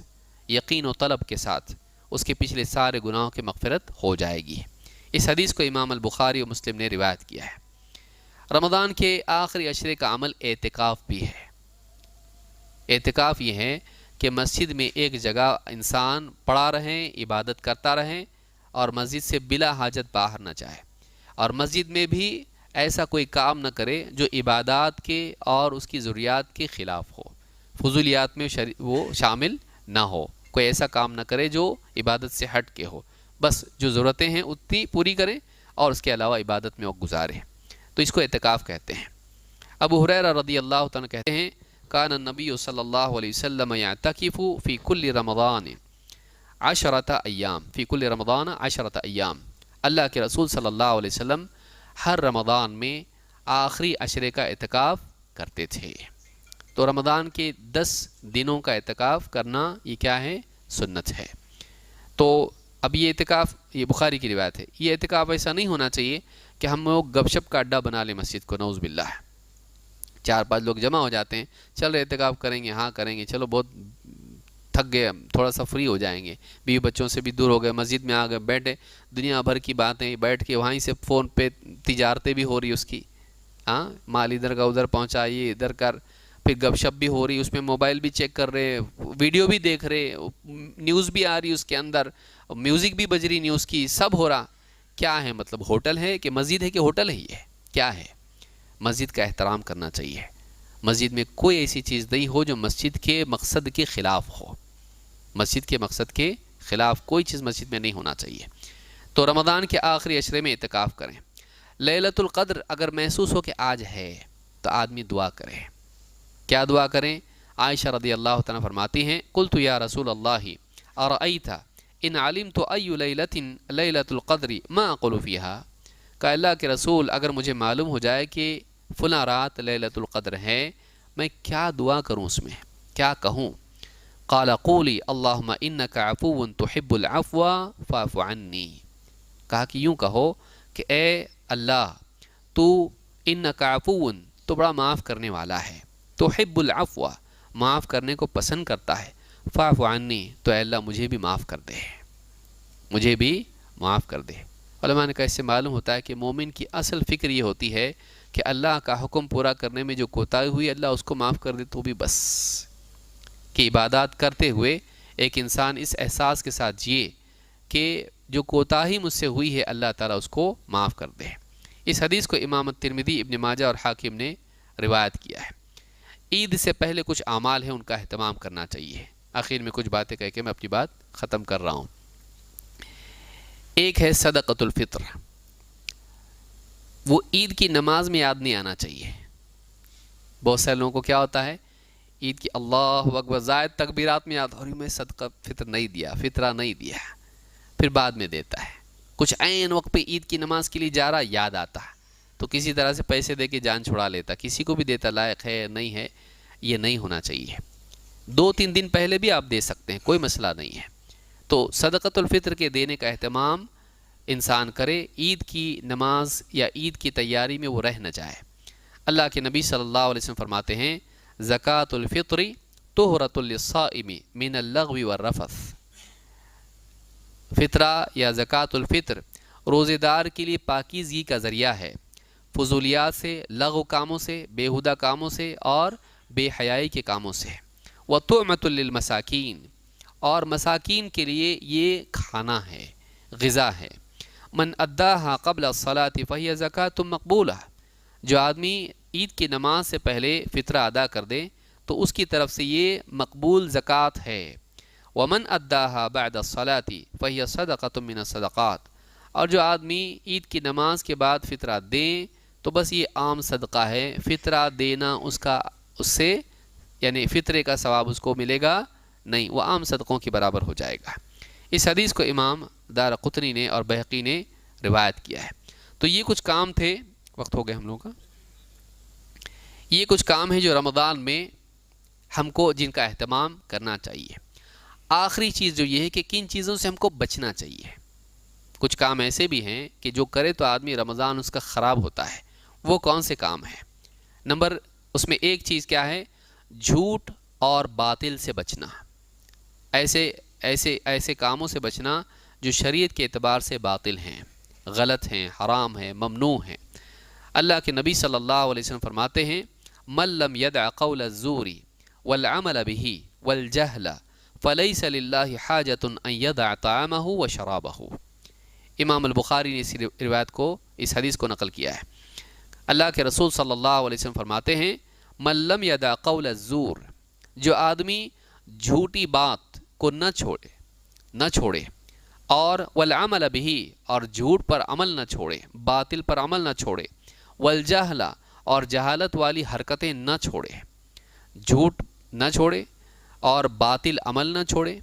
یقین و طلب کے ساتھ، اس کے پچھلے سارے گناہوں کی مغفرت ہو جائے گی۔ اس حدیث کو امام البخاری و مسلم نے روایت کیا ہے۔ رمضان کے آخری عشرے کا عمل اعتکاف بھی ہے۔ اعتکاف یہ ہے کہ مسجد میں ایک جگہ انسان پڑا رہے، عبادت کرتا رہے، اور مسجد سے بلا حاجت باہر نہ جائے، اور مسجد میں بھی ایسا کوئی کام نہ کرے جو عبادات کے اور اس کی ضروریات کے خلاف ہو۔ فضولیات میں وہ شامل نہ ہو، کوئی ایسا کام نہ کرے جو عبادت سے ہٹ کے ہو، بس جو ضرورتیں ہیں اتنی پوری کریں اور اس کے علاوہ عبادت میں وقت گزاریں، تو اس کو اعتکاف کہتے ہیں۔ ابو ہریرہ رضی اللہ تعالیٰ کہتے ہیں کان النبی صلی اللہ علیہ وسلم یعتکف فی کل رمضان 10 ایام، فی کل رمضان 10 ایام، اللہ کے رسول صلی اللہ علیہ وسلم ہر رمضان میں آخری عشرے کا اعتکاف کرتے تھے۔ تو رمضان کے 10 دنوں کا اعتکاف کرنا یہ کیا ہے؟ سنت ہے۔ تو اب یہ اعتکاف، یہ بخاری کی روایت ہے، یہ اعتکاف ایسا نہیں ہونا چاہیے کہ ہم لوگ گپ شپ کا اڈا بنا لیں مسجد کو، نعوذ باللہ۔ 4-5 لوگ جمع ہو جاتے ہیں، چل اعتکاف کریں گے، ہاں کریں گے، چلو بہت تھک گئے، تھوڑا سا فری ہو جائیں گے، بیوی بچوں سے بھی دور ہو گئے، مسجد میں آ گئے، بیٹھے، دنیا بھر کی باتیں بیٹھ کے وہیں سے فون پہ تجارتیں بھی ہو رہی اس کی، ہاں مال ادھر کا ادھر پہنچا، یہ ادھر کر، پھر گپ شپ بھی ہو رہی، اس میں موبائل بھی چیک کر رہے، ویڈیو بھی دیکھ رہے، نیوز بھی آ رہی اس کے اندر، میوزک بھی بج رہی نیوز کی، سب ہو رہا۔ کیا ہے مطلب؟ ہوٹل ہے کہ مسجد ہے کہ ہوٹل ہے؟ یہ کیا ہے؟ مسجد کا احترام کرنا چاہیے۔ مسجد میں کوئی ایسی چیز نہیں ہو جو مسجد کے مقصد کے خلاف ہو، مسجد کے مقصد کے خلاف کوئی چیز مسجد میں نہیں ہونا چاہیے۔ تو رمضان کے آخری عشرے میں اعتکاف کریں۔ لیلۃ القدر اگر محسوس ہو کہ آج ہے تو آدمی دعا کرے۔ کیا دعا کریں؟ عائشہ رضی اللہ تعالیٰ فرماتی ہیں قلت یا رسول اللہ ارأیت ان علمت ای لیلۃ لیلۃ القدر ما اقول فیہا، کہ اللہ کے رسول اگر مجھے معلوم ہو جائے کہ فلاں رات لیلۃ القدر ہے، میں کیا دعا کروں، اس میں کیا کہوں؟ قال قولی اللہم انک عفو تحب العفو فاعف عنی، کہا کہ یوں کہو کہ اے اللہ تو انک عفو، تو بڑا معاف کرنے والا ہے، تحب العفو، معاف کرنے کو پسند کرتا ہے، فاعف عنی، تو اے اللہ مجھے بھی معاف کر دے، مجھے بھی معاف کر دے۔ علماء نے کہا اس سے معلوم ہوتا ہے کہ مومن کی اصل فکر یہ ہوتی ہے کہ اللہ کا حکم پورا کرنے میں جو کوتاہی ہوئی اللہ اس کو معاف کر دے تو بھی بس، کہ عبادات کرتے ہوئے ایک انسان اس احساس کے ساتھ جیے کہ جو کوتاہی مجھ سے ہوئی ہے اللہ تعالیٰ اس کو معاف کر دے۔ اس حدیث کو امام ترمذی، ابن ماجہ اور حاکم نے روایت کیا ہے۔ عید سے پہلے کچھ اعمال ہیں ان کا اہتمام کرنا چاہیے۔ آخر میں کچھ باتیں کہہ کے میں اپنی بات ختم کر رہا ہوں۔ ایک ہے صدقۃ الفطر، وہ عید کی نماز میں یاد نہیں آنا چاہیے۔ بہت سارے لوگوں کو کیا ہوتا ہے، عید کی اللہ اکبر زائد تکبیرات میں یاد ہو رہی میں صدقہ فطر نہیں دیا، فطرہ نہیں دیا، پھر بعد میں دیتا ہے۔ کچھ عین وقت پہ عید کی نماز کے لیے جا رہا، یاد آتا تو کسی طرح سے پیسے دے کے جان چھڑا لیتا، کسی کو بھی دیتا، لائق ہے نہیں ہے، یہ نہیں ہونا چاہیے۔ 2-3 دن پہلے بھی آپ دے سکتے ہیں، کوئی مسئلہ نہیں ہے۔ تو صدقۃ الفطر کے دینے کا اہتمام انسان کرے، عید کی نماز یا عید کی تیاری میں وہ رہ نہ جائے۔ اللہ کے نبی صلی اللہ علیہ وسلم فرماتے ہیں زکوٰۃ الفطر طہرۃ للصائم من اللغو والرفث، فطرہ یا زکوٰۃ الفطر روزے دار کے لیے پاکیزگی کا ذریعہ ہے، فضولیات سے، لغو کاموں سے، بیہودہ کاموں سے اور بے حیائی کے کاموں سے۔ وطعمۃ للمساکین، اور مساکین کے لیے یہ کھانا ہے، غذا ہے۔ من اداہا قبل الصلاۃ فہی زکوٰۃ مقبولہ، جو آدمی عید کی نماز سے پہلے فطرہ ادا کر دے تو اس کی طرف سے یہ مقبول زکوٰۃ ہے۔ ومن اداہا بعد الصلاۃ فہی صدقۃ من الصدقات، اور جو آدمی عید کی نماز کے بعد فطرہ دیں تو بس یہ عام صدقہ ہے، فطرہ دینا اس سے یعنی فطرے کا ثواب اس کو ملے گا نہیں، وہ عام صدقوں کے برابر ہو جائے گا۔ اس حدیث کو امام دارقطنی نے اور بہقی نے روایت کیا ہے۔ تو یہ کچھ کام تھے، وقت ہو گیا ہم لوگوں کا، یہ کچھ کام ہیں جو رمضان میں ہم کو جن کا اہتمام کرنا چاہیے۔ آخری چیز جو یہ ہے کہ کن چیزوں سے ہم کو بچنا چاہیے۔ کچھ کام ایسے بھی ہیں کہ جو کرے تو آدمی رمضان اس کا خراب ہوتا ہے، وہ کون سے کام ہیں؟ نمبر اس میں ایک چیز کیا ہے، جھوٹ اور باطل سے بچنا، ایسے کاموں سے بچنا جو شریعت کے اعتبار سے باطل ہیں، غلط ہیں، حرام ہیں، ممنوع ہیں۔ اللہ کے نبی صلی اللہ علیہ وسلم فرماتے ہیں من لم يدع قول الزور والعمل به والجهل فليس لله حاجة ان يدع طعامه وشرابه۔ امام البخاری نے اس روایت کو، اس حدیث کو نقل کیا ہے۔ اللہ کے رسول صلی اللہ علیہ وسلم فرماتے ہیں من لم يدع قول الزور، جو آدمی جھوٹی بات کو نہ چھوڑے اور والعمل به، اور جھوٹ پر عمل نہ چھوڑے، باطل پر عمل نہ چھوڑے، والجہل، اور جہالت والی حرکتیں نہ چھوڑے، جھوٹ نہ چھوڑے اور باطل عمل نہ چھوڑے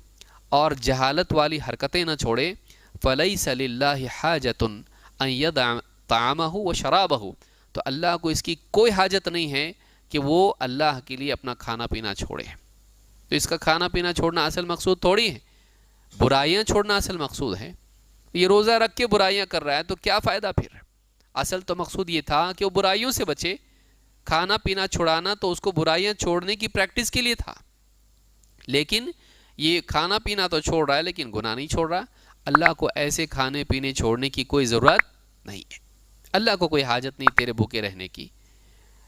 اور جہالت والی حرکتیں نہ چھوڑے، فلیس للہ حاجۃ ان یدع طعامہ و شرابہ، تو اللہ کو اس کی کوئی حاجت نہیں ہے کہ وہ اللہ کے لیے اپنا کھانا پینا چھوڑے۔ تو اس کا کھانا پینا چھوڑنا اصل مقصود تھوڑی ہے، برائیاں چھوڑنا اصل مقصود ہے۔ یہ روزہ رکھ کے برائیاں کر رہا ہے تو کیا فائدہ پھر؟ اصل تو مقصود یہ تھا کہ وہ برائیوں سے بچے، کھانا پینا چھڑانا تو اس کو برائیاں چھوڑنے کی پریکٹس کے لیے تھا، لیکن یہ کھانا پینا تو چھوڑ رہا ہے لیکن گناہ نہیں چھوڑ رہا۔ اللہ کو ایسے کھانے پینے چھوڑنے کی کوئی ضرورت نہیں ہے، اللہ کو کوئی حاجت نہیں تیرے بھوکے رہنے کی۔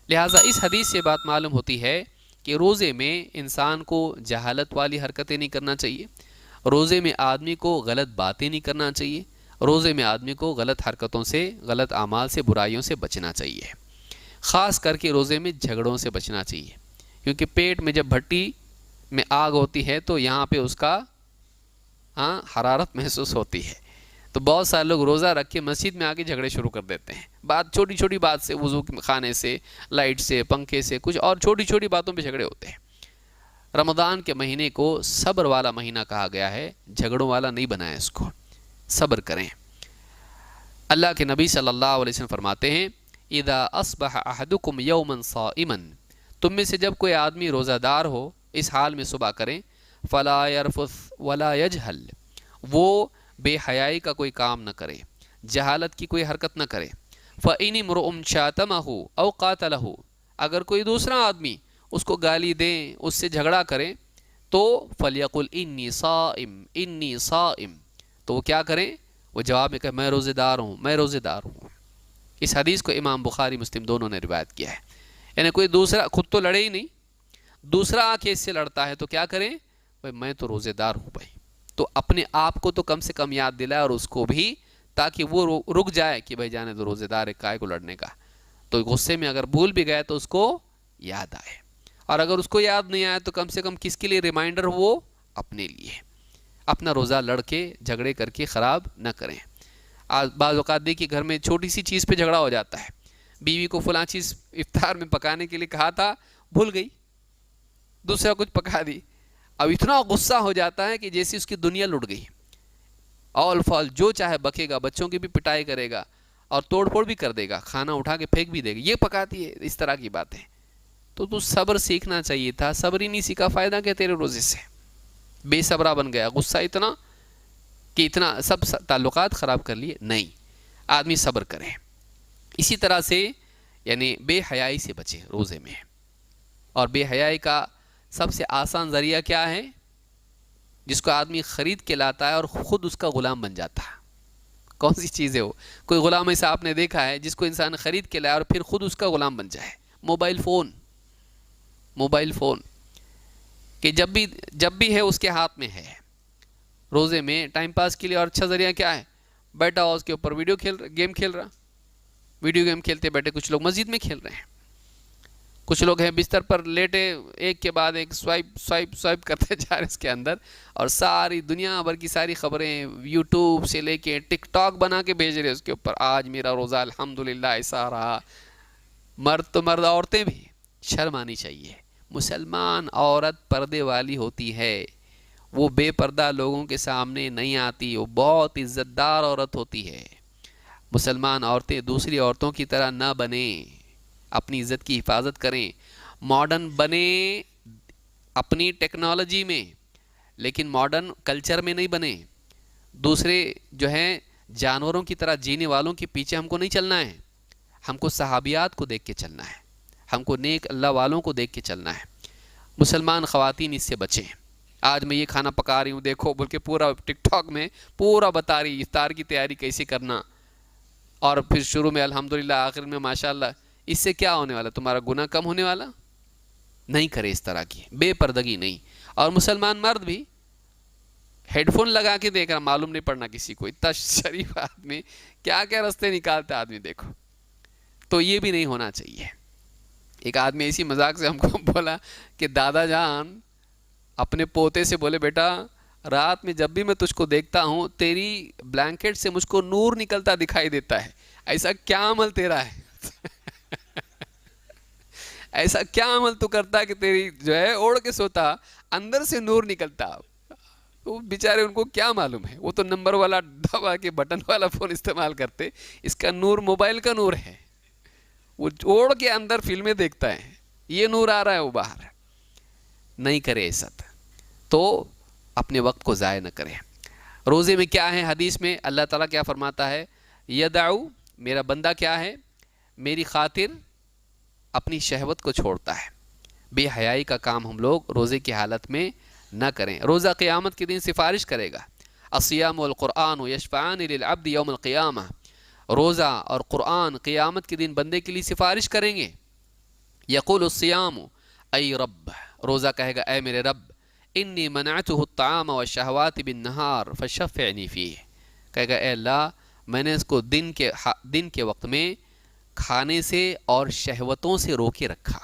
لہٰذا اس حدیث سے بات معلوم ہوتی ہے کہ روزے میں انسان کو جہالت والی حرکتیں نہیں کرنا چاہیے، روزے میں آدمی کو غلط باتیں نہیں کرنا چاہیے، روزے میں آدمی کو غلط حرکتوں سے، غلط اعمال سے، برائیوں سے بچنا چاہیے، خاص کر کے روزے میں جھگڑوں سے بچنا چاہیے، کیونکہ پیٹ میں جب بھٹی میں آگ ہوتی ہے تو یہاں پہ اس کا حرارت محسوس ہوتی ہے، تو بہت سارے لوگ روزہ رکھ کے مسجد میں آ کے جھگڑے شروع کر دیتے ہیں، بات چھوٹی چھوٹی بات سے، وضو خانے سے، لائٹ سے، پنکھے سے، کچھ اور چھوٹی چھوٹی باتوں پہ جھگڑے ہوتے ہیں۔ رمضان کے مہینے کو صبر والا مہینہ کہا گیا ہے، جھگڑوں والا نہیں بنایا اس کو، صبر کریں۔ اللہ کے نبی صلی اللہ علیہ وسلم فرماتے ہیں اذا اصبح احدکم یوما صائما، تم میں سے جب کوئی آدمی روزہ دار ہو اس حال میں صبح کریں، فلا یرفث ولا یجہل، وہ بے حیائی کا کوئی کام نہ کرے، جہالت کی کوئی حرکت نہ کرے، فإن امرؤ شاتمہ او قاتلہ، اگر کوئی دوسرا آدمی اس کو گالی دیں، اس سے جھگڑا کریں، تو فلیقل انی صائم انی صائم، تو وہ کیا کریں؟ وہ جواب میں کہے میں روزے دار ہوں، میں روزے دار ہوں۔ اس حدیث کو امام بخاری مسلم دونوں نے روایت کیا ہے، یعنی کوئی دوسرا، خود تو لڑے ہی نہیں، دوسرا آ کے اس سے لڑتا ہے تو کیا کریں؟ بھائی میں تو روزے دار ہوں بھائی، تو اپنے آپ کو تو کم سے کم یاد دلائے اور اس کو بھی، تاکہ وہ رک جائے کہ بھائی جانے تو روزے دار ہے، کائے کو لڑنے کا، تو غصے میں اگر بھول بھی گئے تو اس کو یاد آئے، اور اگر اس کو یاد نہیں آیا تو کم سے کم کس کے لیے ریمائنڈر، وہ اپنے لیے، اپنا روزہ لڑ کے جھگڑے کر کے خراب نہ کریں۔ بعض اوقات دیکھیے گھر میں چھوٹی سی چیز پہ جھگڑا ہو جاتا ہے، بیوی کو فلاں چیز افطار میں پکانے کے لیے کہا تھا، بھول گئی، دوسرا کچھ پکا دی، اب اتنا غصہ ہو جاتا ہے کہ جیسے اس کی دنیا لٹ گئی، آل فال جو چاہے بکے گا، بچوں کی بھی پٹائی کرے گا اور توڑ پھوڑ بھی کر دے گا، کھانا اٹھا کے پھینک بھی دے گا، یہ پکاتی ہے، اس طرح کی باتیں۔ تو صبر سیکھنا چاہیے تھا، صبر ہی نہیں سیکھا، فائدہ کیا تیرے روزے سے؟ بے صبرا بن گیا، غصہ اتنا کہ اتنا سب تعلقات خراب کر لیے۔ نہیں، آدمی صبر کرے۔ اسی طرح سے یعنی بے حیائی سے بچے روزے میں، اور بے حیائی کا سب سے آسان ذریعہ کیا ہے؟ جس کو آدمی خرید کے لاتا ہے اور خود اس کا غلام بن جاتا ہے۔ کون سی چیز ہے وہ؟ کوئی غلام ایسا آپ نے دیکھا ہے جس کو انسان خرید کے لائے اور پھر خود اس کا غلام بن جائے؟ موبائل فون، موبائل فون کہ جب بھی ہے اس کے ہاتھ میں ہے۔ روزے میں ٹائم پاس کے لیے اور اچھا ذریعہ کیا ہے؟ بیٹھا ہوا اس کے اوپر گیم کھیل رہا، ویڈیو گیم کھیلتے بیٹھے، کچھ لوگ مسجد میں کھیل رہے ہیں، کچھ لوگ ہیں بستر پر لیٹے، ایک کے بعد ایک سوائپ کرتے جا رہے اس کے اندر، اور ساری دنیا بھر کی ساری خبریں یوٹیوب سے لے کے ٹک ٹاک بنا کے بھیج رہے اس کے اوپر، آج میرا روزہ الحمدللہ ایسا رہا۔ مرد تو مرد، عورتیں بھی شرم آنی چاہیے۔ مسلمان عورت پردے والی ہوتی ہے، وہ بے پردہ لوگوں کے سامنے نہیں آتی، وہ بہت عزت دار عورت ہوتی ہے۔ مسلمان عورتیں دوسری عورتوں کی طرح نہ بنیں، اپنی عزت کی حفاظت کریں، ماڈرن بنیں اپنی ٹیکنالوجی میں، لیکن ماڈرن کلچر میں نہیں بنیں۔ دوسرے جو ہیں جانوروں کی طرح جینے والوں کے پیچھے ہم کو نہیں چلنا ہے، ہم کو صحابیات کو دیکھ کے چلنا ہے، ہم کو نیک اللہ والوں کو دیکھ کے چلنا ہے۔ مسلمان خواتین اس سے بچیں۔ آج میں یہ کھانا پکا رہی ہوں دیکھو بول کے پورا ٹک ٹاک میں پورا بتا رہی افطار کی تیاری کیسے کرنا، اور پھر شروع میں الحمدللہ، آخر میں ماشاءاللہ۔ اس سے کیا ہونے والا؟ تمہارا گناہ کم ہونے والا؟ نہیں کرے اس طرح کی بے پردگی نہیں۔ اور مسلمان مرد بھی ہیڈ فون لگا کے دیکھ رہا، معلوم نہیں پڑنا کسی کو، اتنا شریف آدمی کیا کیا رستے نکالتا آدمی دیکھو، تو یہ بھی نہیں ہونا چاہیے۔ ایک آدمی اسی مذاق سے ہم کو بولا کہ دادا جان اپنے پوتے سے بولے بیٹا رات میں جب بھی میں تجھ کو دیکھتا ہوں تیری بلینکٹ سے مجھ کو نور نکلتا دکھائی دیتا ہے، ایسا کیا عمل تیرا ہے ایسا کیا عمل تو کرتا کہ تیری جو ہے اوڑھ کے سوتا اندر سے نور نکلتا. وہ بیچارے ان کو کیا معلوم ہے، وہ تو نمبر والا دبا کے بٹن والا فون استعمال کرتے، اس کا نور موبائل کا نور ہے، وہ اوڑھ کے اندر فلمیں دیکھتا ہے، یہ نور آ رہا ہے وہ باہر. نہیں کرے ایسا تو اپنے وقت کو ضائع نہ کریں. روزے میں کیا ہے، حدیث میں اللہ تعالیٰ کیا فرماتا ہے، یدعو، میرا بندہ کیا ہے، میری خاطر اپنی شہوت کو چھوڑتا ہے. بے حیائی کا کام ہم لوگ روزے کی حالت میں نہ کریں. روزہ قیامت کے دن سفارش کرے گا. الصیام والقرآن یشفعان للعبد یوم القیامہ، روزہ اور قرآن قیامت کے دن بندے کے لیے سفارش کریں گے. یقول الصیام ای رب، روزہ کہے گا اے میرے رب، انی منعتہ الطعام والشہوات بالنہار فشفعنی فیہ، کہے گا اے اللہ میں نے اس کو دن کے وقت میں کھانے سے اور شہوتوں سے روکے رکھا،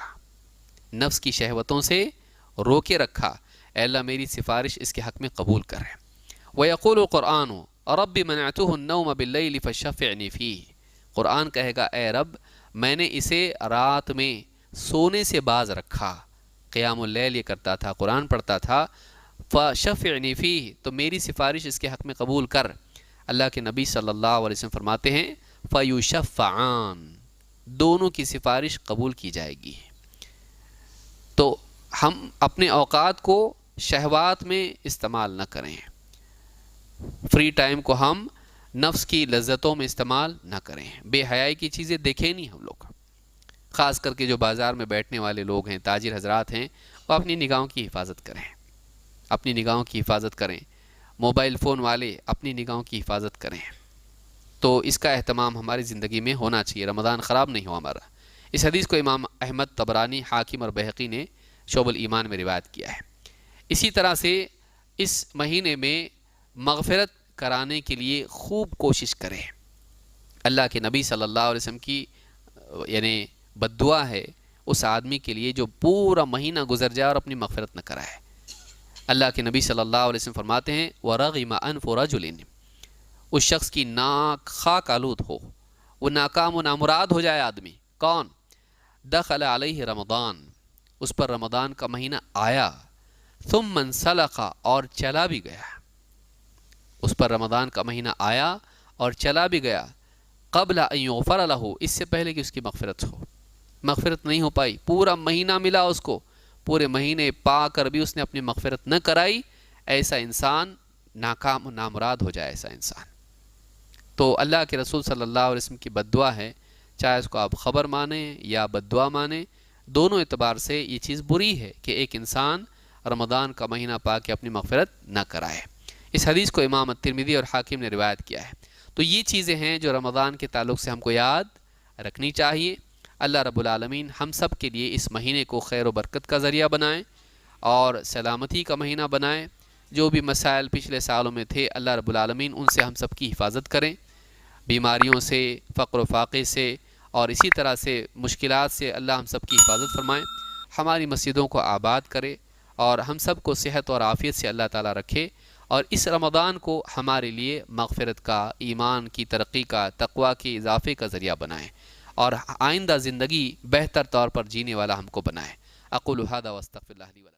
نفس کی شہوتوں سے روکے رکھا، اے اللہ میری سفارش اس کے حق میں قبول کرے. وَيَقُولُ الْقُرْآنُ رَبِّ مَنَعْتُهُ النَّوْمَ بِاللَّيْلِ فَشَفِّعْنِي فِيهِ، قرآن کہے گا اے رب میں نے اسے رات میں سونے سے باز رکھا، قیام اللیل یہ کرتا تھا، قرآن پڑھتا تھا، فَشَفِّعْنِي فِيهِ تو میری سفارش اس کے حق میں قبول کر. اللہ کے نبی صلی اللہ علیہ وسلم فرماتے ہیں فَيُشَفَّعَانِ، دونوں کی سفارش قبول کی جائے گی. تو ہم اپنے اوقات کو شہوات میں استعمال نہ کریں، فری ٹائم کو ہم نفس کی لذتوں میں استعمال نہ کریں. بے حیائی کی چیزیں دیکھیں نہیں ہم لوگ، خاص کر کے جو بازار میں بیٹھنے والے لوگ ہیں، تاجر حضرات ہیں، وہ اپنی نگاہوں کی حفاظت کریں، اپنی نگاہوں کی حفاظت کریں. موبائل فون والے اپنی نگاہوں کی حفاظت کریں. تو اس کا اہتمام ہماری زندگی میں ہونا چاہیے، رمضان خراب نہیں ہو ہمارا. اس حدیث کو امام احمد، طبرانی، حاکم اور بہقی نے شعب الایمان میں روایت کیا ہے. اسی طرح سے اس مہینے میں مغفرت کرانے کے لیے خوب کوشش کریں. اللہ کے نبی صلی اللہ علیہ وسلم کی یعنی بد دعا ہے اس آدمی کے لیے جو پورا مہینہ گزر جائے اور اپنی مغفرت نہ کرائے. اللہ کے نبی صلی اللہ علیہ وسلم فرماتے ہیں وَرَغِمَ أَنْفُ رَجُلٍ، اس شخص کی ناک خاک آلود ہو، وہ ناکام و نامراد ہو جائے آدمی. کون؟ دخل علیہ رمضان، اس پر رمضان کا مہینہ آیا، ثم انسلخ، اور چلا بھی گیا. اس پر رمضان کا مہینہ آیا اور چلا بھی گیا، قبل ان یغفر لہ، اس سے پہلے کہ اس کی مغفرت ہو. مغفرت نہیں ہو پائی، پورا مہینہ ملا اس کو، پورے مہینے پا کر بھی اس نے اپنی مغفرت نہ کرائی. ایسا انسان ناکام و نامراد ہو جائے ایسا انسان. تو اللہ کے رسول صلی اللہ علیہ وسلم کی بد دعا ہے، چاہے اس کو آپ خبر مانیں یا بد دعا مانیں، دونوں اعتبار سے یہ چیز بری ہے کہ ایک انسان رمضان کا مہینہ پا کے اپنی مغفرت نہ کرائے. اس حدیث کو امام ترمذی اور حاکم نے روایت کیا ہے. تو یہ چیزیں ہیں جو رمضان کے تعلق سے ہم کو یاد رکھنی چاہیے. اللہ رب العالمین ہم سب کے لیے اس مہینے کو خیر و برکت کا ذریعہ بنائیں اور سلامتی کا مہینہ بنائیں. جو بھی مسائل پچھلے سالوں میں تھے اللہ رب العالمین ان سے ہم سب کی حفاظت کریں، بیماریوں سے، فقر و فاقے سے اور اسی طرح سے مشکلات سے اللہ ہم سب کی حفاظت فرمائیں. ہماری مسجدوں کو آباد کرے اور ہم سب کو صحت اور عافیت سے اللہ تعالیٰ رکھے، اور اس رمضان کو ہمارے لیے مغفرت کا، ایمان کی ترقی کا، تقوی کے اضافے کا ذریعہ بنائیں اور آئندہ زندگی بہتر طور پر جینے والا ہم کو بنائے. اقول ھذا واستغفر اللہ لی ولکم.